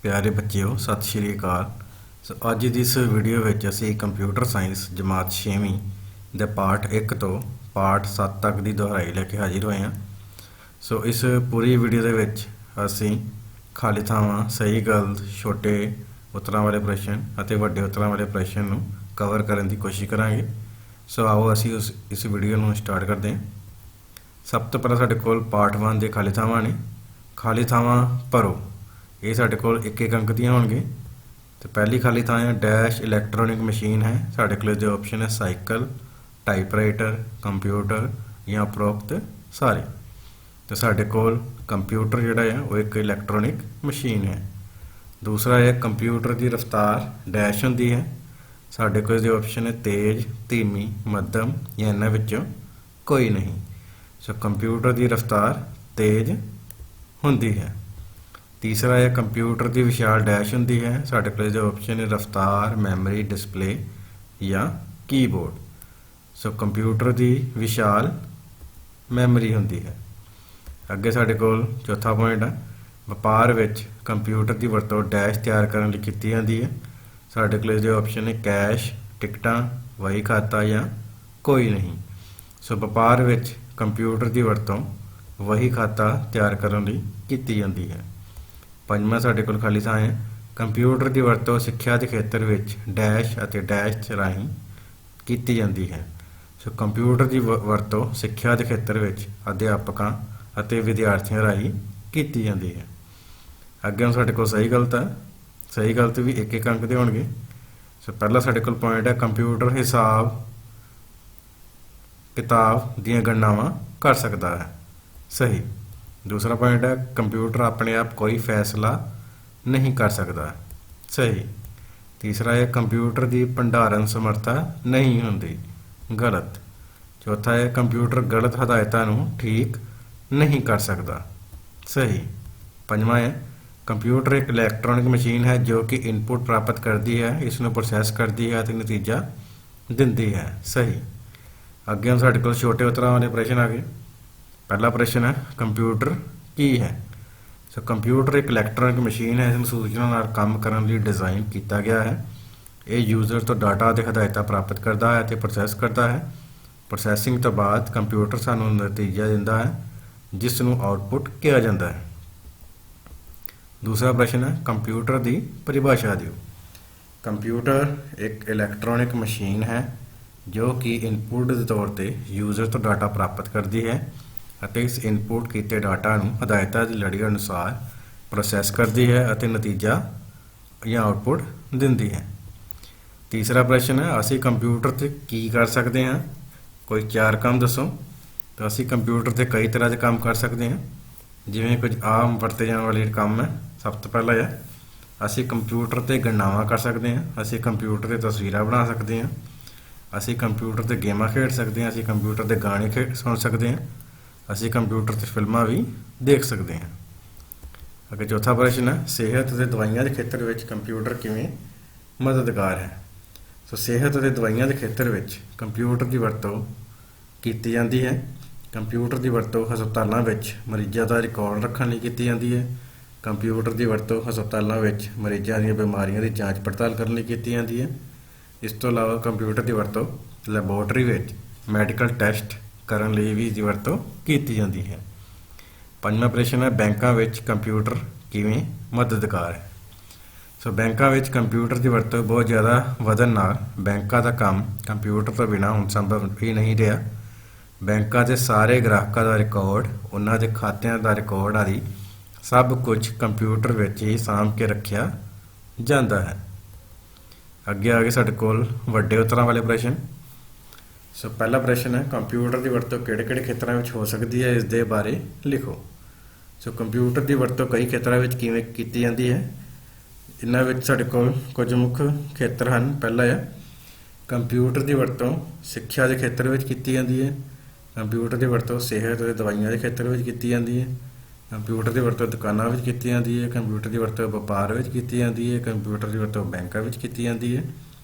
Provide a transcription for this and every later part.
प्यारे बच्चों सत श्री अकाल। सो अज की इस वीडियो में असी कंप्यूटर साइंस जमात 6वीं दे पार्ट 1 तो पार्ट 7 तक की दोहराई लैके हाजिर होए हैं। सो इस पूरी वीडियो के विच असी खाली थावां, सही गलत, छोटे उत्तरां वाले प्रश्न और वड्डे उत्तरां वाले प्रश्न नूं कवर करने की कोशिश करांगे। सो आओ असी इस वीडियो नूं स्टार्ट करते हैं। सब तो पहला साडे कोल पार्ट 1 दे खाली थावां ने। खाली थावां भरो। ये साडे कोल एक एक अंक दियां होणगे। तो पहली खाली थां है डैश इलैक्ट्रॉनिक मशीन है। साडे कोल जो ऑप्शन है साइकिल, टाइपराइटर, कंप्यूटर या उपरोक्त सारे। तो साडे कोल कंप्यूटर जिहड़ा है वो एक इलैक्ट्रॉनिक मशीन है। दूसरा है कंप्यूटर की रफ्तार डैश होंदी है। साडे कोल जो ऑप्शन है तेज, धीमी, मध्यम या इन्हां विचों कोई नहीं। सो कंप्यूटर की रफ्तार तेज होंदी है। तीसरा है कंप्यूटर की विशाल डैश होंदी है। साडे कोल जो ऑप्शन है रफ्तार, मैमरी, डिस्पले या कीबोर्ड। सो कंप्यूटर की विशाल मैमरी होंदी है। अगे साडे कोल चौथा पॉइंट है व्यापार विच कंप्यूटर की वरतों डैश तैयार करने लई कीती जांदी है। साडे कोल जो ऑप्शन है कैश, टिकटां, वही खाता या कोई नहीं। सो व्यापार विच कंप्यूटर की वरतों वही खाता तैयार करने लई कीती जांदी है। पंजवां साडे कोल खाली थां है कंप्यूटर की वरतों सिक्ख्या के खेत्र विच डैश अते डैश राहीं कीती जांदी है। सो कंप्यूटर की वरतों सिक्ख्या के खेत्र विच अध्यापकां अते विद्यार्थियों राहीं कीती जांदी है। अगे हुण साडे कोल सही गलत है। सही गलत भी एक एक अंक दे होणगे। सो पहला साडे कोल पॉइंट है कंप्यूटर हिसाब किताब दीयां गणनावां कर सकता है। सही। दूसरा पॉइंट है कंप्यूटर अपने आप कोई फैसला नहीं कर सकता। सही। तीसरा है कंप्यूटर की भंडारण समर्था नहीं होंदी। गलत। चौथा है कंप्यूटर गलत हदायतां नूं ठीक नहीं कर सकता। सही। पंजवां है कंप्यूटर एक इलैक्ट्रॉनिक मशीन है जो कि इनपुट प्राप्त करती है, इसनूं प्रोसैस करती है तो नतीजा दिंदी है। सही। अगे हम साडे कोल छोटे उत्तरां वाले प्रश्न आ गए। पहला प्रश्न है कंप्यूटर की है। सो कंप्यूटर एक इलैक्ट्रॉनिक मशीन है। इसमें सूचना नाल काम करने लिए डिज़ाइन किया गया है। ये यूजर तो डाटा ते हदायतां प्राप्त करता है तो प्रोसैस करता है। प्रोसैसिंग तो बाद कंप्यूटर सानूं नतीजा दिंदा है जिसनूं आउटपुट कहा जाता है। दूसरा प्रश्न है कंप्यूटर की परिभाषा दिओ। कंप्यूटर एक इलैक्ट्रॉनिक मशीन है जो कि इनपुट के तौर पर यूजर तो डाटा प्राप्त करती है ਅਤੇ इस इनपुट किए डाटा ਨੂੰ ਹਦਾਇਤਾਂ ਦੀ ਲੜੀ ਅਨੁਸਾਰ प्रोसैस करती है ਅਤੇ नतीजा या आउटपुट ਦਿੰਦੀ है। तीसरा प्रश्न है असी कंप्यूटर ਤੇ ਕੀ कर सकते हैं। कोई चार काम दसो। तो असी कंप्यूटर ਤੇ कई तरह के काम कर सकते हैं। जिमें कुछ आम वरते जाने वाले काम है। सब तो पहला है असी कंप्यूटर ਤੇ गणनावां कर सकते हैं। असी कंप्यूटर ਤੇ तस्वीरां बना सकते हैं। असी कंप्यूटर ਤੇ गेमां खेड सकते हैं। असी कंप्यूटर ਤੇ गाने सुन सकते हैं। असी कंप्यूटर से फिल्मां भी देख सकते हैं। अगर चौथा प्रश्न है सेहत और दवाइयां के खेत्र में कंप्यूटर किवें मददगार है। सो सेहत और दवाइयां के खेत्र में कंप्यूटर की वरतों की जाती है। कंप्यूटर की वरतों हस्पतालों में मरीजों का रिकॉर्ड रखने लई की जाती है। कंप्यूटर की वरतों हस्पतालों में मरीजों दी बीमारियों की जांच पड़ताल करने लई की जाती है। इस तो इलावा कंप्यूटर की वरतों लैबोरेटरी में मैडिकल टैसट करने लई भी इसकी वरतों की जाती है। पंजवां प्रश्न है बैंकों में कंप्यूटर किवें मददगार है। सो बैंकों में कंप्यूटर की वरतों बहुत ज़्यादा वधन नाल बैंकों का काम कंप्यूटर तो बिना हुण संभव ही नहीं रहा। बैंकों के सारे ग्राहकों का रिकॉर्ड, उन्होंने खात्यां का रिकॉर्ड आदि सब कुछ कंप्यूटर में ही साम के रखा जाता है। अगे आ गए साडे कोल वड्डे उत्तरां वाले प्रश्न। सो पहला प्रश्न है कंप्यूटर की वरतों किहड़े-किहड़े खेत्रों में हो सकती है, इस दे बारे लिखो। सो कंप्यूटर की वरतों कई खेत्रों में किवें कीती जाती है। इन्हां विच साडे कोल कुछ मुख खेत्र हैं। पहला है कंप्यूटर की वरतों सिक्ख्या के खेत्र में कीती जाती है। कंप्यूटर की वरतों सेहत और दवाइयां के खेत्र में कीती जाती है। कंप्यूटर की वरतों दुकानों में कीती जाती है। कंप्यूटर की वरतों व्यापार में कीती जाती है। कंप्यूटर की वरतों बैंकों में कीती जाती है।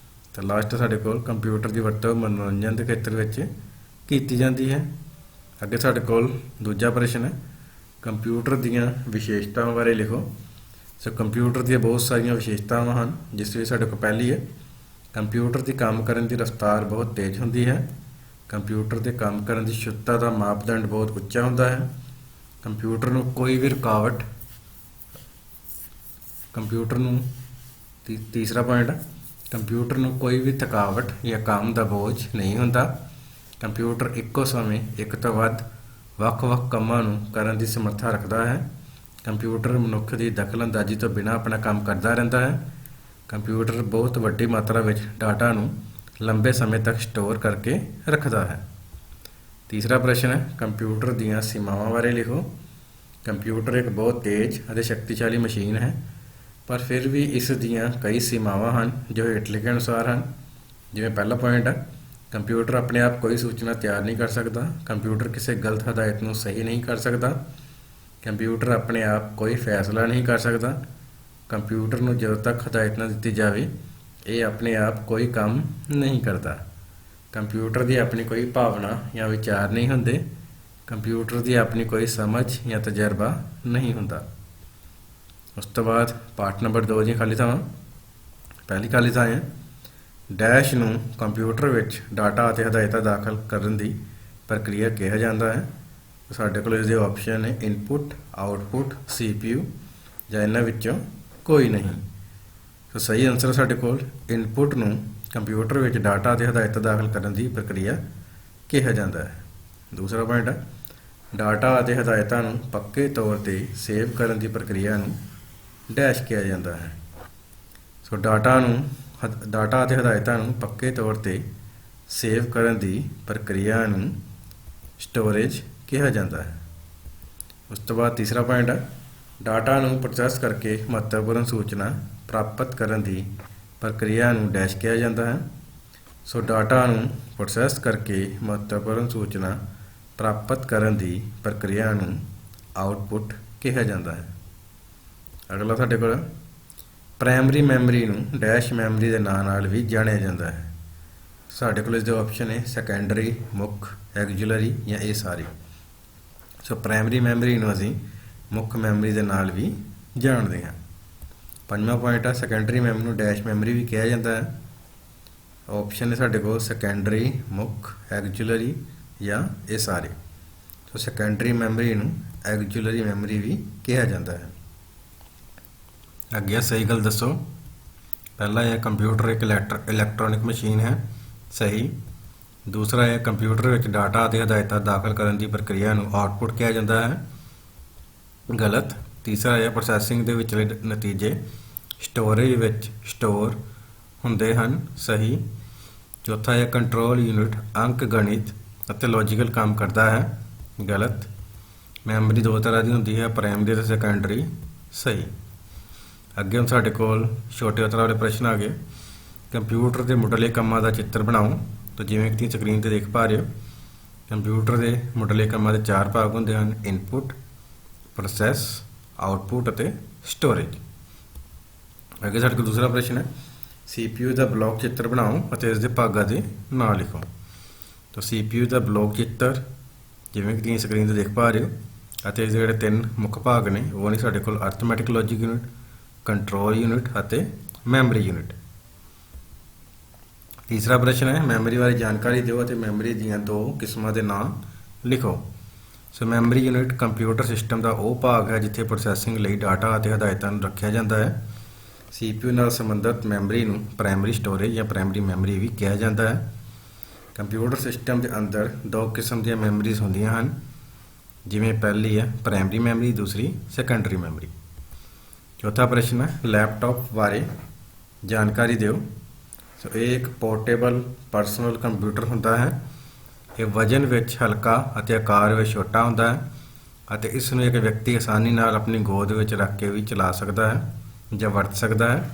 तो लास्ट साडे कोल कंप्यूटर की वरतों मनोरंजन के खेत्र में की जाती है। अगे साडे कोल दूजा प्रश्न है कंप्यूटर दीयां विशेषतावां बारे लिखो। ਸੋ ਕੰਪਿਊਟਰ ਦੀਆਂ ਬਹੁਤ ਸਾਰੀਆਂ ਵਿਸ਼ੇਸ਼ਤਾਵਾਂ ਹਨ, ਜਿਸ ਵਿੱਚ ਸਾਡੇ ਕੋਲ ਪਹਿਲੀ ਹੈ ਕੰਪਿਊਟਰ ਦੀ ਕੰਮ ਕਰਨ ਦੀ ਰਫ਼ਤਾਰ ਬਹੁਤ ਤੇਜ਼ ਹੁੰਦੀ ਹੈ। ਕੰਪਿਊਟਰ ਦੇ ਕੰਮ ਕਰਨ ਦੀ ਸ਼ੁੱਧਤਾ ਦਾ ਮਾਪਦੰਡ ਬਹੁਤ ਉੱਚਾ ਹੁੰਦਾ ਹੈ। ਕੰਪਿਊਟਰ ਨੂੰ ਕੋਈ ਵੀ ਰੁਕਾਵਟ ਤੀਸਰਾ ਪੁਆਇੰਟ ਹੈ ਕੰਪਿਊਟਰ ਨੂੰ ਕੋਈ ਵੀ ਥਕਾਵਟ ਜਾਂ ਕੰਮ ਦਾ ਬੋਝ ਨਹੀਂ ਹੁੰਦਾ। ਕੰਪਿਊਟਰ ਇੱਕੋ ਸਮੇਂ ਇੱਕ ਤੋਂ ਵੱਧ ਵੱਖ-ਵੱਖ ਕੰਮਾਂ ਨੂੰ ਕਰਨ ਦੀ ਸਮਰੱਥਾ ਰੱਖਦਾ ਹੈ। ਕੰਪਿਊਟਰ ਮਨੁੱਖ ਦੀ ਦਖਲ-ਅੰਦਾਜ਼ੀ ਤੋਂ ਬਿਨਾਂ ਆਪਣਾ ਕੰਮ ਕਰਦਾ ਰਹਿੰਦਾ ਹੈ। ਕੰਪਿਊਟਰ ਬਹੁਤ ਵੱਡੀ ਮਾਤਰਾ ਵਿੱਚ ਡਾਟਾ ਨੂੰ ਲੰਬੇ ਸਮੇਂ ਤੱਕ ਸਟੋਰ ਕਰਕੇ ਰੱਖਦਾ ਹੈ। ਤੀਸਰਾ ਪ੍ਰਸ਼ਨ ਹੈ ਕੰਪਿਊਟਰ ਦੀਆਂ ਸੀਮਾਵਾਂ ਬਾਰੇ ਲਿਖੋ। ਕੰਪਿਊਟਰ ਇੱਕ ਬਹੁਤ ਤੇਜ਼ ਅਤੇ ਸ਼ਕਤੀਸ਼ਾਲੀ ਮਸ਼ੀਨ ਹੈ, ਪਰ ਫਿਰ ਵੀ ਇਸ ਦੀਆਂ ਕਈ ਸੀਮਾਵਾਂ ਹਨ ਜੋ ਹੇਠ ਲਿਖੇ ਅਨੁਸਾਰ ਹਨ। ਜਿਵੇਂ ਪਹਿਲਾ ਪੁਆਇੰਟ ਹੈ ਕੰਪਿਊਟਰ ਆਪਣੇ ਆਪ ਕੋਈ ਸੂਚਨਾ ਤਿਆਰ ਨਹੀਂ ਕਰ ਸਕਦਾ। ਕੰਪਿਊਟਰ ਕਿਸੇ ਗਲਤ ਹਦਾਇਤ ਨੂੰ ਸਹੀ ਨਹੀਂ ਕਰ ਸਕਦਾ। ਕੰਪਿਊਟਰ ਆਪਣੇ ਆਪ ਕੋਈ ਫੈਸਲਾ ਨਹੀਂ ਕਰ ਸਕਦਾ। ਕੰਪਿਊਟਰ ਨੂੰ ਜਦੋਂ ਤੱਕ ਹਦਾਇਤ ਨਾ ਦਿੱਤੀ ਜਾਵੇ ਇਹ ਆਪਣੇ ਆਪ ਕੋਈ ਕੰਮ ਨਹੀਂ ਕਰਦਾ। ਕੰਪਿਊਟਰ ਦੀ ਆਪਣੀ ਕੋਈ ਭਾਵਨਾ ਜਾਂ ਵਿਚਾਰ ਨਹੀਂ ਹੁੰਦੇ। ਕੰਪਿਊਟਰ ਦੀ ਆਪਣੀ ਕੋਈ ਸਮਝ ਜਾਂ ਤਜਰਬਾ ਨਹੀਂ ਹੁੰਦਾ। ਉਸ ਤੋਂ ਬਾਅਦ ਪਾਰਟ ਨੰਬਰ 2 ਦੀਆਂ ਖਾਲੀ ਥਾਵਾਂ। ਪਹਿਲੀ ਖਾਲੀ ਥਾਂ ਹੈ ਡੈਸ਼ ਨੂੰ ਕੰਪਿਊਟਰ ਵਿੱਚ ਡਾਟਾ ਅਤੇ ਹਦਾਇਤਾਂ ਦਾਖਲ ਕਰਨ ਦੀ ਪ੍ਰਕਿਰਿਆ ਕਿਹਾ ਜਾਂਦਾ ਹੈ। ਸਾਡੇ ਕੋਲ ਇਸਦੇ ਆਪਸ਼ਨ ਨੇ ਇਨਪੁਟ, ਆਊਟਪੁੱਟ, CPU ਜਾਂ ਇਹਨਾਂ ਵਿੱਚੋਂ ਕੋਈ ਨਹੀਂ। ਸੋ ਸਹੀ ਆਨਸਰ ਸਾਡੇ ਕੋਲ ਇਨਪੁਟ ਨੂੰ ਕੰਪਿਊਟਰ ਵਿੱਚ ਡਾਟਾ ਅਤੇ ਹਦਾਇਤਾਂ ਦਾਖਲ ਕਰਨ ਦੀ ਪ੍ਰਕਿਰਿਆ ਕਿਹਾ ਜਾਂਦਾ ਹੈ। ਦੂਸਰਾ ਪੁਆਇੰਟ ਹੈ ਡਾਟਾ ਅਤੇ ਹਦਾਇਤਾਂ ਨੂੰ ਪੱਕੇ ਤੌਰ 'ਤੇ ਸੇਵ ਕਰਨ ਦੀ ਪ੍ਰਕਿਰਿਆ ਨੂੰ ਡੈਸ਼ ਕਿਹਾ ਜਾਂਦਾ ਹੈ। ਸੋ ਡਾਟਾ ਅਤੇ ਹਦਾਇਤਾਂ ਨੂੰ ਪੱਕੇ ਤੌਰ 'ਤੇ ਸੇਵ ਕਰਨ ਦੀ ਪ੍ਰਕਿਰਿਆ ਨੂੰ ਸਟੋਰੇਜ ਕਿਹਾ ਜਾਂਦਾ ਹੈ। ਉਸ ਤੋਂ ਬਾਅਦ ਤੀਸਰਾ ਪੁਆਇੰਟ ਹੈ ਡਾਟਾ ਨੂੰ ਪ੍ਰੋਸੈਸ ਕਰਕੇ ਮਹੱਤਵਪੂਰਨ ਸੂਚਨਾ ਪ੍ਰਾਪਤ ਕਰਨ ਦੀ ਪ੍ਰਕਿਰਿਆ ਨੂੰ ਡੈਸ਼ ਕਿਹਾ ਜਾਂਦਾ ਹੈ। ਸੋ ਡਾਟਾ ਨੂੰ ਪ੍ਰੋਸੈਸ ਕਰਕੇ ਮਹੱਤਵਪੂਰਨ ਸੂਚਨਾ ਪ੍ਰਾਪਤ ਕਰਨ ਦੀ ਪ੍ਰਕਿਰਿਆ ਨੂੰ ਆਊਟਪੁੱਟ ਕਿਹਾ ਜਾਂਦਾ ਹੈ। ਅਗਲਾ ਸਾਡੇ ਕੋਲ ਪ੍ਰਾਇਮਰੀ ਮੈਮਰੀ ਨੂੰ ਡੈਸ਼ ਮੈਮਰੀ ਦੇ ਨਾਂ ਨਾਲ ਵੀ ਜਾਣਿਆ ਜਾਂਦਾ ਹੈ। ਸਾਡੇ ਕੋਲ ਇਸਦੇ ਆਪਸ਼ਨ ਹੈ ਸੈਕੰਡਰੀ, ਮੁੱਖ, ਐਗਜ਼ੀਲਰੀ ਜਾਂ ਇਹ ਸਾਰੀ। ਸੋ ਪ੍ਰਾਇਮਰੀ ਮੈਮਰੀ ਨੂੰ ਅਸੀਂ ਮੁੱਖ ਮੈਮਰੀ ਦੇ ਨਾਲ ਵੀ ਜਾਣਦੇ ਹਾਂ। ਪੰਜਵਾਂ ਪੁਆਇੰਟ ਹੈ ਸੈਕੰਡਰੀ ਮੈਮਰੀ ਨੂੰ ਡੈਸ਼ ਮੈਮਰੀ ਵੀ ਕਿਹਾ ਜਾਂਦਾ ਹੈ। ਆਪਸ਼ਨ ਹੈ ਸਾਡੇ ਕੋਲ ਸੈਕੰਡਰੀ, ਮੁੱਖ, ਐਗਜ਼ੀਲਰੀ ਜਾਂ ਇਹ ਸਾਰੇ। ਸੋ ਸੈਕੰਡਰੀ ਮੈਮਰੀ ਨੂੰ ਐਗਜ਼ੀਲਰੀ ਮੈਮਰੀ ਵੀ ਕਿਹਾ ਜਾਂਦਾ ਹੈ। ਅੱਗੇ ਸਹੀ ਗੱਲ ਦੱਸੋ। ਪਹਿਲਾ ਹੈ ਕੰਪਿਊਟਰ ਇੱਕ ਇਲੈਕਟ੍ਰੋਨਿਕ ਮਸ਼ੀਨ ਹੈ, ਸਹੀ। ਦੂਸਰਾ ਹੈ ਕੰਪਿਊਟਰ ਵਿੱਚ ਡਾਟਾ ਅਤੇ ਹਦਾਇਤਾਂ ਦਾਖਲ ਕਰਨ ਦੀ ਪ੍ਰਕਿਰਿਆ ਨੂੰ ਆਊਟਪੁੱਟ ਕਿਹਾ ਜਾਂਦਾ ਹੈ, ਗਲਤ। ਤੀਸਰਾ ਹੈ ਪ੍ਰੋਸੈਸਿੰਗ ਦੇ ਵਿਚਲੇ ਨਤੀਜੇ ਸਟੋਰੇਜ ਵਿੱਚ ਸਟੋਰ ਹੁੰਦੇ ਹਨ, ਸਹੀ। ਚੌਥਾ ਹੈ ਕੰਟਰੋਲ ਯੂਨਿਟ ਅੰਕ ਗਣਿਤ ਅਤੇ ਲੌਜੀਕਲ ਕੰਮ ਕਰਦਾ ਹੈ, ਗਲਤ। ਮੈਮਰੀ ਦੋ ਤਰ੍ਹਾਂ ਦੀ ਹੁੰਦੀ ਹੈ, ਪ੍ਰਾਇਮਰੀ ਅਤੇ ਸੈਕੰਡਰੀ, ਸਹੀ। ਅੱਗੇ ਹੁਣ ਸਾਡੇ ਕੋਲ ਛੋਟੇ ਉੱਤਰਾਂ ਵਾਲੇ ਪ੍ਰਸ਼ਨ ਆ ਗਏ। ਕੰਪਿਊਟਰ ਦੇ ਮੁੱਢਲੇ ਕੰਮਾਂ ਦਾ ਚਿੱਤਰ ਬਣਾਓ। ਤਾਂ ਜਿਵੇਂ ਕਿ ਤੁਸੀਂ ਸਕਰੀਨ ਤੇ ਦੇਖ ਪਾ ਰਹੇ ਹੋ ਕੰਪਿਊਟਰ ਦੇ ਮੁੱਢਲੇ ਕੰਮਾਂ ਦੇ 4 ਭਾਗ ਹੁੰਦੇ ਹਨ, ਇਨਪੁਟ, ਪ੍ਰੋਸੈਸ, ਆਊਟਪੁੱਟ ਅਤੇ ਸਟੋਰੇਜ। ਅੱਗੇ ਸਾਡੇ ਕੋਲ ਦੂਸਰਾ ਪ੍ਰਸ਼ਨ ਹੈ CPU ਦਾ ਬਲੌਕ ਚਿੱਤਰ ਬਣਾਓ ਅਤੇ ਇਸ ਦੇ ਭਾਗਾਂ ਦੇ ਨਾਂ ਲਿਖੋ। ਤਾਂ CPU ਦਾ ਬਲੌਕ ਚਿੱਤਰ ਜਿਵੇਂ ਕਿ ਤੁਸੀਂ ਸਕਰੀਨ ਤੇ ਦੇਖ ਪਾ ਰਹੇ ਹੋ ਅਤੇ ਇਸ ਦੇ ਜਿਹੜੇ 3 ਮੁੱਖ ਭਾਗ ਨੇ ਉਹ ਨੇ ਸਾਡੇ ਕੋਲ arithmetic logic unit, control unit ਅਤੇ ਮੈਮਰੀ ਯੂਨਿਟ। ਤੀਸਰਾ ਪ੍ਰਸ਼ਨ ਹੈ ਮੈਮਰੀ ਬਾਰੇ ਜਾਣਕਾਰੀ ਦਿਓ ਅਤੇ ਮੈਮਰੀ ਦੀਆਂ 2 ਕਿਸਮਾਂ ਦੇ ਨਾਂ ਲਿਖੋ। ਸੋ ਮੈਮਰੀ ਯੂਨਿਟ ਕੰਪਿਊਟਰ ਸਿਸਟਮ ਦਾ ਉਹ ਭਾਗ ਹੈ ਜਿੱਥੇ ਪ੍ਰੋਸੈਸਿੰਗ ਲਈ ਡਾਟਾ ਅਤੇ ਹਦਾਇਤਾਂ ਨੂੰ ਰੱਖਿਆ ਜਾਂਦਾ ਹੈ। CPU ਨਾਲ ਸੰਬੰਧਿਤ ਮੈਮਰੀ ਨੂੰ ਪ੍ਰਾਇਮਰੀ ਸਟੋਰੇਜ ਜਾਂ ਪ੍ਰਾਇਮਰੀ ਮੈਮਰੀ ਵੀ ਕਿਹਾ ਜਾਂਦਾ ਹੈ। ਕੰਪਿਊਟਰ ਸਿਸਟਮ ਦੇ ਅੰਦਰ 2 ਕਿਸਮ ਦੀਆਂ ਮੈਮਰੀਜ਼ ਹੁੰਦੀਆਂ ਹਨ, ਜਿਵੇਂ ਪਹਿਲੀ ਹੈ ਪ੍ਰਾਇਮਰੀ ਮੈਮਰੀ, ਦੂਸਰੀ ਸੈਕੰਡਰੀ ਮੈਮਰੀ। ਚੌਥਾ ਪ੍ਰਸ਼ਨ ਹੈ ਲੈਪਟਾਪ ਬਾਰੇ ਜਾਣਕਾਰੀ ਦਿਓ। ਸੋ ਇਹ ਇੱਕ ਪੋਰਟੇਬਲ ਪਰਸਨਲ ਕੰਪਿਊਟਰ ਹੁੰਦਾ ਹੈ। ਇਹ ਵਜ਼ਨ ਵਿੱਚ ਹਲਕਾ ਅਤੇ ਆਕਾਰ ਵਿੱਚ ਛੋਟਾ ਹੁੰਦਾ ਹੈ ਅਤੇ ਇਸ ਨੂੰ ਇੱਕ ਵਿਅਕਤੀ ਆਸਾਨੀ ਨਾਲ ਆਪਣੀ ਗੋਦ ਵਿੱਚ ਰੱਖ ਕੇ ਵੀ ਚਲਾ ਸਕਦਾ ਹੈ ਜਾਂ ਵਰਤ ਸਕਦਾ ਹੈ।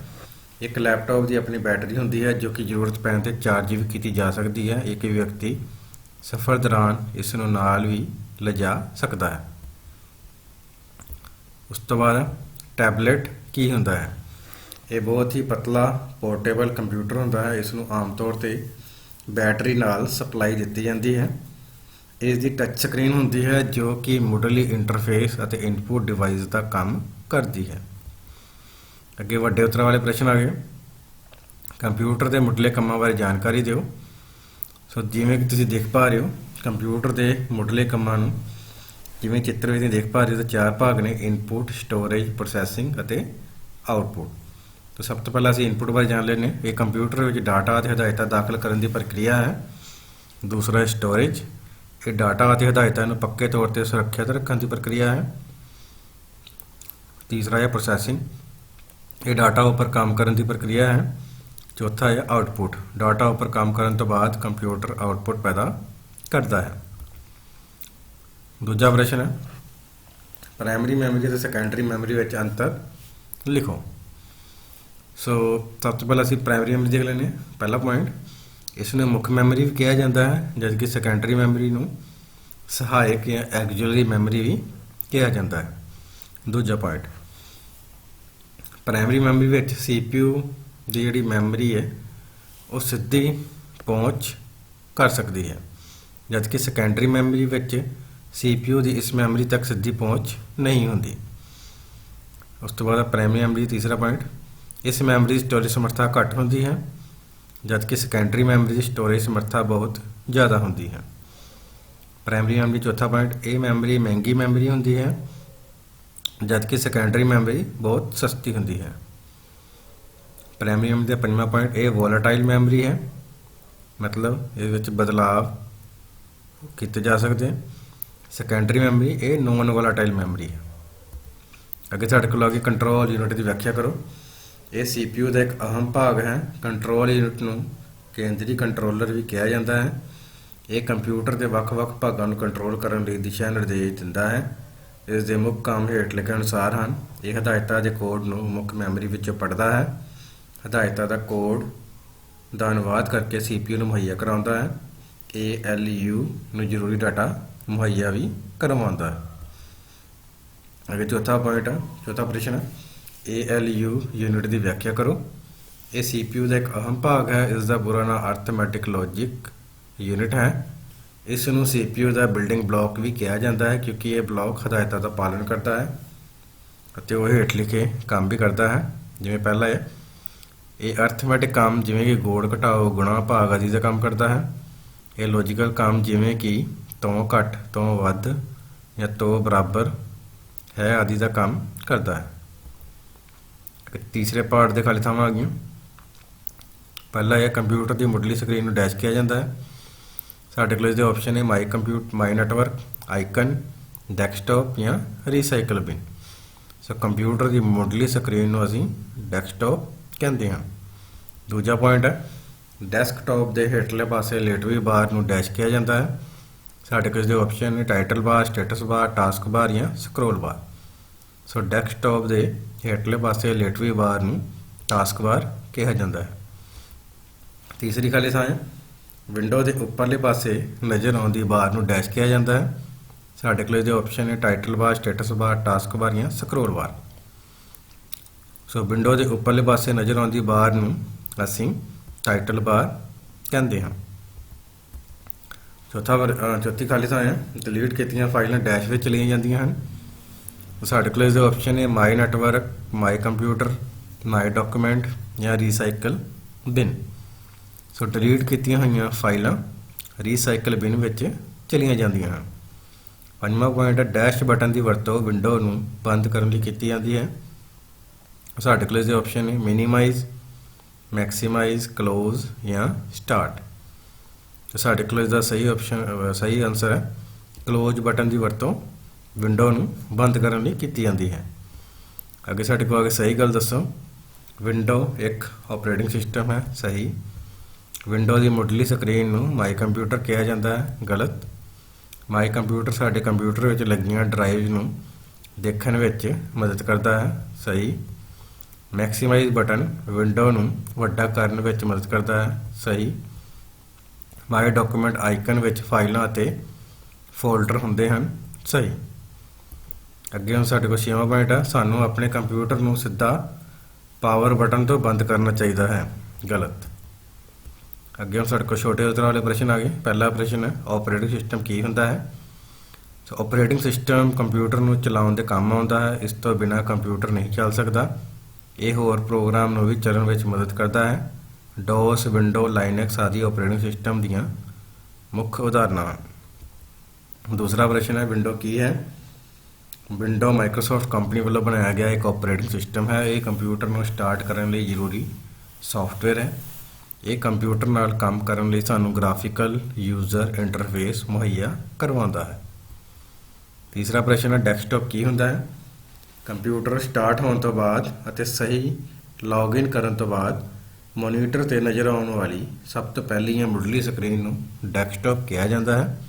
ਇੱਕ ਲੈਪਟਾਪ ਦੀ ਆਪਣੀ ਬੈਟਰੀ ਹੁੰਦੀ ਹੈ ਜੋ ਕਿ ਜ਼ਰੂਰਤ ਪੈਣ 'ਤੇ ਚਾਰਜ ਵੀ ਕੀਤੀ ਜਾ ਸਕਦੀ ਹੈ। ਇੱਕ ਵਿਅਕਤੀ ਸਫ਼ਰ ਦੌਰਾਨ ਇਸ ਨੂੰ ਨਾਲ ਵੀ ਲਿਜਾ ਸਕਦਾ ਹੈ। ਉਸ ਤੋਂ ਬਾਅਦ ਟੈਬਲੇਟ ਕੀ ਹੁੰਦਾ ਹੈ? ਇਹ ਬਹੁਤ ਹੀ ਪਤਲਾ ਪੋਰਟੇਬਲ ਕੰਪਿਊਟਰ ਹੁੰਦਾ ਹੈ। ਇਸ ਨੂੰ ਆਮ ਤੌਰ 'ਤੇ ਬੈਟਰੀ ਨਾਲ ਸਪਲਾਈ ਦਿੱਤੀ ਜਾਂਦੀ ਹੈ। ਇਸ ਦੀ ਟੱਚ ਸਕਰੀਨ ਹੁੰਦੀ ਹੈ ਜੋ ਕਿ ਮੁੱਢਲੀ ਇੰਟਰਫੇਸ ਅਤੇ ਇਨਪੁਟ ਡਿਵਾਈਸ ਦਾ ਕੰਮ ਕਰਦੀ ਹੈ। ਅੱਗੇ ਵੱਡੇ ਉੱਤਰਾਂ ਵਾਲੇ ਪ੍ਰਸ਼ਨ ਆ ਗਏ। ਕੰਪਿਊਟਰ ਦੇ ਮੁੱਢਲੇ ਕੰਮਾਂ ਬਾਰੇ ਜਾਣਕਾਰੀ ਦਿਓ। ਸੋ ਜਿਵੇਂ ਕਿ ਤੁਸੀਂ ਦੇਖ ਪਾ ਰਹੇ ਹੋ, ਕੰਪਿਊਟਰ ਦੇ ਮੁੱਢਲੇ ਕੰਮਾਂ ਨੂੰ ਜਿਵੇਂ ਚਿੱਤਰ ਵਿੱਚ ਦੇਖ ਪਾ ਰਹੇ ਹੋ ਤਾਂ 4 ਭਾਗ ਨੇ: ਇਨਪੁਟ, ਸਟੋਰੇਜ, ਪ੍ਰੋਸੈਸਿੰਗ ਅਤੇ ਆਊਟਪੁੱਟ। ਤਾਂ ਸਭ ਤੋਂ ਪਹਿਲਾਂ ਅਸੀਂ ਇਨਪੁਟ ਬਾਰੇ ਜਾਣ ਲੈਂਦੇ ਹਾਂ। ਇਹ ਕੰਪਿਊਟਰ ਵਿੱਚ ਡਾਟਾ ਅਤੇ ਹਦਾਇਤਾਂ ਦਾਖਲ ਕਰਨ ਦੀ ਪ੍ਰਕਿਰਿਆ ਹੈ। ਦੂਸਰਾ ਹੈ ਸਟੋਰੇਜ, ਇਹ ਡਾਟਾ ਅਤੇ ਹਦਾਇਤਾਂ ਨੂੰ ਪੱਕੇ ਤੌਰ 'ਤੇ ਸੁਰੱਖਿਅਤ ਰੱਖਣ ਦੀ ਪ੍ਰਕਿਰਿਆ ਹੈ। ਤੀਸਰਾ ਹੈ ਪ੍ਰੋਸੈਸਿੰਗ, ਇਹ ਡਾਟਾ ਉੱਪਰ ਕੰਮ ਕਰਨ ਦੀ ਪ੍ਰਕਿਰਿਆ ਹੈ। ਚੌਥਾ ਹੈ ਆਊਟਪੁੱਟ, ਡਾਟਾ ਉੱਪਰ ਕੰਮ ਕਰਨ ਤੋਂ ਬਾਅਦ ਕੰਪਿਊਟਰ ਆਊਟਪੁੱਟ ਪੈਦਾ ਕਰਦਾ ਹੈ। ਦੂਜਾ ਪ੍ਰਸ਼ਨ ਹੈ ਪ੍ਰਾਇਮਰੀ ਮੈਮਰੀ ਅਤੇ ਸੈਕੰਡਰੀ ਮੈਮਰੀ ਵਿੱਚ ਅੰਤਰ ਲਿਖੋ। ਸੋ ਸਭ ਤੋਂ ਪਹਿਲਾਂ ਅਸੀਂ ਪ੍ਰਾਇਮਰੀ ਮੈਮਰੀ ਦੇਖ ਲੈਂਦੇ ਹਾਂ। ਪਹਿਲਾ ਪੁਆਇੰਟ, ਇਸ ਨੂੰ ਮੁੱਖ ਮੈਮਰੀ ਵੀ ਕਿਹਾ ਜਾਂਦਾ ਹੈ, ਜਦਕਿ ਸੈਕੰਡਰੀ ਮੈਮਰੀ ਨੂੰ ਸਹਾਇਕ ਜਾਂ ਐਕਜ਼ੀਲਰੀ ਮੈਮਰੀ ਵੀ ਕਿਹਾ ਜਾਂਦਾ ਹੈ। ਦੂਜਾ ਪੁਆਇੰਟ, ਪ੍ਰਾਇਮਰੀ ਮੈਮਰੀ ਵਿੱਚ CPU ਦੀ ਜਿਹੜੀ ਮੈਮਰੀ ਹੈ ਉਹ ਸਿੱਧੀ ਪਹੁੰਚ ਕਰ ਸਕਦੀ ਹੈ, ਜਦਕਿ ਸੈਕੰਡਰੀ ਮੈਮਰੀ ਵਿੱਚ CPU ਦੀ ਇਸ ਮੈਮਰੀ ਤੱਕ ਸਿੱਧੀ ਪਹੁੰਚ ਨਹੀਂ ਹੁੰਦੀ। ਉਸ ਤੋਂ ਬਾਅਦ ਪ੍ਰਾਇਮਰੀ ਮੈਮਰੀ। ਤੀਸਰਾ ਪੁਆਇੰਟ, ਇਸ ਮੈਮਰੀ ਦੀ ਸਟੋਰੇਜ ਸਮਰੱਥਾ ਘੱਟ ਹੁੰਦੀ ਹੈ, ਜਦਕਿ ਸੈਕੰਡਰੀ ਮੈਮਰੀ ਦੀ ਸਟੋਰੇਜ ਸਮਰੱਥਾ ਬਹੁਤ ਜ਼ਿਆਦਾ ਹੁੰਦੀ ਹੈ। Primary memory. ਚੌਥਾ ਪੁਆਇੰਟ, ਇਹ ਮੈਮਰੀ ਮਹਿੰਗੀ ਮੈਮਰੀ ਹੁੰਦੀ ਹੈ, ਜਦਕਿ ਸੈਕੰਡਰੀ ਮੈਮਰੀ ਬਹੁਤ ਸਸਤੀ ਹੁੰਦੀ ਹੈ। ਪ੍ਰਾਇਮਰੀ ਮੈਮਰੀ ਦਾ ਪੰਜਵਾਂ ਪੁਆਇੰਟ, ਇਹ ਵੋਲਾਟਾਈਲ ਮੈਮਰੀ ਹੈ, ਮਤਲਬ ਇਹਦੇ ਵਿੱਚ ਬਦਲਾਵ ਕੀਤੇ ਜਾ ਸਕਦੇ। ਸੈਕੰਡਰੀ ਮੈਮਰੀ ਇਹ ਨੋਨ ਵੋਲਾਟਾਈਲ ਮੈਮਰੀ ਹੈ। ਅੱਗੇ ਸਾਡੇ ਕੋਲ ਆ ਗਈ ਕੰਟਰੋਲ ਯੂਨਿਟ ਦੀ ਵਿਆਖਿਆ ਕਰੋ। ਇਹ CPU ਦਾ ਇੱਕ ਅਹਿਮ ਭਾਗ ਹੈ। ਕੰਟਰੋਲ ਯੂਨਿਟ ਨੂੰ ਕੇਂਦਰੀ ਕੰਟਰੋਲਰ ਵੀ ਕਿਹਾ ਜਾਂਦਾ ਹੈ। ਇਹ ਕੰਪਿਊਟਰ ਦੇ ਵੱਖ-ਵੱਖ ਭਾਗਾਂ ਨੂੰ ਕੰਟਰੋਲ ਕਰਨ ਲਈ ਦਿਸ਼ਾ ਨਿਰਦੇਸ਼ ਦਿੰਦਾ ਹੈ। ਇਸ ਦੇ ਮੁੱਖ ਕੰਮ ਹੇਠ ਲਿਖੇ ਅਨੁਸਾਰ ਹਨ। ਇਹ ਹਦਾਇਤਾਂ ਦੇ ਕੋਡ ਨੂੰ ਮੁੱਖ ਮੈਮਰੀ ਵਿੱਚੋਂ ਪੜ੍ਹਦਾ ਹੈ, ਹਦਾਇਤਾਂ ਦਾ ਕੋਡ ਦਾ ਅਨੁਵਾਦ ਕਰਕੇ CPU ਨੂੰ ਮੁਹੱਈਆ ਕਰਾਉਂਦਾ ਹੈ, ALU ਨੂੰ ਜ਼ਰੂਰੀ ਡਾਟਾ ਮੁਹੱਈਆ ਵੀ ਕਰਵਾਉਂਦਾ ਹੈ। ਅੱਗੇ ਚੌਥਾ ਪੁਆਇੰਟ ਹੈ, ਚੌਥਾ ਪ੍ਰਸ਼ਨ ਹੈ ALU ਯੂਨਿਟ ਦੀ ਵਿਆਖਿਆ ਕਰੋ। ਇਹ CPU ਦਾ ਇੱਕ ਅਹਿਮ ਭਾਗ ਹੈ। ਇਸ ਦਾ ਪੂਰਾ ਨਾਮ ਅਰਥਮੈਟਿਕ ਲੌਜਿਕ ਯੂਨਿਟ ਹੈ। ਇਸ ਨੂੰ CPU ਦਾ ਬਿਲਡਿੰਗ ਬਲਾਕ ਵੀ ਕਿਹਾ ਜਾਂਦਾ ਹੈ, ਕਿਉਂਕਿ ਇਹ ਬਲਾਕ ਹਦਾਇਤਾਂ ਦਾ ਪਾਲਣ ਕਰਦਾ ਹੈ ਅਤੇ ਉਹ ਹੇਠ ਲਿਖੇ ਕੰਮ ਵੀ ਕਰਦਾ ਹੈ। ਜਿਵੇਂ ਪਹਿਲਾ ਹੈ, ਇਹ ਅਰਥਮੈਟਿਕ ਕੰਮ ਜਿਵੇਂ ਕਿ ਜੋੜ, ਘਟਾਓ, ਗੁਣਾ, ਭਾਗ ਆਦਿ ਦਾ ਕੰਮ ਕਰਦਾ ਹੈ। ਇਹ ਲੌਜੀਕਲ ਕੰਮ ਜਿਵੇਂ ਕਿ ਤੋਂ ਘੱਟ, ਤੋਂ ਵੱਧ ਜਾਂ ਤੋਂ ਬਰਾਬਰ ਹੈ ਆਦਿ ਦਾ ਕੰਮ ਕਰਦਾ ਹੈ। ਤੀਸਰੇ ਪਾਰਟ ਦੇ ਖਾਲੀ ਥਾਵਾਂ ਆ ਗਈਆਂ। ਪਹਿਲਾ ਹੈ ਕੰਪਿਊਟਰ ਦੀ ਮੁੱਢਲੀ ਸਕਰੀਨ ਨੂੰ ਡੈਸ਼ ਕਿਹਾ ਜਾਂਦਾ ਹੈ। ਸਾਡੇ ਕੋਲ ਇਸਦੇ ਆਪਸ਼ਨ ਹੈ ਮਾਈ ਨੈਟਵਰਕ, ਆਈਕਨ, ਡੈਸਕਟਾਪ ਜਾਂ ਰੀਸਾਈਕਲ ਬਿਨ। ਸੋ ਕੰਪਿਊਟਰ ਦੀ ਮੁੱਢਲੀ ਸਕਰੀਨ ਨੂੰ ਅਸੀਂ ਡੈਸਕਟਾਪ ਕਹਿੰਦੇ ਹਾਂ। ਦੂਜਾ ਪੁਆਇੰਟ ਹੈ ਡੈਸਕਟਾਪ ਦੇ ਹੇਠਲੇ ਪਾਸੇ ਲੇਟਵੀਂ ਬਾਰ ਨੂੰ ਡੈਸ਼ ਕਿਹਾ ਜਾਂਦਾ ਹੈ। ਸਾਡੇ ਕੋਲ ਇਸਦੇ ਆਪਸ਼ਨ ਨੇ ਟਾਈਟਲ ਬਾਰ, ਸਟੇਟਸ ਬਾਰ, ਟਾਸਕ ਬਾਰ ਜਾਂ ਸਕਰੋਲ ਬਾਰ। ਸੋ ਡੈਸਕਟਾਪ ਦੇ ਹੇਠਲੇ ਪਾਸੇ ਲੇਟਵੀਂ ਬਾਰ ਨੂੰ ਟਾਸਕ ਬਾਰ ਕਿਹਾ ਜਾਂਦਾ ਹੈ। ਤੀਸਰੀ ਖਾਲੀ ਥਾਂ ਹੈ ਵਿੰਡੋ ਦੇ ਉੱਪਰਲੇ ਪਾਸੇ ਨਜ਼ਰ ਆਉਂਦੀ ਬਾਰ ਨੂੰ ਡੈਸ਼ ਕਿਹਾ ਜਾਂਦਾ ਹੈ। ਸਾਡੇ ਕੋਲ ਇਹਦੇ ਆਪਸ਼ਨ ਨੇ ਟਾਈਟਲ ਬਾਰ, ਸਟੇਟਸ ਬਾਰ, ਟਾਸਕ ਬਾਰ ਜਾਂ ਸਕਰੋਲ ਬਾਰ। ਸੋ ਵਿੰਡੋ ਦੇ ਉੱਪਰਲੇ ਪਾਸੇ ਨਜ਼ਰ ਆਉਂਦੀ ਬਾਰ ਨੂੰ ਅਸੀਂ ਟਾਈਟਲ ਬਾਰ ਕਹਿੰਦੇ ਹਾਂ। ਚੌਥੀ ਖਾਲੀ ਥਾਂ ਹੈ ਡਿਲੀਟ ਕੀਤੀਆਂ ਫਾਈਲਾਂ ਡੈਸ਼ ਵਿੱਚ ਚਲੀਆਂ ਜਾਂਦੀਆਂ ਹਨ। ਸਾਡੇ ਕੋਲ ਇਸਦੇ ਆਪਸ਼ਨ ਹੈ ਮਾਈ ਨੈਟਵਰਕ, ਮਾਈ ਕੰਪਿਊਟਰ, ਮਾਈ ਡਾਕੂਮੈਂਟ ਜਾਂ ਰੀਸਾਈਕਲ ਬਿਨ। ਸੋ ਡਿਲੀਟ ਕੀਤੀਆਂ ਹੋਈਆਂ ਫਾਈਲਾਂ ਰੀਸਾਈਕਲ ਬਿਨ ਵਿੱਚ ਚਲੀਆਂ ਜਾਂਦੀਆਂ ਹਨ। ਪੰਜਵਾਂ ਪੁਆਇੰਟ ਹੈ ਡੈਸ਼ ਬਟਨ ਦੀ ਵਰਤੋਂ ਵਿੰਡੋ ਨੂੰ ਬੰਦ ਕਰਨ ਲਈ ਕੀਤੀ ਜਾਂਦੀ ਹੈ। ਸਾਡੇ ਕੋਲ ਇਸਦੇ ਆਪਸ਼ਨ ਹੈ ਮਿਨੀਮਾਈਜ਼, ਮੈਕਸੀਮਾਈਜ਼, ਕਲੋਜ਼ ਜਾਂ ਸਟਾਰਟ। ਤੇ ਸਾਡੇ ਕੋਲ ਇਸਦਾ ਸਹੀ ਆਨਸਰ ਹੈ ਕਲੋਜ਼ ਬਟਨ ਦੀ ਵਰਤੋਂ ਵਿੰਡੋ ਨੂੰ ਬੰਦ ਕਰਨ ਲਈ ਕੀਤੀ ਜਾਂਦੀ ਹੈ। ਅੱਗੇ ਸਾਡੇ ਕੋਲ ਸਹੀ ਗੱਲ ਦੱਸੋ। ਵਿੰਡੋ ਇੱਕ ਆਪਰੇਟਿੰਗ ਸਿਸਟਮ ਹੈ। ਸਹੀ। ਵਿੰਡੋ ਦੀ ਮੁੱਢਲੀ ਸਕਰੀਨ ਨੂੰ ਮਾਈ ਕੰਪਿਊਟਰ ਕਿਹਾ ਜਾਂਦਾ ਹੈ। ਗਲਤ। ਮਾਈ ਕੰਪਿਊਟਰ ਸਾਡੇ ਕੰਪਿਊਟਰ ਵਿੱਚ ਲੱਗੀਆਂ ਡਰਾਈਵ ਨੂੰ ਦੇਖਣ ਵਿੱਚ ਮਦਦ ਕਰਦਾ ਹੈ। ਸਹੀ। ਮੈਕਸੀਮਾਈਜ਼ ਬਟਨ ਵਿੰਡੋ ਨੂੰ ਵੱਡਾ ਕਰਨ ਵਿੱਚ ਮਦਦ ਕਰਦਾ ਹੈ। ਸਹੀ। ਮਾਈ ਡਾਕੂਮੈਂਟ ਆਈਕਨ ਵਿੱਚ ਫਾਈਲਾਂ ਅਤੇ ਫੋਲਡਰ ਹੁੰਦੇ ਹਨ। ਸਹੀ। ਅੱਗੇ ਹੁਣ ਸਾਡੇ ਕੋਲ 6ਵਾਂ ਪੁਆਇੰਟ ਹੈ ਸਾਨੂੰ ਆਪਣੇ ਕੰਪਿਊਟਰ ਨੂੰ ਸਿੱਧਾ ਪਾਵਰ ਬਟਨ ਤੋਂ ਬੰਦ ਕਰਨਾ ਚਾਹੀਦਾ ਹੈ। ਗਲਤ। ਅੱਗੇ ਹੁਣ ਸਾਡੇ ਕੋਲ ਛੋਟੇ ਉੱਤਰਾਂ ਵਾਲੇ ਪ੍ਰਸ਼ਨ ਆ ਗਏ। ਪਹਿਲਾ ਪ੍ਰਸ਼ਨ ਹੈ ਆਪਰੇਟਿੰਗ ਸਿਸਟਮ ਕੀ ਹੁੰਦਾ ਹੈ। ਸੋ ਆਪਰੇਟਿੰਗ ਸਿਸਟਮ ਕੰਪਿਊਟਰ ਨੂੰ ਚਲਾਉਣ ਦੇ ਕੰਮ ਆਉਂਦਾ ਹੈ। ਇਸ ਤੋਂ ਬਿਨਾਂ ਕੰਪਿਊਟਰ ਨਹੀਂ ਚੱਲ ਸਕਦਾ। ਇਹ ਹੋਰ ਪ੍ਰੋਗਰਾਮ ਨੂੰ ਵੀ ਚੱਲਣ ਵਿੱਚ ਮਦਦ ਕਰਦਾ ਹੈ। ਡੋਸ, ਵਿੰਡੋ, ਲਾਈਨੈਕਸ ਆਦਿ ਆਪਰੇਟਿੰਗ ਸਿਸਟਮ ਦੀਆਂ ਮੁੱਖ ਉਦਾਹਰਨਾਂ ਹਨ। ਦੂਸਰਾ ਪ੍ਰਸ਼ਨ ਹੈ, ਵਿੰਡੋ ਕੀ ਹੈ? ਵਿੰਡੋ ਮਾਈਕਰੋਸਾਫਟ ਕੰਪਨੀ ਵੱਲੋਂ ਬਣਾਇਆ ਗਿਆ ਇੱਕ ਆਪਰੇਟਿੰਗ ਸਿਸਟਮ ਹੈ। ਇਹ ਕੰਪਿਊਟਰ ਨੂੰ ਸਟਾਰਟ ਕਰਨ ਲਈ ਜ਼ਰੂਰੀ ਸੌਫਟਵੇਅਰ ਹੈ। ਇਹ ਕੰਪਿਊਟਰ ਨਾਲ ਕੰਮ ਕਰਨ ਲਈ ਸਾਨੂੰ ਗ੍ਰਾਫਿਕਲ ਯੂਜ਼ਰ ਇੰਟਰਫੇਸ ਮੁਹੱਈਆ ਕਰਵਾਉਂਦਾ ਹੈ। ਤੀਸਰਾ ਪ੍ਰਸ਼ਨ ਹੈ, ਡੈਸਕਟਾਪ ਕੀ ਹੁੰਦਾ ਹੈ? ਕੰਪਿਊਟਰ ਸਟਾਰਟ ਹੋਣ ਤੋਂ ਬਾਅਦ ਅਤੇ ਸਹੀ ਲੌਗਇਨ ਕਰਨ ਤੋਂ ਬਾਅਦ ਮੋਨੀਟਰ 'ਤੇ ਨਜ਼ਰ ਆਉਣ ਵਾਲੀ ਸਭ ਤੋਂ ਪਹਿਲੀ ਜਾਂ ਮੁੱਢਲੀ ਸਕਰੀਨ ਨੂੰ ਡੈਸਕਟਾਪ ਕਿਹਾ ਜਾਂਦਾ ਹੈ।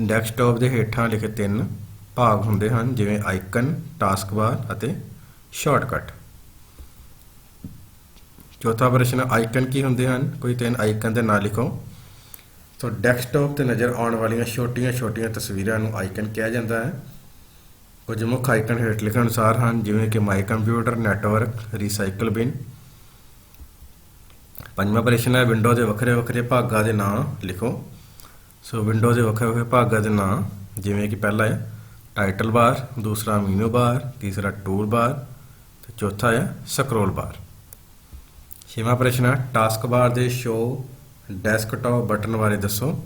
ਡੈਸਕਟਾਪ ਦੇ ਹੇਠਾਂ ਲਿਖੇ 3 ਭਾਗ ਹੁੰਦੇ ਹਨ, ਜਿਵੇਂ ਆਈਕਨ, ਟਾਸਕਬਾਰ ਅਤੇ ਸ਼ਾਰਟਕਟ। ਚੌਥਾ ਪ੍ਰਸ਼ਨ, ਆਈਕਨ ਕੀ ਹੁੰਦੇ ਹਨ? ਕੋਈ 3 ਆਈਕਨ ਦੇ ਨਾਂ ਲਿਖੋ। ਸੋ ਡੈਸਕਟਾਪ 'ਤੇ ਨਜ਼ਰ ਆਉਣ ਵਾਲੀਆਂ ਛੋਟੀਆਂ-ਛੋਟੀਆਂ ਤਸਵੀਰਾਂ ਨੂੰ ਆਈਕਨ ਕਿਹਾ ਜਾਂਦਾ ਹੈ। ਕੁਝ ਮੁੱਖ ਆਈਕਨ ਹੇਠ ਲਿਖੇ ਅਨੁਸਾਰ ਹਨ, ਜਿਵੇਂ ਕਿ ਮਾਈ ਕੰਪਿਊਟਰ, ਨੈਟਵਰਕ, ਰੀਸਾਈਕਲ ਬਿਨ। ਪੰਜਵਾਂ ਪ੍ਰਸ਼ਨ ਹੈ, ਵਿੰਡੋ ਦੇ ਵੱਖਰੇ-ਵੱਖਰੇ ਭਾਗਾਂ ਦੇ ਨਾਂ ਲਿਖੋ। ਸੋ ਵਿੰਡੋ ਦੇ ਵੱਖਰੇ-ਵੱਖਰੇ ਭਾਗਾਂ ਦੇ ਨਾਂ ਜਿਵੇਂ ਕਿ ਪਹਿਲਾ ਹੈ ਟਾਈਟਲ ਬਾਰ, ਦੂਸਰਾ ਮੀਨੂ ਬਾਰ, ਤੀਸਰਾ ਟੂਲ ਬਾਰ ਤੇ ਚੌਥਾ ਹੈ ਸਕਰੋਲ ਬਾਰ। ਛੇਵਾਂ ਪ੍ਰਸ਼ਨ ਹੈ, ਟਾਸਕ ਬਾਰ ਦੇ ਸ਼ੋ ਡੈਸਕਟਾਪ ਬਟਨ ਬਾਰੇ ਦੱਸੋ।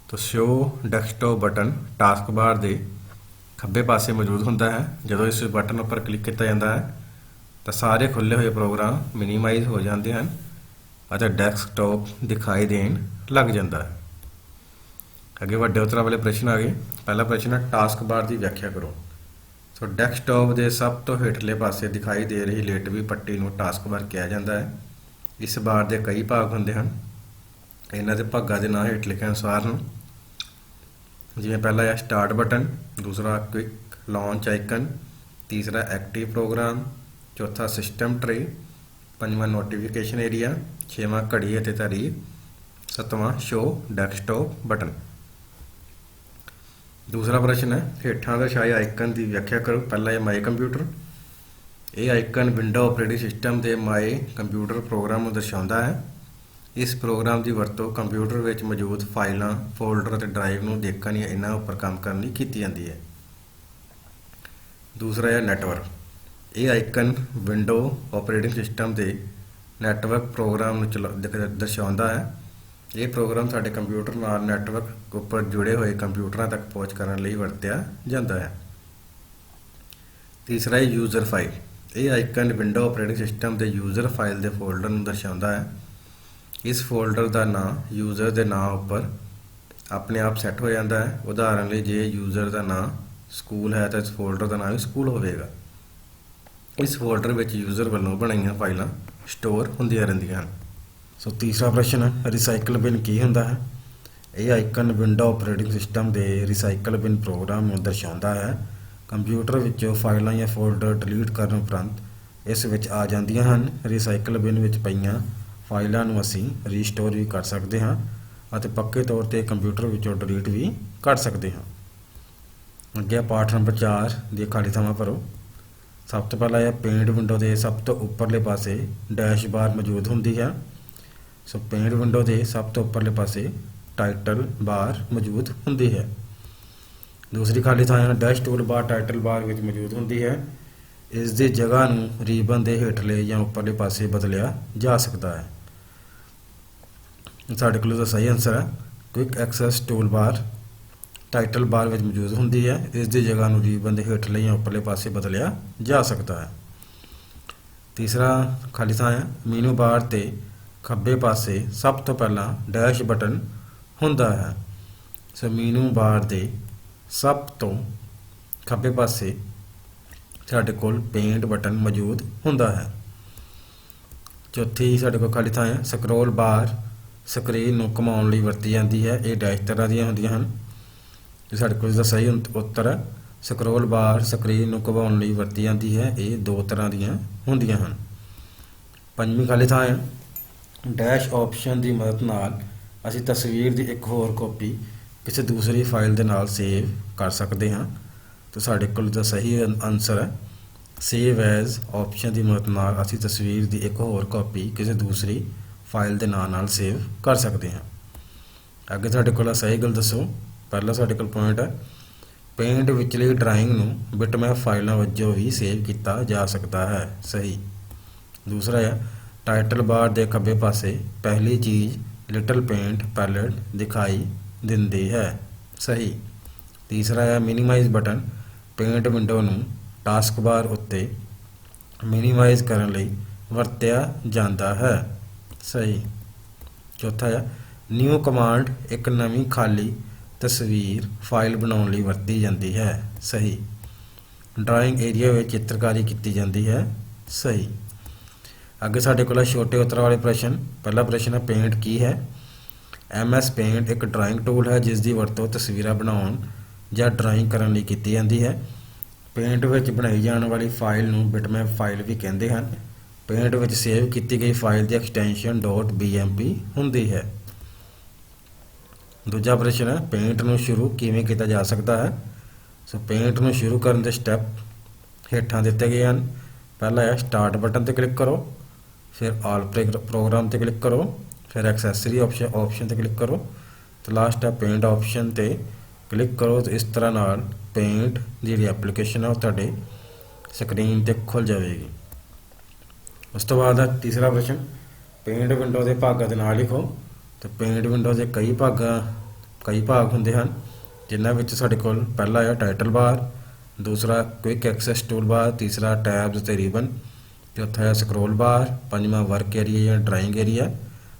ਤਾਂ ਸ਼ੋ ਡੈਸਕਟਾਪ ਬਟਨ ਟਾਸਕ ਬਾਰ ਦੇ ਖੱਬੇ ਪਾਸੇ ਮੌਜੂਦ ਹੁੰਦਾ ਹੈ। ਜਦੋਂ ਇਸ ਬਟਨ ਉੱਪਰ ਕਲਿੱਕ ਕੀਤਾ ਜਾਂਦਾ ਹੈ ਤਾਂ ਸਾਰੇ ਖੁੱਲ੍ਹੇ ਹੋਏ ਪ੍ਰੋਗਰਾਮ ਮਿਨੀਮਾਈਜ਼ ਹੋ ਜਾਂਦੇ ਹਨ ਅਤੇ ਡੈਸਕਟਾਪ ਦਿਖਾਈ ਦੇਣ ਲੱਗ ਜਾਂਦਾ ਹੈ। ਅੱਗੇ ਵੱਡੇ ਉੱਤਰਾਂ ਵਾਲੇ ਪ੍ਰਸ਼ਨ ਆ ਗਏ। ਪਹਿਲਾ ਪ੍ਰਸ਼ਨ ਹੈ, ਟਾਸਕ ਬਾਰ ਦੀ ਵਿਆਖਿਆ ਕਰੋ। ਸੋ ਡੈਸਕਟਾਪ ਦੇ ਸਭ ਤੋਂ ਹੇਠਲੇ ਪਾਸੇ ਦਿਖਾਈ ਦੇ ਰਹੀ ਲੇਟਵੀਂ ਪੱਟੀ ਨੂੰ ਟਾਸਕ ਬਾਰ ਕਿਹਾ ਜਾਂਦਾ ਹੈ। ਇਸ ਬਾਰ ਦੇ ਕਈ ਭਾਗ ਹੁੰਦੇ ਹਨ। ਇਹਨਾਂ ਦੇ ਭਾਗਾਂ ਦੇ ਨਾਂ ਹੇਠ ਲਿਖੇ ਅਨੁਸਾਰ ਹਨ, ਜਿਵੇਂ ਪਹਿਲਾ ਹੈ ਸਟਾਰਟ ਬਟਨ, ਦੂਸਰਾ ਕੁਇਕ ਲਾਂਚ ਆਈਕਨ, ਤੀਸਰਾ ਐਕਟਿਵ ਪ੍ਰੋਗਰਾਮ, ਚੌਥਾ ਸਿਸਟਮ ਟਰੇ, ਪੰਜਵਾਂ ਨੋਟੀਫਿਕੇਸ਼ਨ ਏਰੀਆ, ਛੇਵਾਂ ਘੜੀ ਅਤੇ ਤਾਰੀਖ, ਸੱਤਵਾਂ ਸ਼ੋ ਡੈਸਕਟਾਪ ਬਟਨ। ਦੂਸਰਾ ਪ੍ਰਸ਼ਨ ਹੈ, ਹੇਠਾਂ ਦਰਸਾਏ ਆਈਕਨ ਦੀ ਵਿਆਖਿਆ ਕਰੋ। ਪਹਿਲਾ ਹੈ ਮਾਈ ਕੰਪਿਊਟਰ। ਇਹ ਆਈਕਨ ਵਿੰਡੋ ਆਪਰੇਟਿੰਗ ਸਿਸਟਮ ਦੇ ਮਾਈ ਕੰਪਿਊਟਰ ਪ੍ਰੋਗਰਾਮ ਨੂੰ ਦਰਸਾਉਂਦਾ ਹੈ। ਇਸ ਪ੍ਰੋਗਰਾਮ ਦੀ ਵਰਤੋਂ ਕੰਪਿਊਟਰ ਵਿੱਚ ਮੌਜੂਦ ਫਾਈਲਾਂ, ਫੋਲਡਰ ਅਤੇ ਡਰਾਈਵ ਨੂੰ ਦੇਖਣ ਜਾਂ ਇਹਨਾਂ ਉੱਪਰ ਕੰਮ ਕਰਨ ਲਈ ਕੀਤੀ ਜਾਂਦੀ ਹੈ। ਦੂਸਰਾ ਹੈ ਨੈਟਵਰਕ। ਇਹ ਆਈਕਨ ਵਿੰਡੋ ਆਪਰੇਟਿੰਗ ਸਿਸਟਮ ਦੇ ਨੈਟਵਰਕ ਪ੍ਰੋਗਰਾਮ ਨੂੰ ਦਰਸਾਉਂਦਾ ਹੈ। ਇਹ ਪ੍ਰੋਗਰਾਮ ਸਾਡੇ ਕੰਪਿਊਟਰ ਨਾਲ ਨੈਟਵਰਕ ਉੱਪਰ ਜੁੜੇ ਹੋਏ ਕੰਪਿਊਟਰਾਂ ਤੱਕ ਪਹੁੰਚ ਕਰਨ ਲਈ ਵਰਤਿਆ ਜਾਂਦਾ ਹੈ। ਤੀਸਰਾ ਹੈ ਯੂਜ਼ਰ ਫਾਈਲ। ਇਹ ਆਈਕਨ ਵਿੰਡੋ ਆਪਰੇਟਿੰਗ ਸਿਸਟਮ ਦੇ ਯੂਜ਼ਰ ਫਾਈਲ ਦੇ ਫੋਲਡਰ ਨੂੰ ਦਰਸਾਉਂਦਾ ਹੈ। ਇਸ ਫੋਲਡਰ ਦਾ ਨਾਂ ਯੂਜ਼ਰ ਦੇ ਨਾਂ ਉੱਪਰ ਆਪਣੇ ਆਪ ਸੈੱਟ ਹੋ ਜਾਂਦਾ ਹੈ। ਉਦਾਹਰਨ ਲਈ ਜੇ ਯੂਜ਼ਰ ਦਾ ਨਾਂ ਸਕੂਲ ਹੈ ਤਾਂ ਇਸ ਫੋਲਡਰ ਦਾ ਨਾਂ ਵੀ ਸਕੂਲ ਹੋਵੇਗਾ। ਇਸ ਫੋਲਡਰ ਵਿੱਚ ਯੂਜ਼ਰ ਵੱਲੋਂ ਬਣਾਈਆਂ ਫਾਈਲਾਂ ਸਟੋਰ ਹੁੰਦੀਆਂ ਰਹਿੰਦੀਆਂ ਹਨ। ਸੋ ਤੀਸਰਾ ਪ੍ਰਸ਼ਨ ਹੈ, ਰੀਸਾਈਕਲ ਬਿਨ ਕੀ ਹੁੰਦਾ ਹੈ? ਇਹ ਆਈਕਨ ਵਿੰਡੋ ਆਪਰੇਟਿੰਗ ਸਿਸਟਮ ਦੇ ਰੀਸਾਈਕਲ ਬਿਨ ਪ੍ਰੋਗਰਾਮ ਨੂੰ ਦਰਸਾਉਂਦਾ ਹੈ। ਕੰਪਿਊਟਰ ਵਿੱਚੋਂ ਫਾਈਲਾਂ ਜਾਂ ਫੋਲਡਰ ਡਿਲੀਟ ਕਰਨ ਉਪਰੰਤ ਇਸ ਵਿੱਚ ਆ ਜਾਂਦੀਆਂ ਹਨ। ਰੀਸਾਈਕਲ ਬਿਨ ਵਿੱਚ ਪਈਆਂ ਫਾਈਲਾਂ ਨੂੰ ਅਸੀਂ ਰੀਸਟੋਰ ਵੀ ਕਰ ਸਕਦੇ ਹਾਂ ਅਤੇ ਪੱਕੇ ਤੌਰ 'ਤੇ ਕੰਪਿਊਟਰ ਵਿੱਚੋਂ ਡਿਲੀਟ ਵੀ ਕਰ ਸਕਦੇ ਹਾਂ। ਅੱਗੇ ਪਾਠ ਨੰਬਰ 4 ਦੀ ਖਾਲੀ ਥਾਵਾਂ ਭਰੋ। ਸਭ ਤੋਂ ਪਹਿਲਾਂ ਇਹ ਪੇਂਟ ਵਿੰਡੋ ਦੇ ਸਭ ਤੋਂ ਉੱਪਰਲੇ ਪਾਸੇ ਡੈਸ਼ਬਾਰ ਮੌਜੂਦ ਹੁੰਦੀ ਹੈ। ਸੋ ਪੇਂਟ ਵਿੰਡੋ ਦੇ ਸਭ ਤੋਂ ਉੱਪਰਲੇ ਪਾਸੇ ਟਾਈਟਲ ਬਾਰ ਮੌਜੂਦ ਹੁੰਦੀ ਹੈ। ਦੂਸਰੀ ਖਾਲੀ ਥਾਂ dash tool bar title bar ਵਿੱਚ ਮੌਜੂਦ ਹੁੰਦੀ ਹੈ। ਇਸ ਦੀ ਜਗ੍ਹਾ ਨੂੰ ਰੀਬਨ ਦੇ ਹੇਠਲੇ ਜਾਂ ਉੱਪਰਲੇ ਪਾਸੇ ਬਦਲਿਆ ਜਾ ਸਕਦਾ ਹੈ। ਸਾਡੇ ਕੋਲ ਦਾ ਸਹੀ ਆਨਸਰ ਹੈ quick access tool bar title bar ਵਿੱਚ ਮੌਜੂਦ ਹੁੰਦੀ ਹੈ। ਇਸ ਦੀ ਜਗ੍ਹਾ ਨੂੰ ਰੀਬਨ ਦੇ ਹੇਠਲੇ ਜਾਂ ਉੱਪਰਲੇ ਪਾਸੇ ਬਦਲਿਆ ਜਾ ਸਕਦਾ ਹੈ। ਤੀਸਰਾ ਖਾਲੀ ਥਾਂ ਹੈ ਮੀਨੂ ਬਾਰ ਤੇ ਖੱਬੇ ਪਾਸੇ ਸਭ ਤੋਂ ਪਹਿਲਾਂ ਡੈਸ਼ ਬਟਨ ਹੁੰਦਾ ਹੈ। ਸੋ ਮੀਨੂ ਬਾਰ ਦੇ ਸਭ ਤੋਂ ਖੱਬੇ ਪਾਸੇ ਸਾਡੇ ਕੋਲ ਪੇਂਟ ਬਟਨ ਮੌਜੂਦ ਹੁੰਦਾ ਹੈ। ਚੌਥੀ ਸਾਡੇ ਕੋਲ ਖਾਲੀ ਥਾਂ ਹੈ ਸਕਰੋਲ ਬਾਰ ਸਕਰੀਨ ਨੂੰ ਘੁਮਾਉਣ ਲਈ ਵਰਤੀ ਜਾਂਦੀ ਹੈ। ਇਹ ਡੈਸ਼ ਤਰ੍ਹਾਂ ਦੀਆਂ ਹੁੰਦੀਆਂ ਹਨ। ਸਾਡੇ ਕੋਲ ਇਸਦਾ ਸਹੀ ਉੱਤਰ ਹੈ ਸਕਰੋਲ ਬਾਰ ਸਕਰੀਨ ਨੂੰ ਘੁਮਾਉਣ ਲਈ ਵਰਤੀ ਜਾਂਦੀ ਹੈ। ਇਹ 2 ਤਰ੍ਹਾਂ ਦੀਆਂ ਹੁੰਦੀਆਂ ਹਨ। ਪੰਜਵੀਂ ਖਾਲੀ ਥਾਂ ਹੈ ਡੈਸ਼ ਆਪਸ਼ਨ ਦੀ ਮਦਦ ਨਾਲ ਅਸੀਂ ਤਸਵੀਰ ਦੀ ਇੱਕ ਹੋਰ ਕਾਪੀ ਕਿਸੇ ਦੂਸਰੀ ਫਾਈਲ ਦੇ ਨਾਲ ਸੇਵ ਕਰ ਸਕਦੇ ਹਾਂ। ਤਾਂ ਸਾਡੇ ਕੋਲ ਦਾ ਸਹੀ ਆਨਸਰ ਹੈ ਸੇਵ ਐਜ਼ ਆਪਸ਼ਨ ਦੀ ਮਦਦ ਨਾਲ ਅਸੀਂ ਤਸਵੀਰ ਦੀ ਇੱਕ ਹੋਰ ਕਾਪੀ ਕਿਸੇ ਦੂਸਰੀ ਫਾਈਲ ਦੇ ਨਾਂ ਨਾਲ ਸੇਵ ਕਰ ਸਕਦੇ ਹਾਂ। ਅੱਗੇ ਸਾਡੇ ਕੋਲ ਸਹੀ ਗੱਲ ਦੱਸੋ। ਪਹਿਲਾ ਸਾਡੇ ਕੋਲ ਪੁਆਇੰਟ ਹੈ ਪੇਂਟ ਵਿਚਲੀ ਡਰਾਇੰਗ ਨੂੰ ਬਿਟਮੈਪ ਫਾਈਲਾਂ ਵਜੋਂ ਵੀ ਸੇਵ ਕੀਤਾ ਜਾ ਸਕਦਾ ਹੈ। ਸਹੀ। ਦੂਸਰਾ ਹੈ ਟਾਈਟਲ ਬਾਰ ਦੇ ਖੱਬੇ ਪਾਸੇ ਪਹਿਲੀ ਚੀਜ਼ ਲਿਟਲ ਪੇਂਟ ਪੈਲਟ ਦਿਖਾਈ ਦਿੰਦੀ ਹੈ। ਸਹੀ। ਤੀਸਰਾ ਹੈ ਮਿਨੀਮਾਈਜ਼ ਬਟਨ ਪੇਂਟ ਵਿੰਡੋ ਨੂੰ ਟਾਸਕ ਬਾਰ ਉੱਤੇ ਮਿਨੀਮਾਈਜ਼ ਕਰਨ ਲਈ ਵਰਤਿਆ ਜਾਂਦਾ ਹੈ। ਸਹੀ। ਚੌਥਾ ਹੈ ਨਿਊ ਕਮਾਂਡ ਇੱਕ ਨਵੀਂ ਖਾਲੀ ਤਸਵੀਰ ਫਾਈਲ ਬਣਾਉਣ ਲਈ ਵਰਤੀ ਜਾਂਦੀ ਹੈ। ਸਹੀ। ਡਰਾਇੰਗ ਏਰੀਆ ਵਿੱਚ ਚਿੱਤਰਕਾਰੀ ਕੀਤੀ ਜਾਂਦੀ ਹੈ। ਸਹੀ। ਅੱਗੇ ਸਾਡੇ ਕੋਲ ਹੈ ਛੋਟੇ ਉੱਤਰ ਵਾਲੇ ਪ੍ਰਸ਼ਨ। ਪਹਿਲਾ ਪ੍ਰਸ਼ਨ ਹੈ ਪੇਂਟ ਕੀ ਹੈ? MS ਪੇਂਟ ਇੱਕ ਡਰਾਇੰਗ ਟੂਲ ਹੈ ਜਿਸ ਦੀ ਵਰਤੋਂ ਤਸਵੀਰਾਂ ਬਣਾਉਣ ਜਾਂ ਡਰਾਇੰਗ ਕਰਨ ਲਈ ਕੀਤੀ ਜਾਂਦੀ ਹੈ। ਪੇਂਟ ਵਿੱਚ ਬਣਾਈ ਜਾਣ ਵਾਲੀ ਫਾਈਲ ਨੂੰ ਬਿਟਮੈਪ ਫਾਈਲ ਵੀ ਕਹਿੰਦੇ ਹਨ। ਪੇਂਟ ਵਿੱਚ ਸੇਵ ਕੀਤੀ ਗਈ ਫਾਈਲ ਦੀ ਐਕਸਟੈਂਸ਼ਨ .bmp ਹੁੰਦੀ ਹੈ। ਦੂਜਾ ਪ੍ਰਸ਼ਨ ਹੈ ਪੇਂਟ ਨੂੰ ਸ਼ੁਰੂ ਕਿਵੇਂ ਕੀਤਾ ਜਾ ਸਕਦਾ ਹੈ? ਸੋ ਪੇਂਟ ਨੂੰ ਸ਼ੁਰੂ ਕਰਨ ਦੇ ਸਟੈਪ ਹੇਠਾਂ ਦਿੱਤੇ ਗਏ ਹਨ। ਪਹਿਲਾ ਹੈ ਸਟਾਰਟ ਬਟਨ ਤੇ ਕਲਿੱਕ ਕਰੋ, ਫਿਰ ਆਲ ਪ੍ਰੋਗਰਾਮ ਤੇ ਕਲਿੱਕ ਕਰੋ, ਫਿਰ ਐਕਸੈਸਰੀ ਆਪਸ਼ਨ ਤੇ ਕਲਿੱਕ ਕਰੋ ਤੇ ਲਾਸਟ ਹੈ ਪੇਂਟ ਆਪਸ਼ਨ ਤੇ ਕਲਿੱਕ ਕਰੋ। ਤੇ ਇਸ ਤਰ੍ਹਾਂ ਨਾਲ ਪੇਂਟ ਦੀ ਜਿਹੜੀ ਐਪਲੀਕੇਸ਼ਨ ਹੈ ਉਹ ਤੁਹਾਡੇ ਸਕਰੀਨ ਤੇ ਖੁੱਲ ਜਾਵੇਗੀ। ਉਸ ਤੋਂ ਬਾਅਦ ਹੈ ਤੀਸਰਾ ਪ੍ਰਸ਼ਨ ਪੇਂਟ ਵਿੰਡੋ ਦੇ ਭਾਗਾਂ ਦੇ ਨਾਂ ਲਿਖੋ। ਤੇ ਪੇਂਟ ਵਿੰਡੋ ਦੇ ਕਈ ਭਾਗ ਹੁੰਦੇ ਹਨ ਜਿਨ੍ਹਾਂ ਵਿੱਚ ਸਾਡੇ ਕੋਲ ਪਹਿਲਾ ਹੈ ਟਾਈਟਲ ਬਾਰ, ਦੂਸਰਾ ਕੁਇਕ ਐਕਸੈਸ ਟੂਲ ਬਾਰ, ਤੀਸਰਾ ਟੈਬਸ ਤੇ ਰਿਬਨ, ਚੌਥਾ ਹੈ ਸਕਰੋਲ ਬਾਰ, ਪੰਜਵਾਂ ਵਰਕ ਏਰੀਆ ਜਾਂ ਡਰਾਇੰਗ ਏਰੀਆ,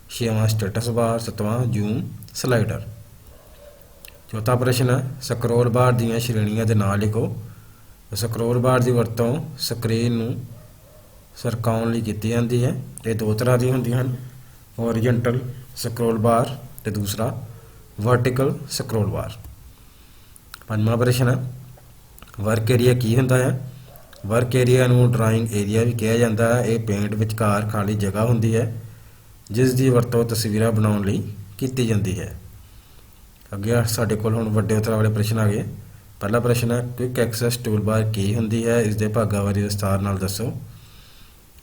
ਛੇਵਾਂ ਸਟੇਟਸ ਬਾਰ, ਸੱਤਵਾਂ ਜ਼ੂਮ ਸਲਾਈਡਰ। ਚੌਥਾ ਪ੍ਰਸ਼ਨ ਹੈ ਸਕਰੋਲ ਬਾਰ ਦੀਆਂ ਸ਼੍ਰੇਣੀਆਂ ਦੇ ਨਾਂ ਲਿਖੋ। ਸਕਰੋਲ ਬਾਰ ਦੀ ਵਰਤੋਂ ਸਕਰੀਨ ਨੂੰ ਸਰਕਾਉਣ ਲਈ ਕੀਤੀ ਜਾਂਦੀ ਹੈ। ਇਹ ਦੋ ਤਰ੍ਹਾਂ ਦੀਆਂ ਹੁੰਦੀਆਂ ਹਨ, ਓਰੀਜੈਂਟਲ ਸਕਰੋਲ ਬਾਰ ਤੇ ਦੂਸਰਾ ਵਰਟੀਕਲ ਸਕਰੋਲ ਬਾਰ। ਪੰਜਵਾਂ ਪ੍ਰਸ਼ਨ ਹੈ ਵਰਕ ਏਰੀਆ ਕੀ ਹੁੰਦਾ ਹੈ? ਵਰਕ ਏਰੀਆ ਨੂੰ ਡਰਾਇੰਗ ਏਰੀਆ ਵੀ ਕਿਹਾ ਜਾਂਦਾ ਹੈ। ਇਹ ਪੇਂਟ ਵਿਚਕਾਰ ਖਾਲੀ ਜਗ੍ਹਾ ਹੁੰਦੀ ਹੈ ਜਿਸ ਦੀ ਵਰਤੋਂ ਤਸਵੀਰਾਂ ਬਣਾਉਣ ਲਈ ਕੀਤੀ ਜਾਂਦੀ ਹੈ। ਅੱਗੇ ਸਾਡੇ ਕੋਲ ਹੁਣ ਵੱਡੇ ਉੱਤਰ ਵਾਲੇ ਪ੍ਰਸ਼ਨ ਆ ਗਏ। ਪਹਿਲਾ ਪ੍ਰਸ਼ਨ ਹੈ ਕੁਇਕ ਐਕਸੈਸ ਟੂਲ ਬਾਰ ਕੀ ਹੁੰਦੀ ਹੈ? ਇਸ ਦੇ ਭਾਗਾਂ ਬਾਰੇ ਵਿਸਥਾਰ ਨਾਲ ਦੱਸੋ।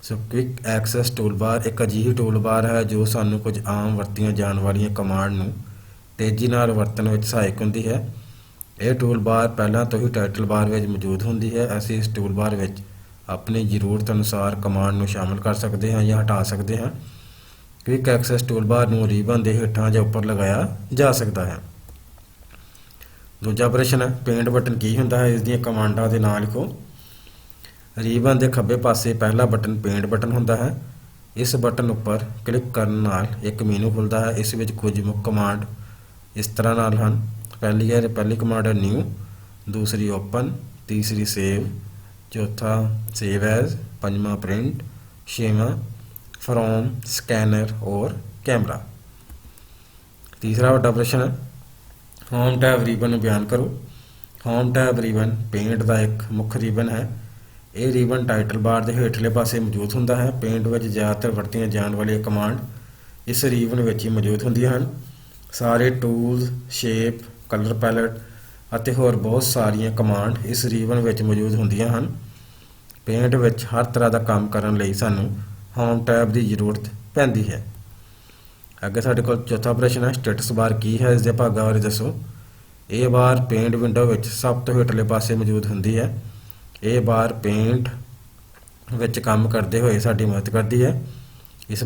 ਸੋ ਕੁਇਕ ਐਕਸੈਸ ਟੂਲ ਬਾਰ ਇੱਕ ਅਜਿਹੀ ਟੂਲ ਬਾਰ ਹੈ ਜੋ ਸਾਨੂੰ ਕੁਝ ਆਮ ਵਰਤੀਆਂ ਜਾਣ ਵਾਲੀਆਂ ਕਮਾਂਡ ਨੂੰ ਤੇਜ਼ੀ ਨਾਲ ਵਰਤਣ ਵਿੱਚ ਸਹਾਇਕ ਹੁੰਦੀ ਹੈ। ਇਹ ਟੂਲ ਬਾਰ ਪਹਿਲਾਂ ਤੋਂ ਹੀ ਟਾਈਟਲ ਬਾਰ ਵਿੱਚ ਮੌਜੂਦ ਹੁੰਦੀ ਹੈ। ਅਸੀਂ ਇਸ ਟੂਲ ਬਾਰ ਵਿੱਚ ਆਪਣੀ ਜ਼ਰੂਰਤ ਅਨੁਸਾਰ ਕਮਾਂਡ ਨੂੰ ਸ਼ਾਮਲ ਕਰ ਸਕਦੇ ਹਾਂ ਜਾਂ ਹਟਾ ਸਕਦੇ ਹਾਂ। ਕੁਇਕ ਐਕਸੈਸ ਟੂਲ ਬਾਰ ਨੂੰ ਰਿਬਨ ਦੇ ਹੇਠਾਂ ਜਾਂ ਉੱਪਰ ਲਗਾਇਆ ਜਾ ਸਕਦਾ ਹੈ। ਦੂਜਾ ਪ੍ਰਸ਼ਨ ਹੈ ਪੇਂਟ ਬਟਨ ਕੀ ਹੁੰਦਾ ਹੈ? ਇਸ ਦੀਆਂ ਕਮਾਂਡਾਂ ਦੇ ਨਾਂ ਲਿਖੋ। ਰਿਬਨ ਦੇ ਖੱਬੇ ਪਾਸੇ ਪਹਿਲਾ ਬਟਨ ਪੇਂਟ ਬਟਨ ਹੁੰਦਾ ਹੈ। ਇਸ ਬਟਨ ਉੱਪਰ ਕਲਿੱਕ ਕਰਨ ਨਾਲ ਇੱਕ ਮੀਨੂ ਖੁੱਲ੍ਹਦਾ ਹੈ। ਇਸ ਵਿੱਚ ਕੁਝ ਮੁੱਖ ਕਮਾਂਡ ਇਸ ਤਰ੍ਹਾਂ ਨਾਲ ਹਨ। ਪਹਿਲੀ ਕਮਾਂਡ ਹੈ ਨਿਊ, ਦੂਸਰੀ ਓਪਨ, ਤੀਸਰੀ ਸੇਵ, ਚੌਥਾ ਸੇਵ ਐਜ਼, ਪੰਜਵਾਂ ਪ੍ਰਿੰਟ, ਛੇਵਾਂ ਫਰੋਮ ਸਕੈਨਰ ਔਰ ਕੈਮਰਾ। ਤੀਸਰਾ ਵੱਡਾ ਪ੍ਰਸ਼ਨ ਹੈ ਹੋਮ ਟੈਬ ਰਿਬਨ ਨੂੰ ਬਿਆਨ ਕਰੋ। ਹੋਮ ਟੈਬ ਰਿਬਨ ਪੇਂਟ ਦਾ ਇੱਕ ਮੁੱਖ ਰਿਬਨ ਹੈ। ਇਹ ਰਿਬਨ ਟਾਈਟਲ ਬਾਰ ਦੇ ਹੇਠਲੇ ਪਾਸੇ ਮੌਜੂਦ ਹੁੰਦਾ ਹੈ। ਪੇਂਟ ਵਿੱਚ ਜ਼ਿਆਦਾਤਰ ਵਰਤੀਆਂ ਜਾਣ ਵਾਲੀਆਂ ਕਮਾਂਡ ਇਸ ਰਿਬਨ ਵਿੱਚ ਹੀ ਮੌਜੂਦ ਹੁੰਦੀਆਂ ਹਨ। ਸਾਰੇ ਟੂਲਸ, ਸ਼ੇਪ, ਕਲਰ ਪੈਲਟ ਅਤੇ ਹੋਰ ਬਹੁਤ ਸਾਰੀਆਂ ਕਮਾਂਡ ਇਸ ਰਿਬਨ ਵਿੱਚ ਮੌਜੂਦ ਹੁੰਦੀਆਂ ਹਨ। ਪੇਂਟ ਵਿੱਚ ਹਰ ਤਰ੍ਹਾਂ ਦਾ ਕੰਮ ਕਰਨ ਲਈ ਸਾਨੂੰ ਹੋਮ ਟੈਬ ਦੀ ਜ਼ਰੂਰਤ ਪੈਂਦੀ ਹੈ। ਅੱਗੇ ਸਾਡੇ ਕੋਲ ਚੌਥਾ ਪ੍ਰਸ਼ਨ ਹੈ ਸਟੇਟਸ ਬਾਰ ਕੀ ਹੈ? ਇਸ ਦੇ ਭਾਗਾਂ ਬਾਰੇ ਦੱਸੋ। ਇਹ ਬਾਰ ਪੇਂਟ ਵਿੰਡੋ ਵਿੱਚ ਸਭ ਤੋਂ ਹੇਠਲੇ ਪਾਸੇ ਮੌਜੂਦ ਹੁੰਦੀ ਹੈ। ਇਹ ਬਾਰ ਪੇਂਟ ਵਿੱਚ ਕੰਮ ਕਰਦੇ ਹੋਏ ਸਾਡੀ ਮਦਦ ਕਰਦੀ ਹੈ। ਇਸ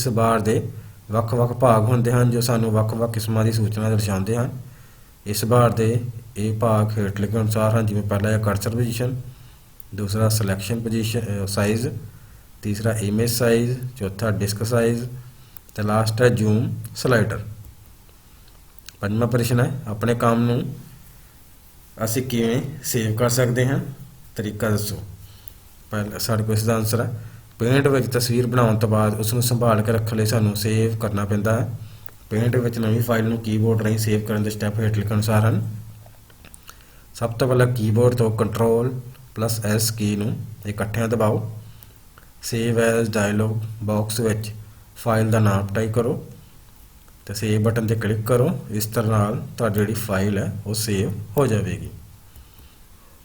ਬਾਰ ਦੇ ਵੱਖ-ਵੱਖ ਭਾਗ ਹੁੰਦੇ ਹਨ ਜੋ ਸਾਨੂੰ ਵੱਖ-ਵੱਖ ਕਿਸਮਾਂ ਦੀ ਸੂਚਨਾ ਦਰਸਾਉਂਦੇ ਹਨ। ਇਸ ਬਾਰ ਦੇ ਇਹ ਭਾਗ ਹੇਠਲੇ ਅਨੁਸਾਰ ਹਨ, ਜਿਵੇਂ ਪਹਿਲਾ ਹੈ ਕਰਸਰ ਪੋਜੀਸ਼ਨ, ਦੂਸਰਾ ਸਿਲੈਕਸ਼ਨ ਪੋਜੀਸ਼ਨ ਸਾਈਜ਼, ਤੀਸਰਾ ਇਮੇਜ ਸਾਈਜ਼, ਚੌਥਾ ਡਿਸਕ ਸਾਈਜ਼ ਤੇ ਲਾਸਟ ਹੈ ਜ਼ੂਮ ਸਲਾਈਡਰ। ਪੰਜਵਾਂ ਪ੍ਰਸ਼ਨ ਹੈ ਆਪਣੇ ਕੰਮ ਨੂੰ ਅਸੀਂ ਕਿਵੇਂ ਸੇਵ ਕਰ ਸਕਦੇ ਹਾਂ? ਤਰੀਕਾ ਦੱਸੋ। ਪਹਿਲਾਂ ਸਾਡੇ ਕੋਲ ਇਸ ਦਾ ਆਨਸਰ ਹੈ ਪੇਂਟ ਵਿੱਚ ਤਸਵੀਰ ਬਣਾਉਣ ਤੋਂ ਬਾਅਦ ਉਸ ਨੂੰ ਸੰਭਾਲ ਕੇ ਰੱਖਣ ਲਈ ਸਾਨੂੰ ਸੇਵ ਕਰਨਾ ਪੈਂਦਾ ਹੈ। ਪੇਂਟ ਵਿੱਚ ਨਵੀਂ ਫਾਈਲ ਨੂੰ ਕੀਬੋਰਡ ਰਾਹੀਂ ਸੇਵ ਕਰਨ ਦੇ ਸਟੈਪ ਹੇਠ ਲਿਖੇ ਅਨੁਸਾਰ ਹਨ। ਸਭ ਤੋਂ ਪਹਿਲਾਂ ਕੀਬੋਰਡ ਤੋਂ Ctrl+S ਕੀ ਨੂੰ ਇਕੱਠਿਆਂ ਦਬਾਓ। ਸੇਵ ਐਜ਼ ਡਾਇਲੋਗ ਬਾਕਸ ਵਿੱਚ ਫਾਈਲ ਦਾ ਨਾਮ ਟਾਈਪ ਕਰੋ ਤੇ ਸੇਵ ਬਟਨ ਤੇ ਕਲਿੱਕ ਕਰੋ। ਇਸ ਤਰ੍ਹਾਂ ਨਾਲ ਤੁਹਾਡੀ ਜਿਹੜੀ ਫਾਈਲ ਹੈ ਉਹ ਸੇਵ ਹੋ ਜਾਵੇਗੀ।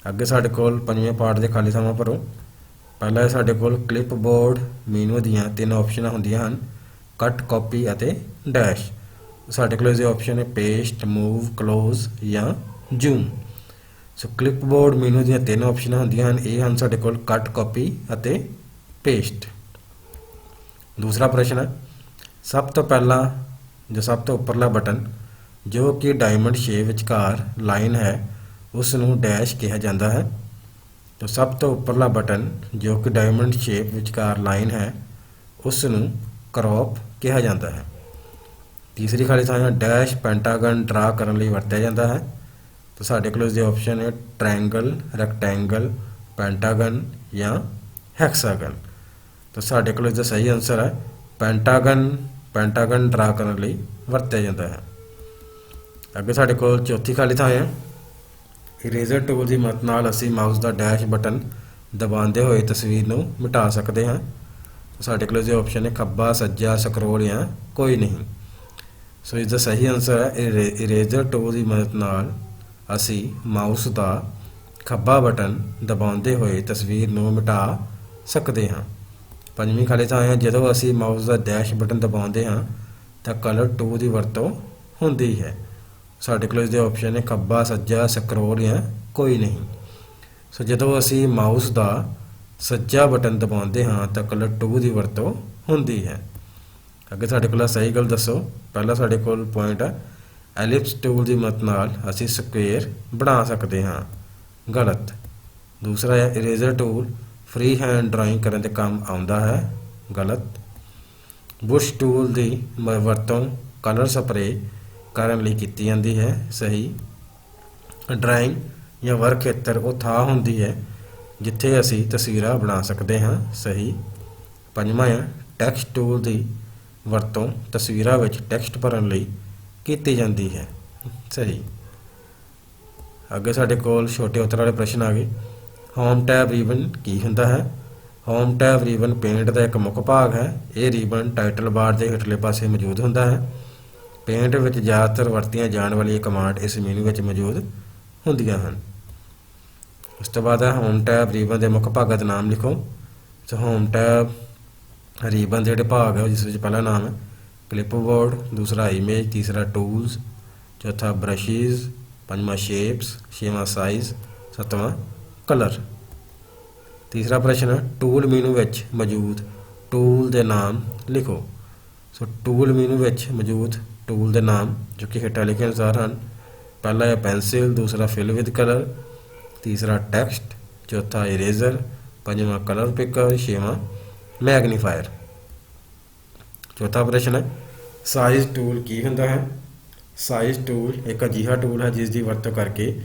ਅੱਗੇ ਸਾਡੇ ਕੋਲ ਪੰਜਵੇਂ ਪਾਰਟ ਦੇ ਖਾਲੀ ਥਾਵਾਂ ਭਰੋ। ਪਹਿਲਾ ਸਾਡੇ ਕੋਲ ਕਲਿੱਪ ਬੋਰਡ ਮੈਨੂ ਦੀਆਂ ਤਿੰਨ ਆਪਸ਼ਨਾਂ ਹੁੰਦੀਆਂ ਹਨ, ਕੱਟ, ਕਾਪੀ ਅਤੇ ਡੈਸ਼। ਸਾਡੇ ਕੋਲ ਇਹ ਆਪਸ਼ਨ ਹੈ ਪੇਸਟ, ਮੂਵ, ਕਲੋਜ਼ ਜਾਂ ਜ਼ੂਮ। ਸੋ ਕਲਿੱਪਬੋਰਡ ਮੈਨੂ ਦੀਆਂ ਤਿੰਨ ਆਪਸ਼ਨਾਂ ਹੁੰਦੀਆਂ ਹਨ। ਇਹ ਹਨ ਸਾਡੇ ਕੋਲ ਕੱਟ, ਕਾਪੀ ਅਤੇ ਪੇਸਟ। ਦੂਸਰਾ ਪ੍ਰਸ਼ਨ ਹੈ, ਸਭ ਤੋਂ ਪਹਿਲਾਂ ਜੋ ਸਭ ਤੋਂ ਉੱਪਰਲਾ ਬਟਨ ਜੋ ਕਿ ਡਾਇਮੰਡ ਸ਼ੇਪ ਵਿਚਕਾਰ ਲਾਈਨ ਹੈ ਉਸ ਨੂੰ ਡੈਸ਼ ਕਿਹਾ ਜਾਂਦਾ ਹੈ। ਤਾਂ ਸਭ ਤੋਂ ਉੱਪਰਲਾ ਬਟਨ ਜੋ ਕਿ ਡਾਇਮੰਡ ਸ਼ੇਪ ਵਿਚਕਾਰ ਲਾਈਨ ਹੈ ਉਸ ਨੂੰ ਕਰੌਪ ਕਿਹਾ ਜਾਂਦਾ ਹੈ। ਤੀਸਰੀ ਖਾਲੀ ਥਾਂ ਹੈ, ਡੈਸ਼ ਪੈਂਟਾਗਨ ਡਰਾ ਕਰਨ ਲਈ ਵਰਤਿਆ ਜਾਂਦਾ ਹੈ। ਤਾਂ ਸਾਡੇ ਕੋਲ ਇਸ ਦੇ ਆਪਸ਼ਨ ਹੈ ਟ੍ਰਾਇੰਗਲ, ਰੈਕਟੈਂਗਲ, ਪੈਂਟਾਗਨ ਜਾਂ ਹੈਕਸਾਗਨ। ਤਾਂ ਸਾਡੇ ਕੋਲ ਇਸ ਦਾ ਸਹੀ ਆਨਸਰ ਹੈ ਪੈਂਟਾਗਨ। ਪੈਂਟਾਗਨ ਡਰਾ ਕਰਨ ਲਈ ਵਰਤਿਆ ਜਾਂਦਾ ਹੈ। ਅੱਗੇ ਸਾਡੇ ਕੋਲ ਚੌਥੀ ਖਾਲੀ ਥਾਂ ਹੈ, ਇਰੇਜ਼ਰ ਟੂਲ ਦੀ ਮਦਦ ਨਾਲ ਅਸੀਂ ਮਾਊਸ ਦਾ ਡੈਸ਼ ਬਟਨ ਦਬਾਉਂਦੇ ਹੋਏ ਤਸਵੀਰ ਨੂੰ ਮਿਟਾ ਸਕਦੇ ਹਾਂ। ਸਾਡੇ ਕੋਲ ਜੋ ਆਪਸ਼ਨ ਹੈ ਖੱਬਾ, ਸੱਜਾ, ਸਕਰੋਲ ਜਾਂ ਕੋਈ ਨਹੀਂ। ਸੋ ਇਸ ਦਾ ਸਹੀ ਆਨਸਰ ਹੈ ਇਰੇਜ਼ਰ ਟੂਲ ਦੀ ਮਦਦ ਨਾਲ ਅਸੀਂ ਮਾਊਸ ਦਾ ਖੱਬਾ ਬਟਨ ਦਬਾਉਂਦੇ ਹੋਏ ਤਸਵੀਰ ਨੂੰ ਮਿਟਾ ਸਕਦੇ ਹਾਂ। ਪੰਜਵੀਂ ਖਾਲੀ ਥਾਂ ਹੈ, ਜਦੋਂ ਅਸੀਂ ਮਾਊਸ ਦਾ ਡੈਸ਼ ਬਟਨ ਦਬਾਉਂਦੇ ਹਾਂ ਤਾਂ ਕਲਰ ਟੂਲ ਦੀ ਵਰਤੋਂ ਹੁੰਦੀ ਹੈ। ਸਾਡੇ ਕੋਲ ਇਸ ਦੇ ਆਪਸ਼ਨ ਹੈ ਖੱਬਾ, ਸੱਜਾ, ਸਕਰੋਲ ਜਾਂ ਕੋਈ ਨਹੀਂ। ਸੋ ਜਦੋਂ ਅਸੀਂ ਮਾਊਸ ਦਾ ਸੱਜਾ ਬਟਨ ਦਬਾਉਂਦੇ ਹਾਂ ਤਾਂ ਕਲਰ ਟੂ ਦੀ ਵਰਤੋਂ ਹੁੰਦੀ ਹੈ। ਅੱਗੇ ਸਾਡੇ ਕੋਲ ਸਹੀ ਗੱਲ ਦੱਸੋ। ਪਹਿਲਾ ਸਾਡੇ ਕੋਲ ਪੁਆਇੰਟ ਹੈ ਐਲਿਪਸ ਟੂਲ ਦੀ ਮਦਦ ਨਾਲ ਅਸੀਂ ਸਕੁਏਅਰ ਬਣਾ ਸਕਦੇ ਹਾਂ, ਗਲਤ। ਦੂਸਰਾ ਹੈ eraser tool free hand drawing ਕਰਨ ਦੇ ਕੰਮ ਆਉਂਦਾ ਹੈ, ਗਲਤ। ਬੁਸ਼ ਟੂਲ ਦੀ ਵਰਤੋਂ ਕਲਰ ਸਪਰੇ ਕਰਨ ਲਈ ਕੀਤੀ ਜਾਂਦੀ ਹੈ, ਸਹੀ। ਡਰਾਇੰਗ ਜਾਂ ਵਰਕ ਖੇਤਰ ਉਹ ਥਾਂ ਹੁੰਦੀ ਹੈ ਜਿੱਥੇ ਅਸੀਂ ਤਸਵੀਰਾਂ ਬਣਾ ਸਕਦੇ ਹਾਂ, ਸਹੀ। ਪੰਜਵਾਂ ਹੈ ਟੈਕਸਟ ਟੂਲ ਦੀ ਵਰਤੋਂ ਤਸਵੀਰਾਂ ਵਿੱਚ ਟੈਕਸਟ ਭਰਨ ਲਈ ਕੀਤੀ ਜਾਂਦੀ ਹੈ, ਸਹੀ। ਅੱਗੇ ਸਾਡੇ ਕੋਲ ਛੋਟੇ ਉੱਤਰ ਵਾਲੇ ਪ੍ਰਸ਼ਨ ਆ ਗਏ। ਹੋਮ ਟੈਬ ਰੀਬਨ ਕੀ ਹੁੰਦਾ ਹੈ? ਹੋਮ ਟੈਬ ਰੀਬਨ ਪੇਂਟ ਦਾ ਇੱਕ ਮੁੱਖ ਭਾਗ ਹੈ। ਇਹ ਰੀਬਨ ਟਾਈਟਲ ਬਾਰ ਦੇ ਹੇਠਲੇ ਪਾਸੇ ਮੌਜੂਦ ਹੁੰਦਾ ਹੈ। ਪੇਂਟ ਵਿੱਚ ਜ਼ਿਆਦਾਤਰ ਵਰਤੀਆਂ ਜਾਣ ਵਾਲੀਆਂ ਕਮਾਂਡ ਇਸ ਮੈਨੂ ਵਿੱਚ ਮੌਜੂਦ ਹੁੰਦੀਆਂ ਹਨ। ਉਸ ਤੋਂ ਬਾਅਦ ਹੈ ਹੋਮ ਟੈਬ ਰੀਬਨ ਦੇ ਮੁੱਖ ਭਾਗਾਂ ਦੇ ਨਾਮ ਲਿਖੋ। ਸੋ ਹੋਮ ਟੈਬ ਰੀਬਨ ਦੇ ਜਿਹੜੇ ਭਾਗ ਹੈ ਜਿਸ ਵਿੱਚ ਪਹਿਲਾ ਨਾਮ ਹੈ ਕਲਿੱਪਬੋਰਡ, ਦੂਸਰਾ ਇਮੇਜ, ਤੀਸਰਾ ਟੂਲਸ, ਚੌਥਾ ਬਰਸ਼ਿਜ਼, ਪੰਜਵਾਂ ਸ਼ੇਪਸ, ਛੇਵਾਂ ਸਾਈਜ਼, ਸੱਤਵਾਂ ਕਲਰ। ਤੀਸਰਾ ਪ੍ਰਸ਼ਨ ਹੈ ਟੂਲ ਮੈਨੂ ਵਿੱਚ ਮੌਜੂਦ ਟੂਲ ਦੇ ਨਾਮ ਲਿਖੋ। ਸੋ ਟੂਲ ਮੈਨੂ ਵਿੱਚ ਮੌਜੂਦ ਟੂਲ ਦੇ ਨਾਮ ਜੋ ਕਿ ਹੇਠਾਂ ਲਿਖੇ ਅਨੁਸਾਰ ਹਨ। ਪਹਿਲਾ ਹੈ ਪੈਨਸਿਲ, ਦੂਸਰਾ ਫਿਲ ਵਿਦ ਕਲਰ, ਤੀਸਰਾ ਟੈਕਸਟ, ਚੌਥਾ ਇਰੇਜ਼ਰ, ਪੰਜਵਾਂ ਕਲਰ ਪਿਕਰ, ਛੇਵਾਂ ਮੈਗਨੀਫਾਇਰ। ਚੌਥਾ ਪ੍ਰਸ਼ਨ ਹੈ ਸਾਈਜ਼ ਟੂਲ ਕੀ ਹੁੰਦਾ ਹੈ? ਸਾਈਜ਼ ਟੂਲ ਇੱਕ ਅਜਿਹਾ ਟੂਲ ਹੈ ਜਿਸ ਦੀ ਵਰਤੋਂ ਕਰਕੇ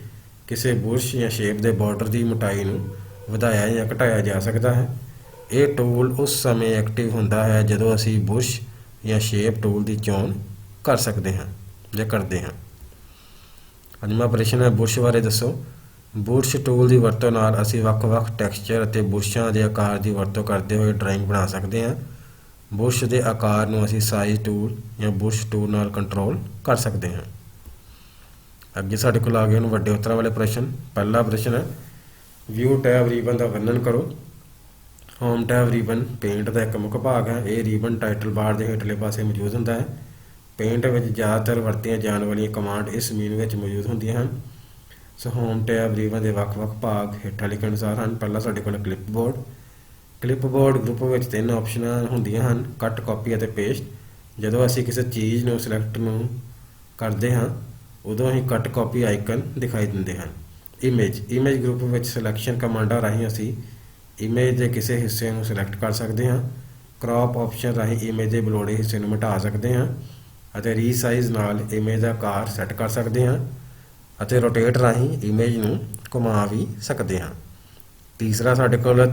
ਕਿਸੇ ਬੁਰਸ਼ ਜਾਂ ਸ਼ੇਪ ਦੇ ਬਾਰਡਰ ਦੀ ਮੋਟਾਈ ਨੂੰ ਵਧਾਇਆ ਜਾਂ ਘਟਾਇਆ ਜਾ ਸਕਦਾ ਹੈ। ਇਹ ਟੂਲ ਉਸ ਸਮੇਂ ਐਕਟਿਵ ਹੁੰਦਾ ਹੈ ਜਦੋਂ ਅਸੀਂ ਬੁਰਸ਼ ਜਾਂ ਸ਼ੇਪ ਟੂਲ ਦੀ ਚੋਣ ਕਰ ਸਕਦੇ ਹਾਂ ਜਾਂ ਕਰਦੇ ਹਾਂ। ਪੰਜਵਾਂ ਪ੍ਰਸ਼ਨ ਹੈ ਬੁਰਸ਼ ਬਾਰੇ ਦੱਸੋ। ਬੁਰਸ਼ ਟੂਲ ਦੀ ਵਰਤੋਂ ਨਾਲ ਅਸੀਂ ਵੱਖ-ਵੱਖ ਟੈਕਸਚਰ ਅਤੇ ਬੁਰਸ਼ਾਂ ਦੇ ਆਕਾਰ ਦੀ ਵਰਤੋਂ ਕਰਦੇ ਹੋਏ ਡਰਾਇੰਗ ਬਣਾ ਸਕਦੇ ਹਾਂ। ਬੁਰਸ਼ ਦੇ ਆਕਾਰ ਨੂੰ ਅਸੀਂ ਸਾਈਜ਼ ਟੂਲ ਜਾਂ ਬੁਰਸ਼ ਟੂਲ ਨਾਲ ਕੰਟਰੋਲ ਕਰ ਸਕਦੇ ਹਾਂ। ਅੱਗੇ ਸਾਡੇ ਕੋਲ ਆ ਗਏ ਹਨ ਵੱਡੇ ਉੱਤਰਾਂ ਵਾਲੇ ਪ੍ਰਸ਼ਨ। ਪਹਿਲਾ ਪ੍ਰਸ਼ਨ ਹੈ ਵਿਊ ਟੈਬ ਰੀਬਨ ਦਾ ਵਰਣਨ ਕਰੋ। ਹੋਮ ਟੈਬ ਰੀਬਨ ਪੇਂਟ ਦਾ ਇੱਕ ਮੁੱਖ ਭਾਗ ਹੈ। ਇਹ ਰੀਬਨ ਟਾਈਟਲ ਬਾਰ ਦੇ ਹੇਠਲੇ ਪਾਸੇ ਮੌਜੂਦ ਹੁੰਦਾ ਹੈ। ਪੇਂਟ ਵਿੱਚ ਜ਼ਿਆਦਾਤਰ ਵਰਤੀਆਂ ਜਾਣ ਵਾਲੀਆਂ ਕਮਾਂਡ ਇਸ ਮੈਨੂ ਵਿੱਚ ਮੌਜੂਦ ਹੁੰਦੀਆਂ ਹਨ। ਸੋ ਹੋਮ ਟੈਬ ਰੀਬਨ ਦੇ ਵੱਖ-ਵੱਖ ਭਾਗ ਹੇਠਾਂ ਲਿਖੇ ਅਨੁਸਾਰ ਹਨ। ਪਹਿਲਾ ਸਾਡੇ ਕੋਲ ਕਲਿੱਪਬੋਰਡ। ਕਲਿੱਪਬੋਰਡ ਗਰੁੱਪ ਵਿੱਚ ਤਿੰਨ ਆਪਸ਼ਨਾਂ ਹੁੰਦੀਆਂ ਹਨ, ਕੱਟ, ਕਾਪੀ ਅਤੇ ਪੇਸਟ। ਜਦੋਂ ਅਸੀਂ ਕਿਸੇ ਚੀਜ਼ ਨੂੰ ਸਿਲੈਕਟ ਨੂੰ ਕਰਦੇ ਹਾਂ ਉਦੋਂ ਹੀ ਕੱਟ ਕਾਪੀ ਆਈਕਨ ਦਿਖਾਈ ਦਿੰਦੇ ਹਨ। ਇਮੇਜ ਗਰੁੱਪ ਵਿੱਚ ਸਿਲੈਕਸ਼ਨ ਕਮਾਂਡਾਂ ਰਾਹੀਂ ਅਸੀਂ ਇਮੇਜ ਦੇ ਕਿਸੇ ਹਿੱਸੇ ਨੂੰ ਸਿਲੈਕਟ ਕਰ ਸਕਦੇ ਹਾਂ। ਕ੍ਰੌਪ ਆਪਸ਼ਨ ਰਾਹੀਂ ਇਮੇਜ ਦੇ ਬਲੋੜੇ ਹਿੱਸੇ ਨੂੰ ਮਿਟਾ ਸਕਦੇ ਹਾਂ ਅਤੇ ਰੀਸਾਈਜ਼ ਨਾਲ ਇਮੇਜ ਦਾ ਆਕਾਰ ਸੈੱਟ ਕਰ ਸਕਦੇ ਹਾਂ ਅਤੇ ਰੋਟੇਟ ਰਾਹੀਂ ਇਮੇਜ ਨੂੰ ਘੁਮਾ ਵੀ ਸਕਦੇ ਹਾਂ। ਤੀਸਰਾ ਸਾਡੇ ਕੋਲ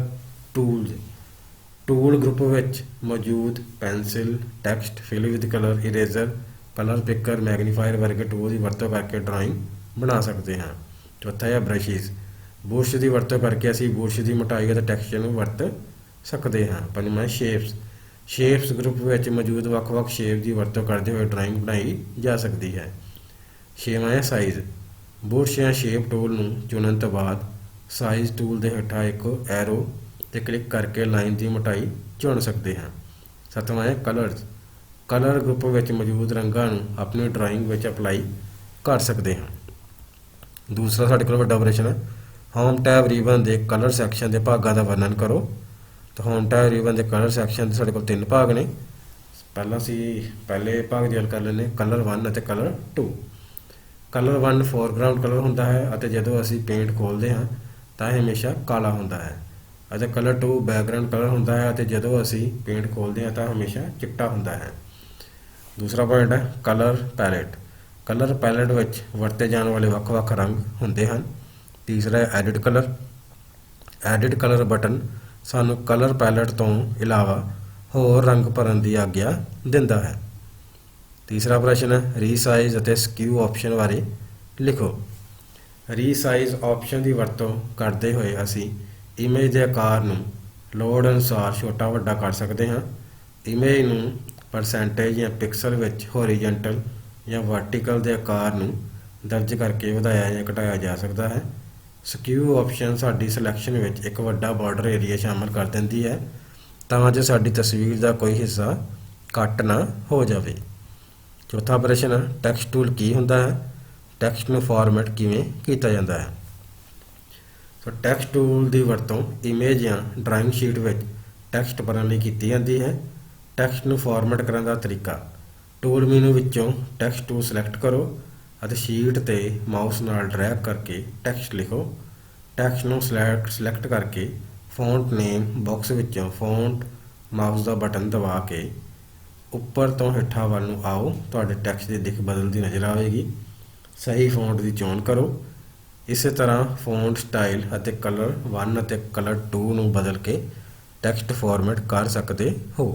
ਟੂਲ ਗਰੁੱਪ ਵਿੱਚ ਮੌਜੂਦ pencil, text, fill with colour, eraser, colour picker, magnifier ਵਰਗੇ ਟੂਲ ਦੀ ਵਰਤੋਂ ਕਰਕੇ ਡਰਾਇੰਗ ਬਣਾ ਸਕਦੇ ਹਾਂ। ਚੌਥਾ ਹੈ ਬਰਸ਼ਿਜ਼। ਬੁਰਸ਼ ਦੀ ਵਰਤੋਂ ਕਰਕੇ ਅਸੀਂ ਬੁਰਸ਼ ਦੀ ਮੋਟਾਈ ਅਤੇ ਟੈਕਸਚਰ ਨੂੰ ਵਰਤ ਸਕਦੇ ਹਾਂ। ਪੰਜਵਾਂ ਸ਼ੇਪਸ ਗਰੁੱਪ ਵਿੱਚ ਮੌਜੂਦ ਵੱਖ-ਵੱਖ ਸ਼ੇਪ ਦੀ ਵਰਤੋਂ ਕਰਦੇ ਹੋਏ ਡਰਾਇੰਗ ਬਣਾਈ ਜਾ ਸਕਦੀ ਹੈ। ਛੇਵਾਂ ਹੈ ਸਾਈਜ਼। ਬੁਰਸ਼ ਜਾਂ ਸ਼ੇਪ ਟੂਲ ਨੂੰ ਚੁਣਨ ਤੋਂ ਬਾਅਦ ਸਾਈਜ਼ ਟੂਲ ਦੇ ਹੇਠਾਂ ਇੱਕ ਐਰੋ 'ਤੇ ਕਲਿੱਕ ਕਰਕੇ ਲਾਈਨ ਦੀ ਮੋਟਾਈ ਚੁਣ ਸਕਦੇ ਹਾਂ। ਸੱਤਵਾਂ ਹੈ ਕਲਰਸ। ਕਲਰ ਗਰੁੱਪ ਵਿੱਚ ਮੌਜੂਦ ਰੰਗਾਂ ਨੂੰ ਆਪਣੀ ਡਰਾਇੰਗ ਵਿੱਚ ਅਪਲਾਈ ਕਰ ਸਕਦੇ ਹਾਂ। दूसरा साढ़े कोल वड्डा प्रश्न है, होम टैब रीबन के कलर सैक्शन के भागों का वर्णन करो। तो होम टैब रीबन के कलर सैक्शन के साढ़े कोल 3 भाग ने। पहला असी पहले भाग की गल कर लेने, कलर 1 और कलर 2। कलर 1 फोरग्राउंड कलर होंदा है और जो असी पेंट खोलते हैं तो हमेशा काला होंदा है, और कलर 2 बैकग्राउंड कलर होंदा है और जो असी पेंट खोलते हैं तो हमेशा चिट्टा होंदा है। दूसरा पॉइंट है कलर पैलेट। कलर पैलेट विच वरते जाने वाले ਵੱਖ-ਵੱਖ रंग होंदे हैं। तीसरा है edit colour. Edit colour button सानू कलर पैलेट तो इलावा होर रंग भरन की आग्या दिंदा है। तीसरा प्रश्न है रीसाइज और स्क्यू ऑप्शन बारे लिखो। रीसाइज ऑप्शन की वरतों करते हुए असी इमेज के आकार नूं लोड़ अनुसार छोटा वड्डा कर सकते हैं। इमेज नूं परसेंटेज या पिक्सल विच होरीजेंटल या वर्टिकल के आकार नूं दर्ज करके वधाया या घटाया जा सकता है। स्क्यू ऑप्शन साडी सिलैक्शन विच एक वड्डा बॉर्डर एरिया शामिल कर देंदी है तां जो साडी तस्वीर का कोई हिस्सा कट ना हो जाए। चौथा प्रश्न है टैक्सट टूल की हुंदा है, टैक्सट नूं फॉर्मेट किवें कीता जांदा है। तो टैक्सट टूल की वरतों इमेज या ड्राइंग शीट विच टैक्सट भरन लई कीती जांदी है। टैक्सट नूं फॉर्मेट करने का तरीका, टूल मेनू विचों टैक्सट टूल सिलैक्ट करो और शीट ते माउस नाल ड्रैग करके टैक्सट लिखो। टैक्सट नूं सिलैक्ट करके फॉन्ट नेम बॉक्स विचों फॉन्ट माउस का बटन दबा के उपर तो हेठा वाल नूं आओ, तुहाडे टैक्सट की दिख बदलती नज़र आएगी। सही फॉन्ट की चोण करो। इस तरह फॉन्ट स्टाइल और कलर 1 और कलर 2 नूं बदल के टैक्सट फॉर्मेट कर सकते हो।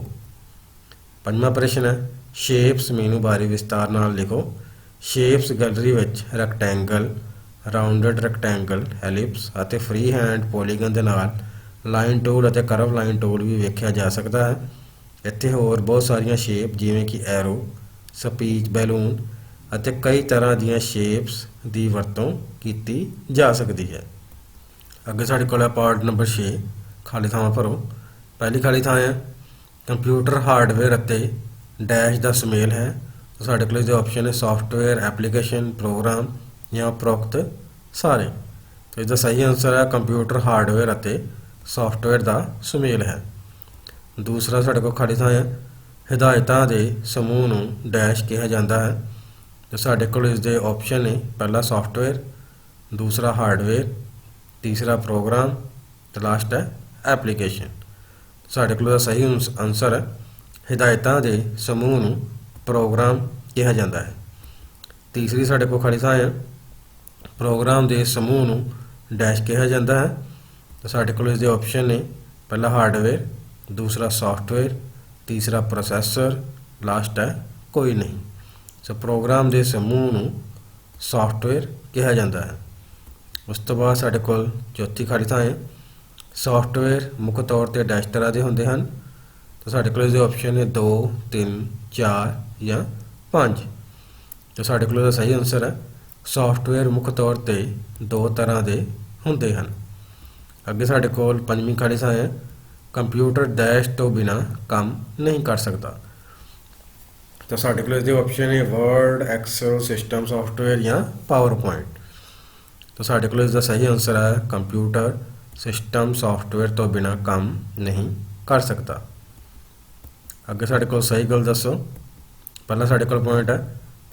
पंजवां प्रश्न है शेप्स मेनू बारे विस्तार नाल लिखो। शेप्स गैलरी विच रैक्टेंगल, राउंडेड रैक्टेंगल, एलिप्स और फ्री हैंड पॉलीगन के नाल लाइन टूल और करव लाइन टूल भी वेख्या जा सकता है। इत्थे होर बहुत सारिया शेप जिमें कि एरो, स्पीच बैलून और कई तरह दी शेप्स की वरतों की जा सकती है। अगे साढ़े कोल पार्ट नंबर 6 खाली थावां भरो। पहली खाली थां है कंप्यूटर हार्डवेयर और डैश का सुमेल है। तो साढ़े कोल जो ऑप्शन है सॉफ्टवेयर, एप्लीकेशन, प्रोग्राम या उपरोक्त सारे। तो इसका सही आंसर है कंप्यूटर हार्डवेयर और सॉफ्टवेयर का सुमेल है। दूसरा साढ़े को खाली थां है हिदायतां दे समूह नूं डैश कहा जाता है। तो साढ़े कोल इसके ऑप्शन ने पहला सॉफ्टवेयर, दूसरा हार्डवेयर, तीसरा प्रोग्राम तो लास्ट है एप्लीकेशन। साढ़े कोल सही आंसर है हिदायतां दे समूह नूं प्रोग्राम कहा जाता है। तीसरी साढ़े को खाली थां है प्रोग्राम के समूह नूं डैश कहा जाता है। तो साढ़े कोल इसके ऑप्शन ने पहला हार्डवेयर, दूसरा सॉफ्टवेयर, तीसरा प्रोसैसर, लास्ट है कोई नहीं। सो प्रोग्राम के समूह नूं सॉफ्टवेयर कहा जाता है। उस तो बाद साढ़े कोल चौथी खाली थां है सॉफ्टवेयर मुख्य तौर पर डैश तरह के होंदे हन। तो साढ़े कोल इसके ऑप्शन ने 2, 3, 4 या 5। तो साढ़े कोल सही आंसर है सॉफ्टवेयर मुख्य तौर पर 2 तरह के होंदे हन। अगे साढ़े कोल पंजवीं खाली थां है कंप्यूटर डैश तो बिना काम नहीं कर सकता। तो साढ़े कोल इसके ऑप्शन है वर्ड, एक्सेल, सिस्टम सॉफ्टवेयर या पावर पॉइंट। तो साढ़े कोल इसका सही आंसर है कंप्यूटर सिस्टम सॉफ्टवेयर तो बिना काम नहीं कर सकता। अगे साढ़े कोल सही गल दसो। पहला साढ़े कोल पॉइंट है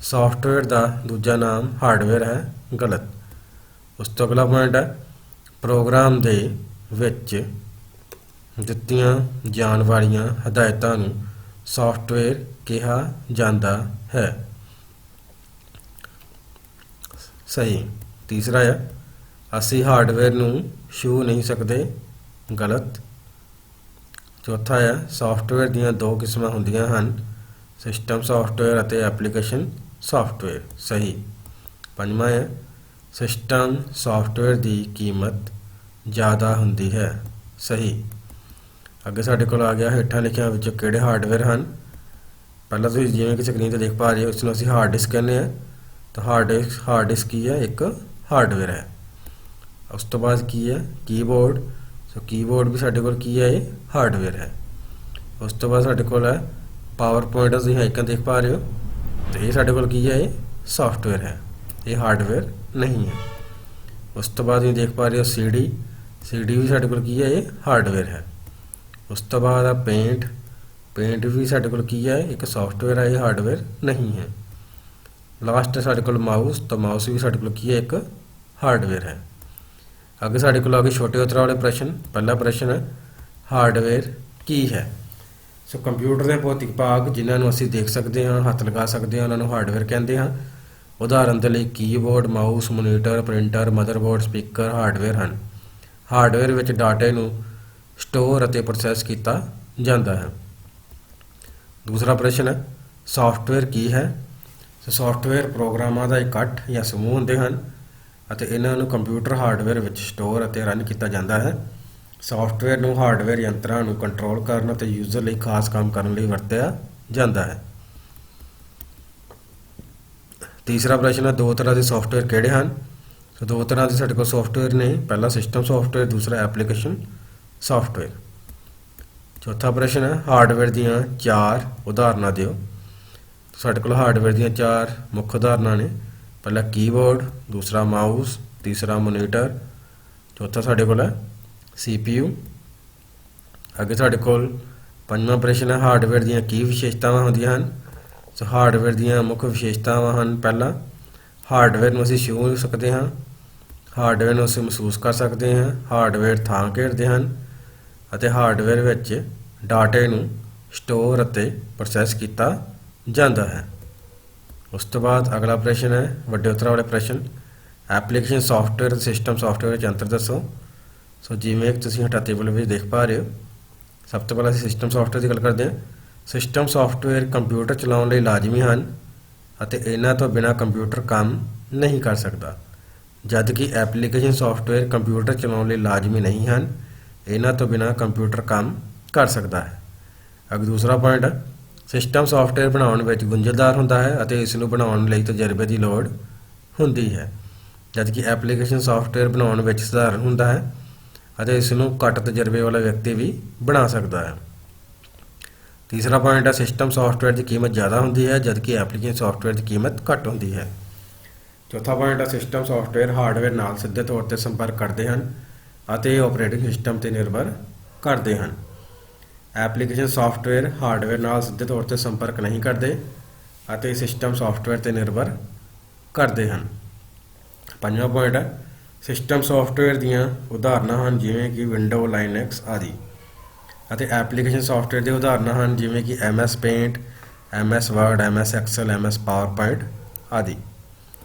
सॉफ्टवेयर का दूजा नाम हार्डवेयर है, गलत। उस तो अगला पॉइंट है प्रोग्राम दे विच दित्तियां जाण वालियां हदायतां नूं सॉफ्टवेयर कहा जाता है, सही। तीसरा है असी हार्डवेयर नूं छू नहीं सकते, गलत। चौथा है सॉफ्टवेयर दीयां 2 किस्मां हुंदियां हन, सिस्टम सॉफ्टवेयर और एप्लीकेशन सॉफ्टवेयर, सही। पंजवां है सिस्टम सॉफ्टवेयर की कीमत ज़्यादा हुंदी है, सही। अगे साढ़े कोल आ गया हेठां लिखियां विचों किहड़े हार्डवेयर हैं। पहला तुसीं जिवें कि स्क्रीन पर देख पा रहे हो इसनूं असीं हार्ड डिस्क कहने हैं। तो हार्ड डिस्क की है, एक हार्डवेयर है। उस तो बाद की है कीबोर्ड। सो कीबोर्ड भी साढ़े कोल की है, ये हार्डवेयर है। उस तो बाद साढ़े कोल है पावर पॉइंट, तुसीं आइकन देख पा रहे हो। तो ये साढ़े कोल की है, ये सॉफ्टवेयर है, ये हार्डवेयर नहीं है। ਉਸ ਤੋਂ ਬਾਅਦ ਤੁਸੀਂ ਦੇਖ ਪਾ ਰਹੇ ਹੋ CD ਵੀ ਸਾਡੇ ਕੋਲ ਕੀ ਹੈ, ਇਹ ਹਾਰਡਵੇਅਰ ਹੈ। ਉਸ ਤੋਂ ਬਾਅਦ ਆ ਪੇਂਟ ਵੀ ਸਾਡੇ ਕੋਲ ਕੀ ਹੈ, ਇੱਕ ਸੌਫਟਵੇਅਰ ਹੈ, ਇਹ ਹਾਰਡਵੇਅਰ ਨਹੀਂ ਹੈ। ਲਾਸਟ ਸਾਡੇ ਕੋਲ ਮਾਊਸ, ਤਾਂ ਮਾਊਸ ਵੀ ਸਾਡੇ ਕੋਲ ਕੀ ਹੈ, ਇੱਕ ਹਾਰਡਵੇਅਰ ਹੈ। ਅੱਗੇ ਸਾਡੇ ਕੋਲ ਆ ਗਏ ਛੋਟੇ ਉਤਰਾਂ ਵਾਲੇ ਪ੍ਰਸ਼ਨ। ਪਹਿਲਾ ਪ੍ਰਸ਼ਨ ਹੈ, ਹਾਰਡਵੇਅਰ ਕੀ ਹੈ। ਸੋ ਕੰਪਿਊਟਰ ਦੇ ਭੌਤਿਕ ਭਾਗ ਜਿਨ੍ਹਾਂ ਨੂੰ ਅਸੀਂ ਦੇਖ ਸਕਦੇ ਹਾਂ, ਹੱਥ ਲਗਾ ਸਕਦੇ ਹਾਂ, ਉਹਨਾਂ ਨੂੰ ਹਾਰਡਵੇਅਰ ਕਹਿੰਦੇ ਹਾਂ। ਉਦਾਹਰਨ ਦੇ ਲਈ keyboard, mouse, monitor, printer, motherboard, speaker hardware ਹਨ। ਹਾਰਡਵੇਅਰ ਵਿੱਚ ਡਾਟੇ ਨੂੰ ਸਟੋਰ ਅਤੇ ਪ੍ਰੋਸੈਸ ਕੀਤਾ ਜਾਂਦਾ ਹੈ। ਦੂਸਰਾ ਪ੍ਰਸ਼ਨ ਹੈ, ਸੌਫਟਵੇਅਰ ਕੀ ਹੈ। ਸੌਫਟਵੇਅਰ ਪ੍ਰੋਗਰਾਮਾਂ ਦਾ ਇਕੱਠ ਜਾਂ ਸਮੂਹ ਹੁੰਦੇ ਹਨ ਅਤੇ ਇਹਨਾਂ ਨੂੰ ਕੰਪਿਊਟਰ ਹਾਰਡਵੇਅਰ ਵਿੱਚ ਸਟੋਰ ਅਤੇ ਰਨ ਕੀਤਾ ਜਾਂਦਾ ਹੈ। ਸੌਫਟਵੇਅਰ ਨੂੰ ਹਾਰਡਵੇਅਰ ਯੰਤਰਾਂ ਨੂੰ ਕੰਟਰੋਲ ਕਰਨ ਅਤੇ ਯੂਜ਼ਰ ਲਈ ਖਾਸ ਕੰਮ ਕਰਨ ਲਈ ਵਰਤਿਆ ਜਾਂਦਾ ਹੈ। ਤੀਸਰਾ ਪ੍ਰਸ਼ਨ ਹੈ, ਦੋ ਤਰ੍ਹਾਂ ਦੇ ਸੌਫਟਵੇਅਰ ਕਿਹੜੇ ਹਨ। ਦੋ ਤਰ੍ਹਾਂ ਦੇ ਸਾਡੇ ਕੋਲ ਸੌਫਟਵੇਅਰ ਨੇ, ਪਹਿਲਾ ਸਿਸਟਮ ਸੌਫਟਵੇਅਰ, ਦੂਸਰਾ ਐਪਲੀਕੇਸ਼ਨ ਸੌਫਟਵੇਅਰ। ਚੌਥਾ ਪ੍ਰਸ਼ਨ ਹੈ, ਹਾਰਡਵੇਅਰ ਦੀਆਂ 4 ਉਦਾਹਰਨਾਂ ਦਿਓ। ਸਾਡੇ ਕੋਲ ਹਾਰਡਵੇਅਰ ਦੀਆਂ 4 ਮੁੱਖ ਉਦਾਹਰਨਾਂ ਨੇ। ਪਹਿਲਾ ਕੀਬੋਰਡ, ਦੂਸਰਾ ਮਾਊਸ, ਤੀਸਰਾ ਮੋਨੀਟਰ, ਚੌਥਾ ਸਾਡੇ ਕੋਲ ਹੈ CPU। ਅੱਗੇ ਸਾਡੇ ਕੋਲ ਪੰਜਵਾਂ ਪ੍ਰਸ਼ਨ ਹੈ, ਹਾਰਡਵੇਅਰ ਦੀਆਂ ਕੀ ਵਿਸ਼ੇਸ਼ਤਾਵਾਂ ਹੁੰਦੀਆਂ ਹਨ। ਸੋ ਹਾਰਡਵੇਅਰ ਦੀਆਂ ਮੁੱਖ ਵਿਸ਼ੇਸ਼ਤਾਵਾਂ ਹਨ। ਪਹਿਲਾ, ਹਾਰਡਵੇਅਰ ਨੂੰ ਅਸੀਂ ਛੂਹ ਸਕਦੇ ਹਾਂ, ਹਾਰਡਵੇਅਰ ਨੂੰ ਅਸੀਂ ਮਹਿਸੂਸ ਕਰ ਸਕਦੇ ਹਾਂ, ਹਾਰਡਵੇਅਰ ਥਾਂ ਘੇਰਦੇ ਹਨ ਅਤੇ ਹਾਰਡਵੇਅਰ ਵਿੱਚ ਡਾਟੇ ਨੂੰ ਸਟੋਰ ਅਤੇ ਪ੍ਰੋਸੈਸ ਕੀਤਾ ਜਾਂਦਾ ਹੈ। ਉਸ ਤੋਂ ਬਾਅਦ ਅਗਲਾ ਪ੍ਰਸ਼ਨ ਹੈ, ਵੱਡੇ ਉਤਰਾਂ ਵਾਲੇ ਪ੍ਰਸ਼ਨ। ਐਪਲੀਕੇਸ਼ਨ ਸੌਫਟਵੇਅਰ ਅਤੇ ਸਿਸਟਮ ਸੌਫਟਵੇਅਰ ਵਿੱਚ ਅੰਤਰ ਦੱਸੋ। ਸੋ ਜਿਵੇਂ ਕਿ ਤੁਸੀਂ ਹੇਠਾਂ ਟੇਬਲ ਵਿੱਚ ਦੇਖ ਪਾ ਰਹੇ ਹੋ, ਸਭ ਤੋਂ ਪਹਿਲਾਂ ਅਸੀਂ ਸਿਸਟਮ ਸੌਫਟਵੇਅਰ ਦੀ ਗੱਲ ਕਰਦੇ ਹਾਂ। ਸਿਸਟਮ ਸੌਫਟਵੇਅਰ ਕੰਪਿਊਟਰ ਚਲਾਉਣ ਲਈ ਲਾਜ਼ਮੀ ਹਨ ਅਤੇ ਇਹਨਾਂ ਤੋਂ ਬਿਨਾਂ ਕੰਪਿਊਟਰ ਕੰਮ ਨਹੀਂ ਕਰ ਸਕਦਾ, ਜਦ ਕਿ ਐਪਲੀਕੇਸ਼ਨ ਸੌਫਟਵੇਅਰ ਕੰਪਿਊਟਰ ਚਲਾਉਣ ਲਈ ਲਾਜ਼ਮੀ ਨਹੀਂ ਹਨ, ਇਹਨਾਂ ਤੋਂ ਬਿਨਾਂ ਕੰਪਿਊਟਰ ਕੰਮ ਕਰ ਸਕਦਾ ਹੈ। ਅੱਗੇ ਦੂਸਰਾ ਪੁਆਇੰਟ ਹੈ, ਸਿਸਟਮ ਸੌਫਟਵੇਅਰ ਬਣਾਉਣ ਵਿੱਚ ਗੁੰਝਲਦਾਰ ਹੁੰਦਾ ਹੈ ਅਤੇ ਇਸ ਨੂੰ ਬਣਾਉਣ ਲਈ ਤਜਰਬੇ ਦੀ ਲੋੜ ਹੁੰਦੀ ਹੈ, ਜਦ ਕਿ ਐਪਲੀਕੇਸ਼ਨ ਸੌਫਟਵੇਅਰ ਬਣਾਉਣ ਵਿੱਚ ਸਧਾਰਨ ਹੁੰਦਾ ਹੈ ਅਤੇ ਇਸ ਨੂੰ ਘੱਟ ਤਜਰਬੇ ਵਾਲਾ ਵਿਅਕਤੀ ਵੀ ਬਣਾ ਸਕਦਾ ਹੈ। ਤੀਸਰਾ ਪੁਆਇੰਟ ਹੈ, ਸਿਸਟਮ ਸੌਫਟਵੇਅਰ ਦੀ ਕੀਮਤ ਜ਼ਿਆਦਾ ਹੁੰਦੀ ਹੈ, ਜਦ ਕਿ ਐਪਲੀਕੇਸ਼ਨ ਸੌਫਟਵੇਅਰ ਦੀ ਕੀਮਤ ਘੱਟ ਹੁੰਦੀ ਹੈ। ਚੌਥਾ ਪੁਆਇੰਟ ਹੈ, ਸਿਸਟਮ ਸੌਫਟਵੇਅਰ ਹਾਰਡਵੇਅਰ ਨਾਲ ਸਿੱਧੇ ਤੌਰ 'ਤੇ ਸੰਪਰਕ ਕਰਦੇ ਹਨ ਅਤੇ ਆਪਰੇਟਿੰਗ ਸਿਸਟਮ 'ਤੇ ਨਿਰਭਰ ਕਰਦੇ ਹਨ। ਐਪਲੀਕੇਸ਼ਨ ਸੌਫਟਵੇਅਰ ਹਾਰਡਵੇਅਰ ਨਾਲ ਸਿੱਧੇ ਤੌਰ 'ਤੇ ਸੰਪਰਕ ਨਹੀਂ ਕਰਦੇ ਅਤੇ ਸਿਸਟਮ ਸੌਫਟਵੇਅਰ 'ਤੇ ਨਿਰਭਰ ਕਰਦੇ ਹਨ। ਪੰਜਵਾਂ ਪੁਆਇੰਟ ਹੈ, ਸਿਸਟਮ ਸੌਫਟਵੇਅਰ ਦੀਆਂ ਉਦਾਹਰਨਾਂ ਹਨ ਜਿਵੇਂ ਕਿ ਵਿੰਡੋ, ਲਾਈਨੈਕਸ ਆਦਿ, ਅਤੇ ਐਪਲੀਕੇਸ਼ਨ ਸੌਫਟਵੇਅਰ ਦੇ ਉਦਾਹਰਨਾਂ ਹਨ ਜਿਵੇਂ ਕਿ MS paint, MS Word, MS Excel, MS PowerPoint ਆਦਿ।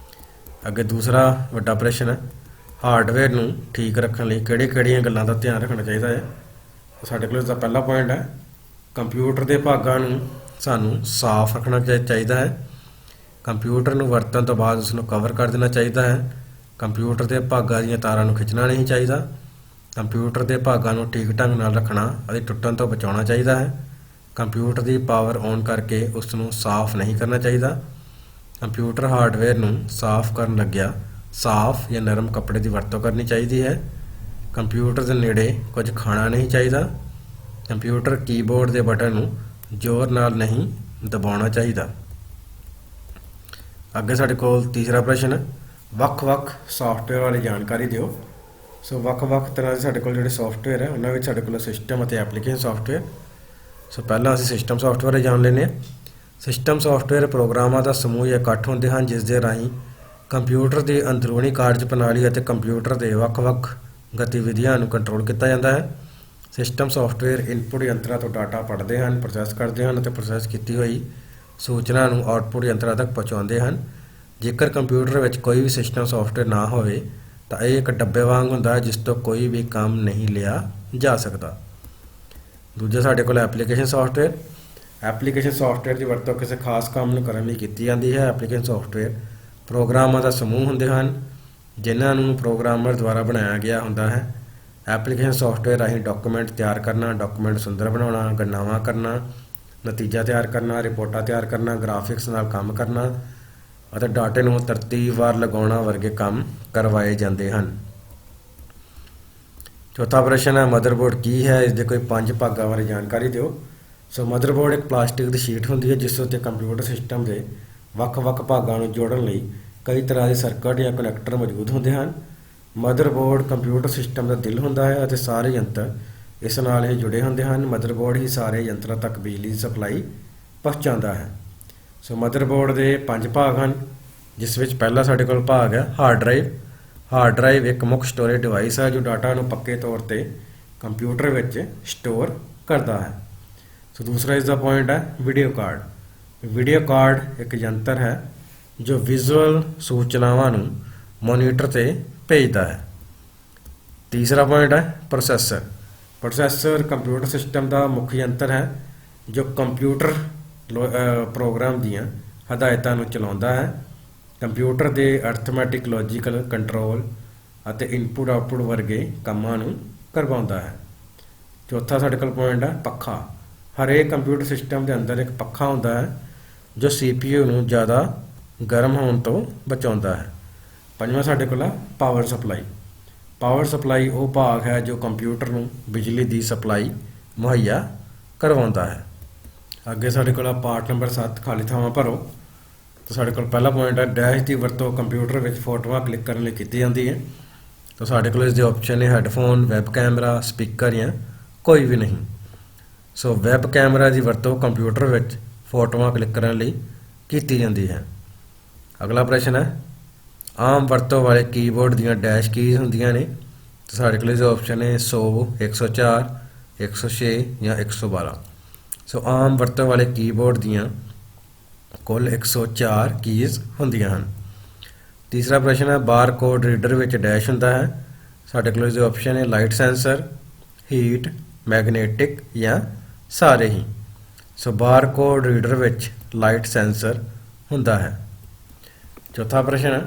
ਅੱਗੇ ਦੂਸਰਾ ਵੱਡਾ ਪ੍ਰਸ਼ਨ ਹੈ, ਹਾਰਡਵੇਅਰ ਨੂੰ ਠੀਕ ਰੱਖਣ ਲਈ ਕਿਹੜੀਆਂ ਗੱਲਾਂ ਦਾ ਧਿਆਨ ਰੱਖਣਾ ਚਾਹੀਦਾ ਹੈ। ਸਾਡੇ ਕੋਲ ਇਸਦਾ ਪਹਿਲਾ ਪੁਆਇੰਟ ਹੈ, ਕੰਪਿਊਟਰ ਦੇ ਭਾਗਾਂ ਨੂੰ ਸਾਨੂੰ ਸਾਫ਼ ਰੱਖਣਾ ਚਾਹੀਦਾ ਹੈ। ਕੰਪਿਊਟਰ ਨੂੰ ਵਰਤਣ ਤੋਂ ਬਾਅਦ ਉਸ ਨੂੰ ਕਵਰ ਕਰ ਦੇਣਾ ਚਾਹੀਦਾ ਹੈ। ਕੰਪਿਊਟਰ ਦੇ ਭਾਗਾਂ ਦੀਆਂ ਤਾਰਾਂ ਨੂੰ ਖਿੱਚਣਾ ਨਹੀਂ ਚਾਹੀਦਾ। ਕੰਪਿਊਟਰ ਦੇ ਭਾਗਾਂ ਨੂੰ ਠੀਕ ਢੰਗ ਨਾਲ ਰੱਖਣਾ ਅਤੇ ਟੁੱਟਣ ਤੋਂ ਬਚਾਉਣਾ ਚਾਹੀਦਾ ਹੈ। ਕੰਪਿਊਟਰ ਦੀ ਪਾਵਰ ਔਨ ਕਰਕੇ ਉਸ ਨੂੰ ਸਾਫ਼ ਨਹੀਂ ਕਰਨਾ ਚਾਹੀਦਾ। ਕੰਪਿਊਟਰ ਹਾਰਡਵੇਅਰ ਨੂੰ ਸਾਫ਼ ਕਰਨ ਲੱਗਿਆ ਸਾਫ਼ ਜਾਂ ਨਰਮ ਕੱਪੜੇ ਦੀ ਵਰਤੋਂ ਕਰਨੀ ਚਾਹੀਦੀ ਹੈ। ਕੰਪਿਊਟਰ ਦੇ ਨੇੜੇ ਕੁਝ ਖਾਣਾ ਨਹੀਂ ਚਾਹੀਦਾ। ਕੰਪਿਊਟਰ ਕੀਬੋਰਡ ਦੇ ਬਟਨ ਨੂੰ ਜ਼ੋਰ ਨਾਲ ਨਹੀਂ ਦਬਾਉਣਾ ਚਾਹੀਦਾ। ਅੱਗੇ ਸਾਡੇ ਕੋਲ ਤੀਸਰਾ ਪ੍ਰਸ਼ਨ ਹੈ, ਵੱਖ-ਵੱਖ ਸੌਫਟਵੇਅਰ ਬਾਰੇ ਜਾਣਕਾਰੀ ਦਿਓ। ਸੋ ਵੱਖ-ਵੱਖ ਤਰ੍ਹਾਂ ਦੇ ਸਾਡੇ ਕੋਲ ਜਿਹੜੇ ਸੌਫਟਵੇਅਰ ਹੈ ਉਹਨਾਂ ਵਿੱਚ ਸਾਡੇ ਕੋਲ ਸਿਸਟਮ ਅਤੇ ਐਪਲੀਕੇਸ਼ਨ ਸੌਫਟਵੇਅਰ। ਸੋ ਪਹਿਲਾਂ ਅਸੀਂ ਸਿਸਟਮ ਸੌਫਟਵੇਅਰ ਜਾਣ ਲੈਂਦੇ ਹਾਂ। ਸਿਸਟਮ ਸੌਫਟਵੇਅਰ ਪ੍ਰੋਗਰਾਮਾਂ ਦਾ ਸਮੂਹ ਜਾਂ ਇਕੱਠ ਹੁੰਦੇ ਹਨ ਜਿਸ ਦੇ ਰਾਹੀਂ ਕੰਪਿਊਟਰ ਦੀ ਅੰਦਰੂਨੀ ਕਾਰਜ ਪ੍ਰਣਾਲੀ ਅਤੇ ਕੰਪਿਊਟਰ ਦੇ ਵੱਖ-ਵੱਖ ਗਤੀਵਿਧੀਆਂ ਨੂੰ ਕੰਟਰੋਲ ਕੀਤਾ ਜਾਂਦਾ ਹੈ। ਸਿਸਟਮ ਸੌਫਟਵੇਅਰ ਇਨਪੁਟ ਯੰਤਰਾਂ ਤੋਂ ਡਾਟਾ ਪੜ੍ਹਦੇ ਹਨ, ਪ੍ਰੋਸੈਸ ਕਰਦੇ ਹਨ ਅਤੇ ਪ੍ਰੋਸੈਸ ਕੀਤੀ ਹੋਈ ਸੂਚਨਾ ਨੂੰ ਆਉਟਪੁੱਟ ਯੰਤਰਾਂ ਤੱਕ ਪਹੁੰਚਾਉਂਦੇ ਹਨ। ਜੇਕਰ ਕੰਪਿਊਟਰ ਵਿੱਚ ਕੋਈ ਵੀ ਸਿਸਟਮ ਸੌਫਟਵੇਅਰ ਨਾ ਹੋਵੇ ਤਾਂ ਇਹ ਇੱਕ ਡੱਬੇ ਵਾਂਗ ਹੁੰਦਾ ਹੈ ਜਿਸ ਤੋਂ ਕੋਈ ਵੀ ਕੰਮ ਨਹੀਂ ਲਿਆ ਜਾ ਸਕਦਾ। ਦੂਜਾ ਸਾਡੇ ਕੋਲ ਐਪਲੀਕੇਸ਼ਨ ਸੌਫਟਵੇਅਰ। ਐਪਲੀਕੇਸ਼ਨ ਸੌਫਟਵੇਅਰ ਦੀ ਵਰਤੋਂ ਕਿਸੇ ਖਾਸ ਕੰਮ ਨੂੰ ਕਰਨ ਲਈ ਕੀਤੀ ਜਾਂਦੀ ਹੈ। ਐਪਲੀਕੇਸ਼ਨ ਸੌਫਟਵੇਅਰ ਪ੍ਰੋਗਰਾਮਾਂ ਦਾ ਸਮੂਹ ਹੁੰਦੇ ਹਨ ਜਿਨ੍ਹਾਂ ਨੂੰ ਪ੍ਰੋਗਰਾਮਰ ਦੁਆਰਾ ਬਣਾਇਆ ਗਿਆ ਹੁੰਦਾ ਹੈ। ਐਪਲੀਕੇਸ਼ਨ ਸੌਫਟਵੇਅਰ ਰਾਹੀਂ ਡਾਕੂਮੈਂਟ ਤਿਆਰ ਕਰਨਾ, ਡਾਕੂਮੈਂਟ ਸੁੰਦਰ ਬਣਾਉਣਾ, ਗਣਨਾਵਾਂ ਕਰਨਾ, ਨਤੀਜਾ ਤਿਆਰ ਕਰਨਾ, ਰਿਪੋਰਟਾਂ ਤਿਆਰ ਕਰਨਾ, ਗ੍ਰਾਫਿਕਸ ਨਾਲ ਕੰਮ ਕਰਨਾ ਅਤੇ ਡਾਟੇ ਨੂੰ ਤਰਤੀਬਵਾਰ ਲਗਾਉਣਾ ਵਰਗੇ ਕੰਮ ਕਰਵਾਏ ਜਾਂਦੇ ਹਨ। ਚੌਥਾ ਪ੍ਰਸ਼ਨ ਹੈ, ਮਦਰਬੋਰਡ ਕੀ ਹੈ। ਇਸ ਦੇ ਕੋਈ 5 ਭਾਗਾਂ ਬਾਰੇ ਜਾਣਕਾਰੀ ਦਿਓ। ਸੋ ਮਦਰਬੋਰਡ ਇੱਕ ਪਲਾਸਟਿਕ ਦੀ ਸ਼ੀਟ ਹੁੰਦੀ ਹੈ ਜਿਸ ਉੱਤੇ ਕੰਪਿਊਟਰ ਸਿਸਟਮ ਦੇ ਵੱਖ-ਵੱਖ ਭਾਗਾਂ ਨੂੰ ਜੋੜਨ ਲਈ ਕਈ ਤਰ੍ਹਾਂ ਦੇ ਸਰਕਟ ਜਾਂ ਕਨੈਕਟਰ ਮੌਜੂਦ ਹੁੰਦੇ ਹਨ। ਮਦਰਬੋਰਡ ਕੰਪਿਊਟਰ ਸਿਸਟਮ ਦਾ ਦਿਲ ਹੁੰਦਾ ਹੈ ਅਤੇ ਸਾਰੇ ਯੰਤਰ ਇਸ ਨਾਲ ਹੀ ਜੁੜੇ ਹੁੰਦੇ ਹਨ। ਮਦਰਬੋਰਡ ਹੀ ਸਾਰੇ ਯੰਤਰਾਂ ਤੱਕ ਬਿਜਲੀ ਦੀ ਸਪਲਾਈ ਪਹੁੰਚਾਉਂਦਾ ਹੈ। ਸੋ ਮਦਰਬੋਰਡ ਦੇ 5 ਭਾਗ ਹਨ, ਜਿਸ ਵਿੱਚ ਪਹਿਲਾ ਸਾਡੇ ਕੋਲ ਭਾਗ ਹੈ ਹਾਰਡ ਡਰਾਈਵ। ਹਾਰਡ ਡਰਾਈਵ ਇੱਕ ਮੁੱਖ ਸਟੋਰੇਜ ਡਿਵਾਈਸ ਹੈ ਜੋ ਡਾਟਾ ਨੂੰ ਪੱਕੇ ਤੌਰ ਤੇ ਕੰਪਿਊਟਰ ਵਿੱਚ ਸਟੋਰ ਕਰਦਾ ਹੈ। ਸੋ ਦੂਸਰਾ ਇਸ ਦਾ ਪੁਆਇੰਟ ਹੈ ਵੀਡੀਓ ਕਾਰਡ। ਵੀਡੀਓ ਕਾਰਡ ਇੱਕ ਯੰਤਰ ਹੈ ਜੋ ਵਿਜ਼ੂਅਲ ਸੂਚਨਾਵਾਂ ਨੂੰ ਮੋਨੀਟਰ ਤੇ ਭੇਜਦਾ ਹੈ। ਤੀਸਰਾ ਪੁਆਇੰਟ ਹੈ ਪ੍ਰੋਸੈਸਰ। ਪ੍ਰੋਸੈਸਰ ਕੰਪਿਊਟਰ ਸਿਸਟਮ ਦਾ ਮੁੱਖ ਯੰਤਰ ਹੈ ਜੋ ਕੰਪਿਊਟਰ ਪ੍ਰੋਗਰਾਮ ਦੀਆਂ ਹਦਾਇਤਾਂ ਨੂੰ ਚਲਾਉਂਦਾ ਹੈ। ਕੰਪਿਊਟਰ ਦੇ ਅਰਥਮੈਟਿਕ ਲੌਜੀਕਲ ਕੰਟਰੋਲ ਅਤੇ ਇਨਪੁਟ ਆਉਟਪੁੱਟ ਵਰਗੇ ਕੰਮਾਂ ਨੂੰ ਕਰਵਾਉਂਦਾ ਹੈ। ਚੌਥਾ ਸਾਡੇ ਕੋਲ ਪੁਆਇੰਟ ਹੈ ਪੱਖਾ। ਹਰੇਕ ਕੰਪਿਊਟਰ ਸਿਸਟਮ ਦੇ ਅੰਦਰ ਇੱਕ ਪੱਖਾ ਹੁੰਦਾ ਹੈ ਜੋ CPU ਨੂੰ ਜ਼ਿਆਦਾ ਗਰਮ ਹੋਣ ਤੋਂ ਬਚਾਉਂਦਾ ਹੈ। ਪੰਜਵਾਂ ਸਾਡੇ ਕੋਲ ਹੈ ਪਾਵਰ ਸਪਲਾਈ। ਪਾਵਰ ਸਪਲਾਈ ਉਹ ਭਾਗ ਹੈ ਜੋ ਕੰਪਿਊਟਰ ਨੂੰ ਬਿਜਲੀ ਦੀ ਸਪਲਾਈ ਮੁਹੱਈਆ ਕਰਵਾਉਂਦਾ ਹੈ। ਅੱਗੇ ਸਾਡੇ ਕੋਲ ਪਾਰਟ ਨੰਬਰ 7 ਖਾਲੀ ਥਾਵਾਂ ਭਰੋ। ਤਾਂ ਸਾਡੇ ਕੋਲ ਪਹਿਲਾ ਪੁਆਇੰਟ ਹੈ ਡੈਸ਼ ਦੀ ਵਰਤੋਂ ਕੰਪਿਊਟਰ ਵਿੱਚ ਫੋਟੋਆਂ ਕਲਿੱਕ ਕਰਨ ਲਈ ਕੀਤੀ ਜਾਂਦੀ ਹੈ। ਤਾਂ ਸਾਡੇ ਕੋਲ ਇਸ ਦੇ ਆਪਸ਼ਨ ਨੇ ਹੈੱਡਫੋਨ, ਵੈਬ ਕੈਮਰਾ, ਸਪੀਕਰ ਜਾਂ ਕੋਈ ਵੀ ਨਹੀਂ। ਸੋ ਵੈਬ ਕੈਮਰਾ ਦੀ ਵਰਤੋਂ ਕੰਪਿਊਟਰ ਵਿੱਚ ਫੋਟੋਆਂ ਕਲਿੱਕ ਕਰਨ ਲਈ ਕੀਤੀ ਜਾਂਦੀ ਹੈ। ਅਗਲਾ ਪ੍ਰਸ਼ਨ ਹੈ ਆਮ ਵਰਤੋਂ ਵਾਲੇ ਕੀਬੋਰਡ ਦੀਆਂ ਡੈਸ਼ ਕੀਜ਼ ਹੁੰਦੀਆਂ ਨੇ। ਤਾਂ ਸਾਡੇ ਕੋਲ ਇਸ ਆਪਸ਼ਨ ਨੇ 100, 104, 106 ਜਾਂ 112। ਸੋ ਆਮ ਵਰਤੋਂ ਵਾਲੇ ਕੀਬੋਰਡ ਦੀਆਂ ਕੁੱਲ 104 ਕੀਜ਼ ਹੁੰਦੀਆਂ ਹਨ। ਤੀਸਰਾ ਪ੍ਰਸ਼ਨ ਹੈ ਬਾਰਕੋਡ ਰੀਡਰ ਵਿੱਚ ਡੈਸ਼ ਹੁੰਦਾ ਹੈ। ਸਾਡੇ ਕੋਲ ਇਸ ਦੇ ਆਪਸ਼ਨ ਹੈ ਲਾਈਟ ਸੈਂਸਰ, ਹੀਟ, ਮੈਗਨੇਟਿਕ ਜਾਂ ਸਾਰੇ ਹੀ। ਸੋ ਬਾਰਕੋਡ ਰੀਡਰ ਵਿੱਚ ਲਾਈਟ ਸੈਂਸਰ ਹੁੰਦਾ ਹੈ। ਚੌਥਾ ਪ੍ਰਸ਼ਨ ਹੈ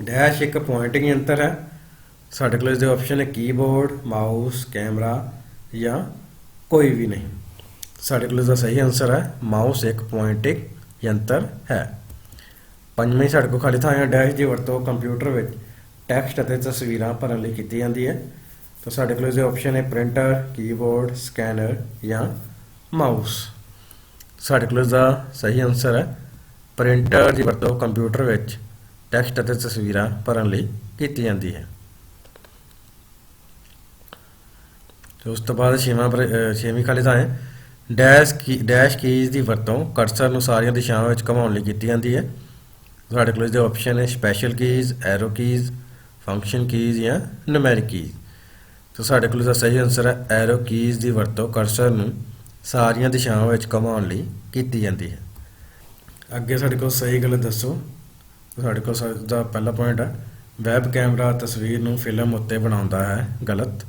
ਡੈਸ਼ ਇੱਕ ਪੁਆਇੰਟਿੰਗ ਯੰਤਰ ਹੈ। ਸਾਡੇ ਕੋਲ ਇਸ ਦੇ ਆਪਸ਼ਨ ਹੈ ਕੀਬੋਰਡ, ਮਾਊਸ, ਕੈਮਰਾ ਜਾਂ ਕੋਈ ਵੀ ਨਹੀਂ। ਸਾਡੇ ਕੋਲ ਇਸ ਦਾ ਸਹੀ ਆਨਸਰ ਹੈ ਮਾਊਸ ਇੱਕ ਪੁਆਇੰਟਿੰਗ ਯੰਤਰ ਹੈ। ਪੰਜਵੀਂ ਸਾਡੇ ਕੋਲ ਖਾਲੀ ਥਾਂ ਹੈ ਡੈਸ਼ ਦੀ ਵਰਤੋਂ ਕੰਪਿਊਟਰ ਵਿੱਚ ਟੈਕਸਟ ਅਤੇ ਤਸਵੀਰਾਂ ਭਰਨ ਲਈ ਕੀਤੀ ਜਾਂਦੀ ਹੈ। ਤਾਂ ਸਾਡੇ ਕੋਲ ਇਸਦੇ ਆਪਸ਼ਨ ਹੈ ਪ੍ਰਿੰਟਰ, ਕੀਬੋਰਡ, ਸਕੈਨਰ ਜਾਂ ਮਾਊਸ। ਸਾਡੇ ਕੋਲ ਇਸਦਾ ਸਹੀ ਆਨਸਰ ਹੈ ਪ੍ਰਿੰਟਰ ਦੀ ਵਰਤੋਂ ਕੰਪਿਊਟਰ ਵਿੱਚ ਟੈਕਸਟ ਅਤੇ ਤਸਵੀਰਾਂ ਭਰਨ ਲਈ ਕੀਤੀ ਜਾਂਦੀ ਹੈ। ਤੇ ਉਸ ਤੋਂ ਬਾਅਦ ਛੇਵੀਂ ਖਾਲੀ ਥਾਂ ਹੈ ਡੈਸ਼ ਕੀਜ਼ ਦੀ ਵਰਤੋਂ ਕਰਸਰ ਨੂੰ ਸਾਰੀਆਂ ਦਿਸ਼ਾਵਾਂ ਵਿੱਚ ਘੁਮਾਉਣ ਲਈ ਕੀਤੀ ਜਾਂਦੀ ਹੈ। ਸਾਡੇ ਕੋਲ ਇਸਦੇ ਆਪਸ਼ਨ ਹੈ special keys, arrow keys, function keys ਜਾਂ ਨੂਮੈਰਿਕ ਕੀਜ਼। ਤਾਂ ਸਾਡੇ ਕੋਲ ਇਸਦਾ ਸਹੀ ਆਨਸਰ ਹੈ ਐਰੋ ਕੀਜ਼ ਦੀ ਵਰਤੋਂ ਕਰਸਰ ਨੂੰ ਸਾਰੀਆਂ ਦਿਸ਼ਾਵਾਂ ਵਿੱਚ ਘੁਮਾਉਣ ਲਈ ਕੀਤੀ ਜਾਂਦੀ ਹੈ। ਅੱਗੇ ਸਾਡੇ ਕੋਲ ਸਹੀ ਗਲਤ ਦੱਸੋ। ਸਾਡੇ ਕੋਲ ਦਾ ਪਹਿਲਾ ਪੁਆਇੰਟ ਹੈ ਵੈਬ ਕੈਮਰਾ ਤਸਵੀਰ ਨੂੰ ਫਿਲਮ ਉੱਤੇ ਬਣਾਉਂਦਾ ਹੈ, ਗਲਤ।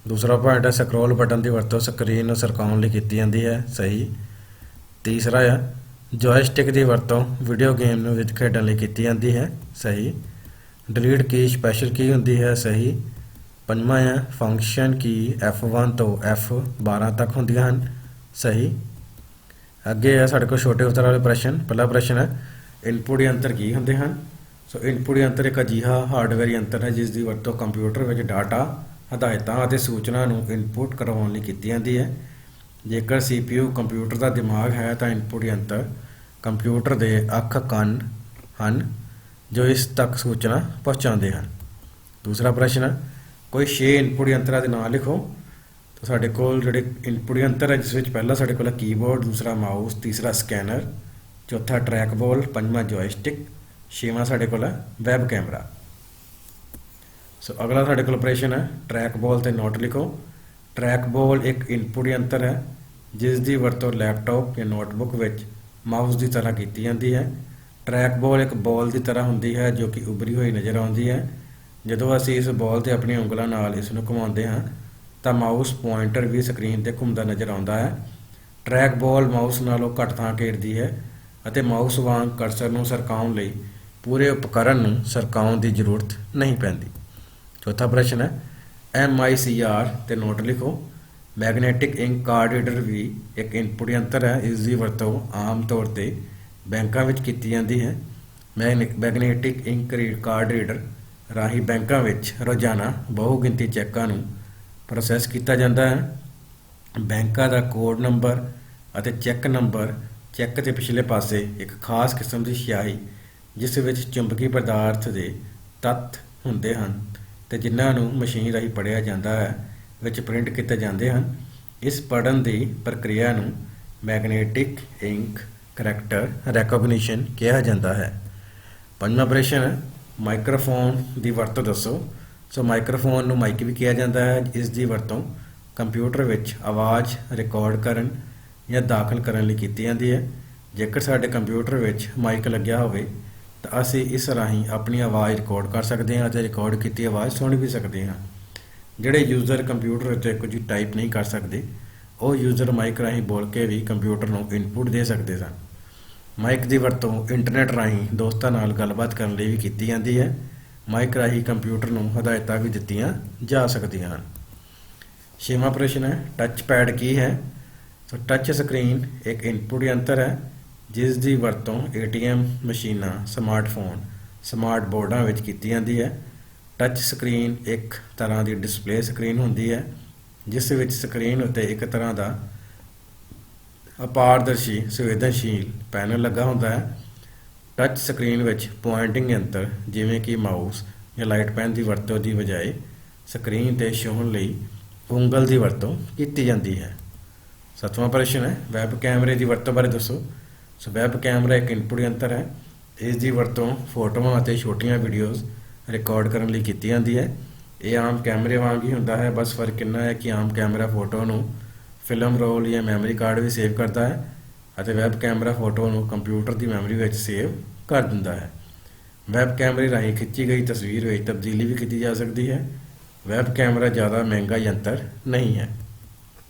ਦੂਸਰਾ ਪੁਆਇੰਟ ਹੈ ਸਕਰੋਲ ਬਟਨ ਦੀ ਵਰਤੋਂ ਸਕਰੀਨ ਨੂੰ ਸਰਕਾਉਣ ਲਈ ਕੀਤੀ ਜਾਂਦੀ ਹੈ, ਸਹੀ। ਤੀਸਰਾ ਹੈ ਜੋਇਸਟਿਕ ਦੀ ਵਰਤੋਂ ਵੀਡੀਓ ਗੇਮ ਨੂੰ ਵਿੱਚ ਖੇਡਣ ਲਈ ਕੀਤੀ ਜਾਂਦੀ ਹੈ, ਸਹੀ। ਡਿਲੀਟ ਕੀ ਸਪੈਸ਼ਲ ਕੀ ਹੁੰਦੀ ਹੈ, ਸਹੀ। ਪੰਜਵਾਂ ਹੈ ਫੰਕਸ਼ਨ ਕੀ F1 ਤੋਂ F12 ਤੱਕ ਹੁੰਦੀਆਂ ਹਨ, ਸਹੀ। ਅੱਗੇ ਹੈ ਸਾਡੇ ਕੋਲ ਛੋਟੇ ਉੱਤਰ ਵਾਲੇ ਪ੍ਰਸ਼ਨ। ਪਹਿਲਾ ਪ੍ਰਸ਼ਨ ਹੈ ਇਨਪੁਟ ਯੰਤਰ ਕੀ ਹੁੰਦੇ ਹਨ। ਸੋ ਇਨਪੁਟ ਯੰਤਰ ਇੱਕ ਅਜਿਹਾ ਹਾਰਡਵੇਅਰ ਯੰਤਰ ਹੈ ਜਿਸ ਦੀ ਵਰਤੋਂ ਕੰਪਿਊਟਰ ਵਿੱਚ ਡਾਟਾ, ਹਦਾਇਤਾਂ ਅਤੇ ਸੂਚਨਾ ਨੂੰ ਇਨਪੁਟ ਕਰਵਾਉਣ ਲਈ ਕੀਤੀ ਜਾਂਦੀ ਹੈ। ਜੇਕਰ CPU ਕੰਪਿਊਟਰ ਦਾ ਦਿਮਾਗ ਹੈ ਤਾਂ ਇਨਪੁਟ ਯੰਤਰ ਕੰਪਿਊਟਰ ਦੇ ਅੱਖ, ਕੰਨ ਹਨ ਜੋ ਇਸ ਤੱਕ ਸੂਚਨਾ ਪਹੁੰਚਾਉਂਦੇ ਹਨ। ਦੂਸਰਾ ਪ੍ਰਸ਼ਨ ਹੈ ਕੋਈ 6 ਇਨਪੁਟ ਯੰਤਰਾਂ ਦੇ ਨਾਂ ਲਿਖੋ। ਤਾਂ ਸਾਡੇ ਕੋਲ ਜਿਹੜੇ ਇਨਪੁਟ ਯੰਤਰ ਹੈ ਜਿਸ ਵਿੱਚ ਪਹਿਲਾ ਸਾਡੇ ਕੋਲ ਕੀਬੋਰਡ, ਦੂਸਰਾ ਮਾਊਸ, ਤੀਸਰਾ ਸਕੈਨਰ, ਚੌਥਾ ਟਰੈਕ ਬੋਲ, ਪੰਜਵਾਂ ਜੋਇਸਟਿਕ, ਛੇਵਾਂ ਸਾਡੇ ਕੋਲ ਹੈ ਵੈਬ ਕੈਮਰਾ। ਸੋ ਅਗਲਾ ਸਾਡੇ ਕੋਲ ਪ੍ਰਸ਼ਨ ਹੈ ਟਰੈਕ ਬੋਲ ਤੇ ਨੋਟ ਲਿਖੋ। ਟਰੈਕ ਬੋਲ ਇੱਕ ਇਨਪੁਟ ਯੰਤਰ ਹੈ ਜਿਸ ਦੀ ਵਰਤੋਂ ਲੈਪਟਾਪ ਜਾਂ ਨੋਟਬੁੱਕ ਵਿੱਚ ਮਾਊਸ ਦੀ ਤਰ੍ਹਾਂ ਕੀਤੀ ਜਾਂਦੀ ਹੈ। ਟਰੈਕ ਬੋਲ ਇੱਕ ਬਾਲ ਦੀ ਤਰ੍ਹਾਂ ਹੁੰਦੀ ਹੈ ਜੋ ਕਿ ਉੱਭਰੀ ਹੋਈ ਨਜ਼ਰ ਆਉਂਦੀ ਹੈ। ਜਦੋਂ ਅਸੀਂ ਇਸ ਬਾਲ ਤੇ ਆਪਣੀਆਂ ਉਂਗਲਾਂ ਨਾਲ ਇਸ ਨੂੰ ਘੁਮਾਉਂਦੇ ਹਾਂ ਤਾਂ ਮਾਊਸ ਪੁਆਇੰਟਰ ਵੀ ਸਕਰੀਨ ਤੇ ਘੁੰਮਦਾ ਨਜ਼ਰ ਆਉਂਦਾ ਹੈ। ਟਰੈਕ ਬਾਲ ਮਾਊਸ ਨਾਲੋਂ ਘੱਟ ਥਾਂ ਘੇਰਦੀ ਹੈ ਅਤੇ ਮਾਊਸ ਵਾਂਗ ਕਰਸਰ ਨੂੰ ਸਰਕਾਉਣ ਲਈ ਪੂਰੇ ਉਪਕਰਨ ਨੂੰ ਸਰਕਾਉਣ ਦੀ ਜ਼ਰੂਰਤ ਨਹੀਂ ਪੈਂਦੀ। ਚੌਥਾ ਪ੍ਰਸ਼ਨ ਹੈ MICR ਤੇ ਨੋਟ ਲਿਖੋ। ਮੈਗਨੈਟਿਕ ਇੰਕ ਕਾਰਡ ਰੀਡਰ ਵੀ ਇੱਕ ਇਨਪੁਟ ਯੰਤਰ ਹੈ। ਇਸ ਦੀ ਵਰਤੋਂ ਆਮ ਤੌਰ ਤੇ ਬੈਂਕਾਂ ਵਿੱਚ ਕੀਤੀ ਜਾਂਦੀ ਹੈ। ਮੈਗਨੈਟਿਕ ਇੰਕ ਕਾਰਡ ਰੀਡਰ ਰਾਹੀਂ ਬੈਂਕਾਂ ਵਿੱਚ ਰੋਜ਼ਾਨਾ ਬਹੁਗਿਣਤੀ ਚੈੱਕਾਂ ਨੂੰ ਪ੍ਰੋਸੈਸ ਕੀਤਾ ਜਾਂਦਾ ਹੈ। ਬੈਂਕਾਂ ਦਾ ਕੋਡ ਨੰਬਰ ਅਤੇ ਚੈੱਕ ਨੰਬਰ ਚੈੱਕ ਦੇ ਪਿਛਲੇ ਪਾਸੇ ਇੱਕ ਖਾਸ ਕਿਸਮ ਦੀ ਸਿਆਹੀ ਜਿਸ ਵਿੱਚ ਚੁੰਬਕੀ ਪਦਾਰਥ ਦੇ ਤੱਤ ਹੁੰਦੇ ਹਨ ਤੇ ਜਿਨ੍ਹਾਂ ਨੂੰ ਮਸ਼ੀਨ ਰਾਹੀਂ ਪੜ੍ਹਿਆ ਜਾਂਦਾ ਹੈ ਵਿੱਚ ਪ੍ਰਿੰਟ ਕੀਤੇ ਜਾਂਦੇ ਹਨ। ਇਸ ਪੜ੍ਹਨ ਦੀ ਪ੍ਰਕਿਰਿਆ ਨੂੰ ਮੈਗਨੇਟਿਕ ਇੰਕ ਕਰੈਕਟਰ ਰੈਕੋਗਨੀਸ਼ਨ ਕਿਹਾ ਜਾਂਦਾ ਹੈ। ਪੰਜਵਾਂ ਪ੍ਰਸ਼ਨ ਹੈ, ਮਾਈਕਰੋਫੋਨ ਦੀ ਵਰਤੋਂ ਦੱਸੋ। ਸੋ ਮਾਈਕਰੋਫੋਨ ਨੂੰ ਮਾਈਕ ਵੀ ਕਿਹਾ ਜਾਂਦਾ ਹੈ। ਇਸ ਦੀ ਵਰਤੋਂ ਕੰਪਿਊਟਰ ਵਿੱਚ ਆਵਾਜ਼ ਰਿਕਾਰਡ ਕਰਨ ਜਾਂ ਦਾਖਲ ਕਰਨ ਲਈ ਕੀਤੀ ਜਾਂਦੀ ਹੈ। ਜੇਕਰ ਸਾਡੇ ਕੰਪਿਊਟਰ ਵਿੱਚ ਮਾਈਕ ਲੱਗਿਆ ਹੋਵੇ ਤਾਂ ਅਸੀਂ ਇਸ ਰਾਹੀਂ ਆਪਣੀ ਆਵਾਜ਼ ਰਿਕਾਰਡ ਕਰ ਸਕਦੇ ਹਾਂ ਅਤੇ ਰਿਕਾਰਡ ਕੀਤੀ ਆਵਾਜ਼ ਸੁਣ ਵੀ ਸਕਦੇ ਹਾਂ। ਜਿਹੜੇ ਯੂਜ਼ਰ ਕੰਪਿਊਟਰ ਉੱਤੇ ਕੁਝ ਟਾਈਪ ਨਹੀਂ ਕਰ ਸਕਦੇ ਉਹ ਯੂਜ਼ਰ ਮਾਈਕ ਰਾਹੀਂ ਬੋਲ ਕੇ ਵੀ ਕੰਪਿਊਟਰ ਨੂੰ ਇਨਪੁਟ ਦੇ ਸਕਦੇ ਸਨ। ਮਾਈਕ ਦੀ ਵਰਤੋਂ ਇੰਟਰਨੈਟ ਰਾਹੀਂ ਦੋਸਤਾਂ ਨਾਲ ਗੱਲਬਾਤ ਕਰਨ ਲਈ ਵੀ ਕੀਤੀ ਜਾਂਦੀ ਹੈ। ਮਾਈਕ ਰਾਹੀਂ ਕੰਪਿਊਟਰ ਨੂੰ ਹਦਾਇਤਾਂ ਵੀ ਦਿੱਤੀਆਂ ਜਾ ਸਕਦੀਆਂ ਹਨ। ਛੇਵਾਂ ਪ੍ਰਸ਼ਨ ਹੈ, ਟੱਚ ਪੈਡ ਕੀ ਹੈ। ਸੋ ਟੱਚ ਸਕਰੀਨ ਇੱਕ ਇਨਪੁਟ ਯੰਤਰ ਹੈ ਜਿਸ ਦੀ ਵਰਤੋਂ ATM ਮਸ਼ੀਨਾਂ, ਸਮਾਰਟਫੋਨ, ਸਮਾਰਟ ਬੋਰਡਾਂ ਵਿੱਚ ਕੀਤੀ ਜਾਂਦੀ ਹੈ। ਟੱਚ ਸਕਰੀਨ ਇੱਕ ਤਰ੍ਹਾਂ ਦੀ ਡਿਸਪਲੇ ਸਕਰੀਨ ਹੁੰਦੀ ਹੈ ਜਿਸ ਵਿੱਚ ਸਕਰੀਨ ਉੱਤੇ ਇੱਕ ਤਰ੍ਹਾਂ ਦਾ ਅਪਾਰਦਰਸ਼ੀ ਸੰਵੇਦਨਸ਼ੀਲ ਪੈਨਲ ਲੱਗਾ ਹੁੰਦਾ ਹੈ। ਟੱਚ ਸਕਰੀਨ ਵਿੱਚ ਪੁਆਇੰਟਿੰਗ ਯੰਤਰ ਜਿਵੇਂ ਕਿ ਮਾਊਸ ਜਾਂ ਲਾਈਟ ਪੈਨ ਦੀ ਵਰਤੋਂ ਦੀ ਬਜਾਏ ਸਕਰੀਨ 'ਤੇ ਛੂਹਣ ਲਈ ਉਂਗਲ ਦੀ ਵਰਤੋਂ ਕੀਤੀ ਜਾਂਦੀ ਹੈ। ਸੱਤਵਾਂ ਪ੍ਰਸ਼ਨ ਹੈ, ਵੈਬ ਕੈਮਰੇ ਦੀ ਵਰਤੋਂ ਬਾਰੇ ਦੱਸੋ। ਸੋ ਵੈਬ ਕੈਮਰਾ ਇੱਕ ਇਨਪੁਟ ਯੰਤਰ ਹੈ। ਇਸ ਦੀ ਵਰਤੋਂ ਫੋਟੋਆਂ ਅਤੇ ਛੋਟੀਆਂ ਵੀਡੀਓਜ਼ ਰਿਕਾਰਡ ਕਰਨ ਲਈ ਕੀਤੀ ਜਾਂਦੀ ਹੈ। ਇਹ ਆਮ ਕੈਮਰੇ ਵਾਂਗ ਹੀ ਹੁੰਦਾ ਹੈ, ਬਸ ਫਰਕ ਇੰਨਾ ਹੈ ਕਿ ਆਮ ਕੈਮਰਾ ਫੋਟੋ ਨੂੰ ਫਿਲਮ ਰੋਲ ਜਾਂ ਮੈਮਰੀ ਕਾਰਡ ਵੀ ਸੇਵ ਕਰਦਾ ਹੈ ਅਤੇ ਵੈਬ ਕੈਮਰਾ ਫੋਟੋ ਨੂੰ ਕੰਪਿਊਟਰ ਦੀ ਮੈਮਰੀ ਵਿੱਚ ਸੇਵ ਕਰ ਦਿੰਦਾ ਹੈ। ਵੈਬ ਕੈਮਰੇ ਰਾਹੀਂ ਖਿੱਚੀ ਗਈ ਤਸਵੀਰ ਵਿੱਚ ਤਬਦੀਲੀ ਵੀ ਕੀਤੀ ਜਾ ਸਕਦੀ ਹੈ। ਵੈਬ ਕੈਮਰਾ ਜ਼ਿਆਦਾ ਮਹਿੰਗਾ ਯੰਤਰ ਨਹੀਂ ਹੈ।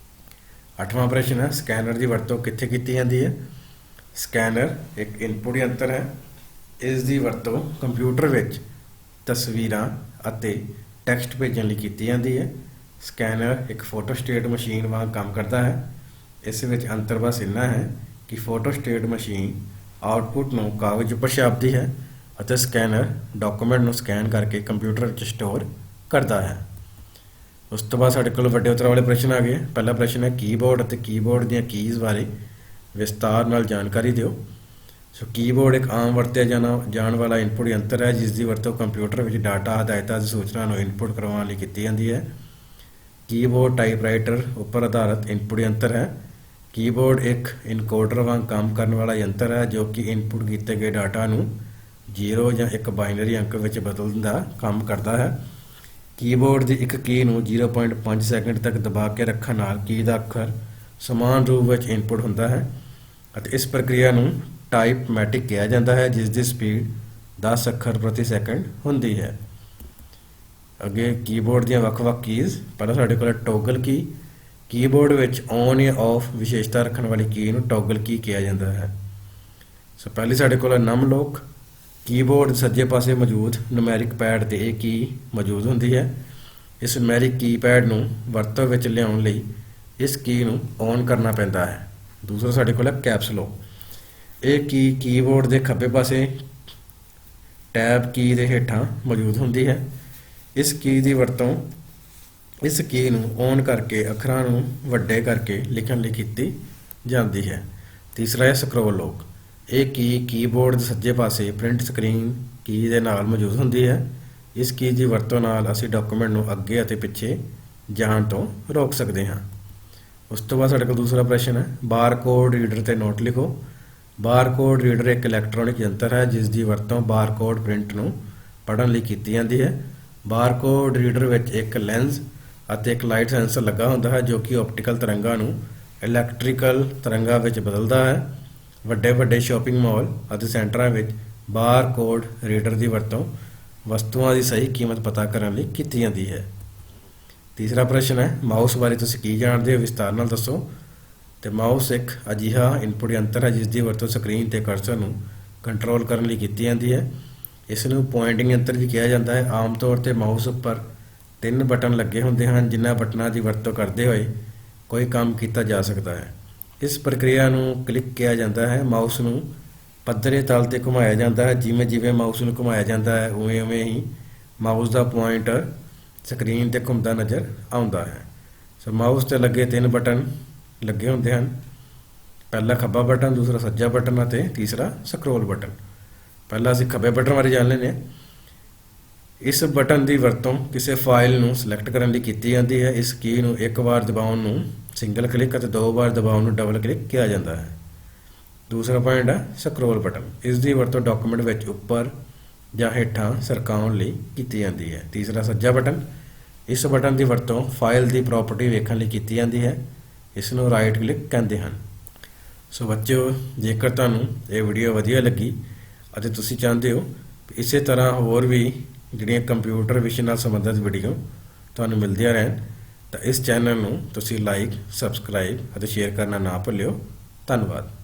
ਅੱਠਵਾਂ ਪ੍ਰਸ਼ਨ ਹੈ, ਸਕੈਨਰ ਦੀ ਵਰਤੋਂ ਕਿੱਥੇ ਕੀਤੀ ਜਾਂਦੀ ਹੈ। ਸਕੈਨਰ ਇੱਕ ਇਨਪੁਟ ਯੰਤਰ ਹੈ। ਇਸ ਦੀ ਵਰਤੋਂ ਕੰਪਿਊਟਰ ਵਿੱਚ ਤਸਵੀਰਾਂ ਅਤੇ ਟੈਕਸਟ ਭੇਜਣ ਲਈ ਕੀਤੀ ਜਾਂਦੀ ਹੈ। ਸਕੈਨਰ ਇੱਕ ਫੋਟੋਸਟੇਟ ਮਸ਼ੀਨ ਵਾਂਗ ਕੰਮ ਕਰਦਾ ਹੈ। ਇਸ ਵਿੱਚ ਅੰਤਰ ਬਸ ਇੰਨਾ ਹੈ ਕਿ ਫੋਟੋਸਟੇਟ ਮਸ਼ੀਨ ਆਉਟਪੁੱਟ ਨੂੰ ਕਾਗਜ਼ ਉੱਪਰ ਛਾਪਦੀ ਹੈ ਅਤੇ ਸਕੈਨਰ ਡਾਕੂਮੈਂਟ ਨੂੰ ਸਕੈਨ ਕਰਕੇ ਕੰਪਿਊਟਰ ਵਿੱਚ ਸਟੋਰ ਕਰਦਾ ਹੈ। ਉਸ ਤੋਂ ਬਾਅਦ ਸਾਡੇ ਕੋਲ ਵੱਡੇ ਉੱਤਰ ਵਾਲੇ ਪ੍ਰਸ਼ਨ ਆ ਗਏ। ਪਹਿਲਾ ਪ੍ਰਸ਼ਨ ਹੈ, ਕੀਬੋਰਡ ਅਤੇ ਕੀਬੋਰਡ ਦੀਆਂ ਕੀਜ਼ ਬਾਰੇ ਵਿਸਤਾਰ ਨਾਲ ਜਾਣਕਾਰੀ ਦਿਓ। ਸੋ ਕੀਬੋਰਡ ਇੱਕ ਆਮ ਵਰਤਿਆ ਜਾਣ ਵਾਲਾ ਇਨਪੁਟ ਯੰਤਰ ਹੈ ਜਿਸ ਦੀ ਵਰਤੋਂ ਕੰਪਿਊਟਰ ਵਿੱਚ ਡਾਟਾ, ਹਦਾਇਤਾਂ ਅਤੇ ਸੂਚਨਾ ਨੂੰ ਇਨਪੁਟ ਕਰਵਾਉਣ ਲਈ ਕੀਤੀ ਜਾਂਦੀ ਹੈ। ਕੀਬੋਰਡ ਟਾਈਪਰਾਈਟਰ ਉੱਪਰ ਆਧਾਰਿਤ ਇਨਪੁਟ ਯੰਤਰ ਹੈ। ਕੀਬੋਰਡ ਇੱਕ ਇਨਕੋਡਰ ਵਾਂਗ ਕੰਮ ਕਰਨ ਵਾਲਾ ਯੰਤਰ ਹੈ ਜੋ ਕਿ ਇਨਪੁਟ ਕੀਤੇ ਗਏ ਡਾਟਾ ਨੂੰ 0 ਜਾਂ ਇੱਕ ਬਾਈਨਰੀ ਅੰਕ ਵਿੱਚ ਬਦਲਣ ਦਾ ਕੰਮ ਕਰਦਾ ਹੈ। ਕੀਬੋਰਡ ਦੀ ਇੱਕ ਕੀ ਨੂੰ 0.5 ਸੈਕਿੰਡ ਤੱਕ ਦਬਾ ਕੇ ਰੱਖਣ ਨਾਲ ਕੀ ਦਾ ਅੱਖਰ ਸਮਾਨ ਰੂਪ ਵਿੱਚ ਇਨਪੁਟ ਹੁੰਦਾ ਹੈ ਅਤੇ ਇਸ ਪ੍ਰਕਿਰਿਆ ਨੂੰ ਟਾਈਪਮੈਟਿਕ ਕਿਹਾ ਜਾਂਦਾ ਹੈ ਜਿਸ ਦੀ ਸਪੀਡ 10 ਅੱਖਰ ਪ੍ਰਤੀ ਸੈਕਿੰਡ ਹੁੰਦੀ ਹੈ। ਅੱਗੇ ਕੀਬੋਰਡ ਦੀਆਂ ਵੱਖ-ਵੱਖ ਕੀਜ਼। ਪਹਿਲਾਂ ਸਾਡੇ ਕੋਲ ਟੋਗਲ ਕੀ। ਕੀਬੋਰਡ ਵਿੱਚ ਔਨ ਜਾਂ ਆਫ ਵਿਸ਼ੇਸ਼ਤਾ ਰੱਖਣ ਵਾਲੀ ਕੀ ਨੂੰ ਟੋਗਲ ਕੀ ਕਿਹਾ ਜਾਂਦਾ ਹੈ। ਸੋ ਪਹਿਲੀ ਸਾਡੇ ਕੋਲ ਨਮ ਲੋਕ। ਕੀਬੋਰਡ ਸੱਜੇ ਪਾਸੇ ਮੌਜੂਦ ਨੂਮੈਰਿਕ ਪੈਡ 'ਤੇ ਇਹ ਕੀ ਮੌਜੂਦ ਹੁੰਦੀ ਹੈ। ਇਸ ਨੂਮੈਰਿਕ ਕੀਪੈਡ ਨੂੰ ਵਰਤੋਂ ਵਿੱਚ ਲਿਆਉਣ ਲਈ ਇਸ ਕੀ ਨੂੰ ਔਨ ਕਰਨਾ ਪੈਂਦਾ ਹੈ। ਦੂਸਰਾ ਸਾਡੇ ਕੋਲ ਹੈ ਕੈਪਸ ਲੌਕ। ਇਹ ਕੀ ਕੀਬੋਰਡ ਦੇ ਖੱਬੇ ਪਾਸੇ ਟੈਬ ਕੀ ਦੇ ਹੇਠਾਂ ਮੌਜੂਦ ਹੁੰਦੀ ਹੈ। ਇਸ ਕੀ ਦੀ ਵਰਤੋਂ ਇਸ ਕੀ ਨੂੰ ਔਨ ਕਰਕੇ ਅੱਖਰਾਂ ਨੂੰ ਵੱਡੇ ਕਰਕੇ ਲਿਖਣ ਲਈ ਕੀਤੀ ਜਾਂਦੀ ਹੈ। ਤੀਸਰਾ ਹੈ ਸਕਰੋਲ ਲੌਕ। ਇਹ ਕੀ ਕੀਬੋਰਡ ਦੇ ਸੱਜੇ ਪਾਸੇ ਪ੍ਰਿੰਟ ਸਕਰੀਨ ਕੀ ਦੇ ਨਾਲ ਮੌਜੂਦ ਹੁੰਦੀ ਹੈ। ਇਸ ਕੀ ਦੀ ਵਰਤੋਂ ਨਾਲ ਅਸੀਂ ਡਾਕੂਮੈਂਟ ਨੂੰ ਅੱਗੇ ਅਤੇ ਪਿੱਛੇ ਜਾਣ ਤੋਂ ਰੋਕ ਸਕਦੇ ਹਾਂ। ਉਸ ਤੋਂ ਬਾਅਦ ਸਾਡੇ ਕੋਲ ਦੂਸਰਾ ਪ੍ਰਸ਼ਨ ਹੈ, ਬਾਰਕੋਡ ਰੀਡਰ 'ਤੇ ਨੋਟ ਲਿਖੋ। ਬਾਰਕੋਡ ਰੀਡਰ ਇੱਕ ਇਲੈਕਟ੍ਰੋਨਿਕ ਯੰਤਰ ਹੈ ਜਿਸ ਦੀ ਵਰਤੋਂ ਬਾਰਕੋਡ ਪ੍ਰਿੰਟ ਨੂੰ ਪੜ੍ਹਨ ਲਈ ਕੀਤੀ ਜਾਂਦੀ ਹੈ। ਬਾਰਕੋਡ ਰੀਡਰ ਵਿੱਚ ਇੱਕ ਲੈਂਸ ਅਤੇ ਇੱਕ ਲਾਈਟ ਸੈਂਸਰ ਲੱਗਾ ਹੁੰਦਾ ਹੈ ਜੋ ਕਿ ਆਪਟੀਕਲ ਤਰੰਗਾਂ ਨੂੰ ਇਲੈਕਟ੍ਰੀਕਲ ਤਰੰਗਾਂ ਵਿੱਚ ਬਦਲਦਾ ਹੈ। ਵੱਡੇ ਵੱਡੇ ਸ਼ਾਪਿੰਗ ਮਾਲ ਅਤੇ ਸੈਂਟਰਾਂ ਵਿੱਚ ਬਾਰਕੋਡ ਰੀਡਰ ਦੀ ਵਰਤੋਂ ਵਸਤੂਆਂ ਦੀ ਸਹੀ ਕੀਮਤ ਪਤਾ ਕਰਨ ਲਈ ਕੀਤੀ ਜਾਂਦੀ ਹੈ। ਤੀਸਰਾ ਪ੍ਰਸ਼ਨ ਹੈ, ਮਾਊਸ ਬਾਰੇ ਤੁਸੀਂ ਕੀ ਜਾਣਦੇ ਹੋ, ਵਿਸਤਾਰ ਨਾਲ ਦੱਸੋ। ਤੇ ਮਾਊਸ ਇੱਕ ਅਜਿਹਾ ਇਨਪੁਟ ਯੰਤਰ ਹੈ ਜਿਸ ਦੀ ਵਰਤੋਂ ਸਕਰੀਨ 'ਤੇ ਕਰਸਰ ਨੂੰ ਕੰਟਰੋਲ ਕਰਨ ਲਈ ਕੀਤੀ ਜਾਂਦੀ ਹੈ। ਇਸ ਨੂੰ ਪੁਆਇੰਟਿੰਗ ਯੰਤਰ ਵੀ ਕਿਹਾ ਜਾਂਦਾ ਹੈ। ਆਮ ਤੌਰ 'ਤੇ ਮਾਊਸ ਉੱਪਰ 3 ਬਟਨ ਲੱਗੇ ਹੁੰਦੇ ਹਨ ਜਿਨ੍ਹਾਂ ਬਟਨਾਂ ਦੀ ਵਰਤੋਂ ਕਰਦੇ ਹੋਏ ਕੋਈ ਕੰਮ ਕੀਤਾ ਜਾ ਸਕਦਾ ਹੈ। ਇਸ ਪ੍ਰਕਿਰਿਆ ਨੂੰ ਕਲਿੱਕ ਕਿਹਾ ਜਾਂਦਾ ਹੈ। ਮਾਊਸ ਨੂੰ ਪੱਧਰੇ ਤਲ 'ਤੇ ਘੁਮਾਇਆ ਜਾਂਦਾ ਹੈ। ਜਿਵੇਂ ਜਿਵੇਂ ਮਾਊਸ ਨੂੰ ਘੁਮਾਇਆ ਜਾਂਦਾ ਹੈ ਉਵੇਂ ਉਵੇਂ ਹੀ ਮਾਊਸ ਦਾ ਪੁਆਇੰਟਰ ਸਕਰੀਨ 'ਤੇ ਘੁੰਮਦਾ ਨਜ਼ਰ ਆਉਂਦਾ ਹੈ। ਸੋ ਮਾਊਸ 'ਤੇ ਲੱਗੇ 3 ਬਟਨ ਲੱਗੇ ਹੁੰਦੇ ਹਨ। ਪਹਿਲਾ ਖੱਬਾ ਬਟਨ, ਦੂਸਰਾ ਸੱਜਾ ਬਟਨ ਅਤੇ ਤੀਸਰਾ ਸਕਰੋਲ ਬਟਨ। ਪਹਿਲਾਂ ਅਸੀਂ ਖੱਬੇ ਬਟਨ ਬਾਰੇ ਜਾਣ ਲੈਂਦੇ ਹਾਂ। ਇਸ ਬਟਨ ਦੀ ਵਰਤੋਂ ਕਿਸੇ ਫਾਈਲ ਨੂੰ ਸਿਲੈਕਟ ਕਰਨ ਲਈ ਕੀਤੀ ਜਾਂਦੀ ਹੈ। ਇਸ ਕੀ ਨੂੰ ਇੱਕ ਵਾਰ ਦਬਾਉਣ ਨੂੰ ਸਿੰਗਲ ਕਲਿੱਕ ਅਤੇ ਦੋ ਵਾਰ ਦਬਾਉਣ ਨੂੰ ਡਬਲ ਕਲਿੱਕ ਕਿਹਾ ਜਾਂਦਾ ਹੈ। ਦੂਸਰਾ ਪੁਆਇੰਟ ਹੈ ਸਕਰੋਲ ਬਟਨ। ਇਸ ਦੀ ਵਰਤੋਂ ਡਾਕੂਮੈਂਟ ਵਿੱਚ ਉੱਪਰ ਜਾਂ ਹੇਠਾਂ ਸਰਕਾਉਣ ਲਈ ਕੀਤੀ ਜਾਂਦੀ ਹੈ। ਤੀਸਰਾ ਸੱਜਾ ਬਟਨ। ਇਸ ਬਟਨ ਦੀ ਵਰਤੋਂ ਫਾਈਲ ਦੀ ਪ੍ਰੋਪਰਟੀ ਵੇਖਣ ਲਈ ਕੀਤੀ ਜਾਂਦੀ ਹੈ। ਇਸ ਨੂੰ ਰਾਈਟ ਕਲਿੱਕ ਕਹਿੰਦੇ ਹਨ। ਸੋ ਬੱਚਿਓ, ਜੇਕਰ ਤੁਹਾਨੂੰ ਇਹ ਵੀਡੀਓ ਵਧੀਆ ਲੱਗੀ ਅਤੇ ਤੁਸੀਂ ਚਾਹੁੰਦੇ ਹੋ ਇਸੇ ਤਰ੍ਹਾਂ ਹੋਰ ਵੀ ਜਿਹੜੀਆਂ ਕੰਪਿਊਟਰ ਵਿਸ਼ੇ ਨਾਲ ਸੰਬੰਧਿਤ ਵੀਡੀਓ ਤੁਹਾਨੂੰ ਮਿਲਦੀਆਂ ਰਹਿਣ, ਤਾਂ ਇਸ ਚੈਨਲ ਨੂੰ ਤੁਸੀਂ ਲਾਈਕ, ਸਬਸਕ੍ਰਾਈਬ ਅਤੇ ਸ਼ੇਅਰ ਕਰਨਾ ਨਾ ਭੁੱਲਿਓ। ਧੰਨਵਾਦ।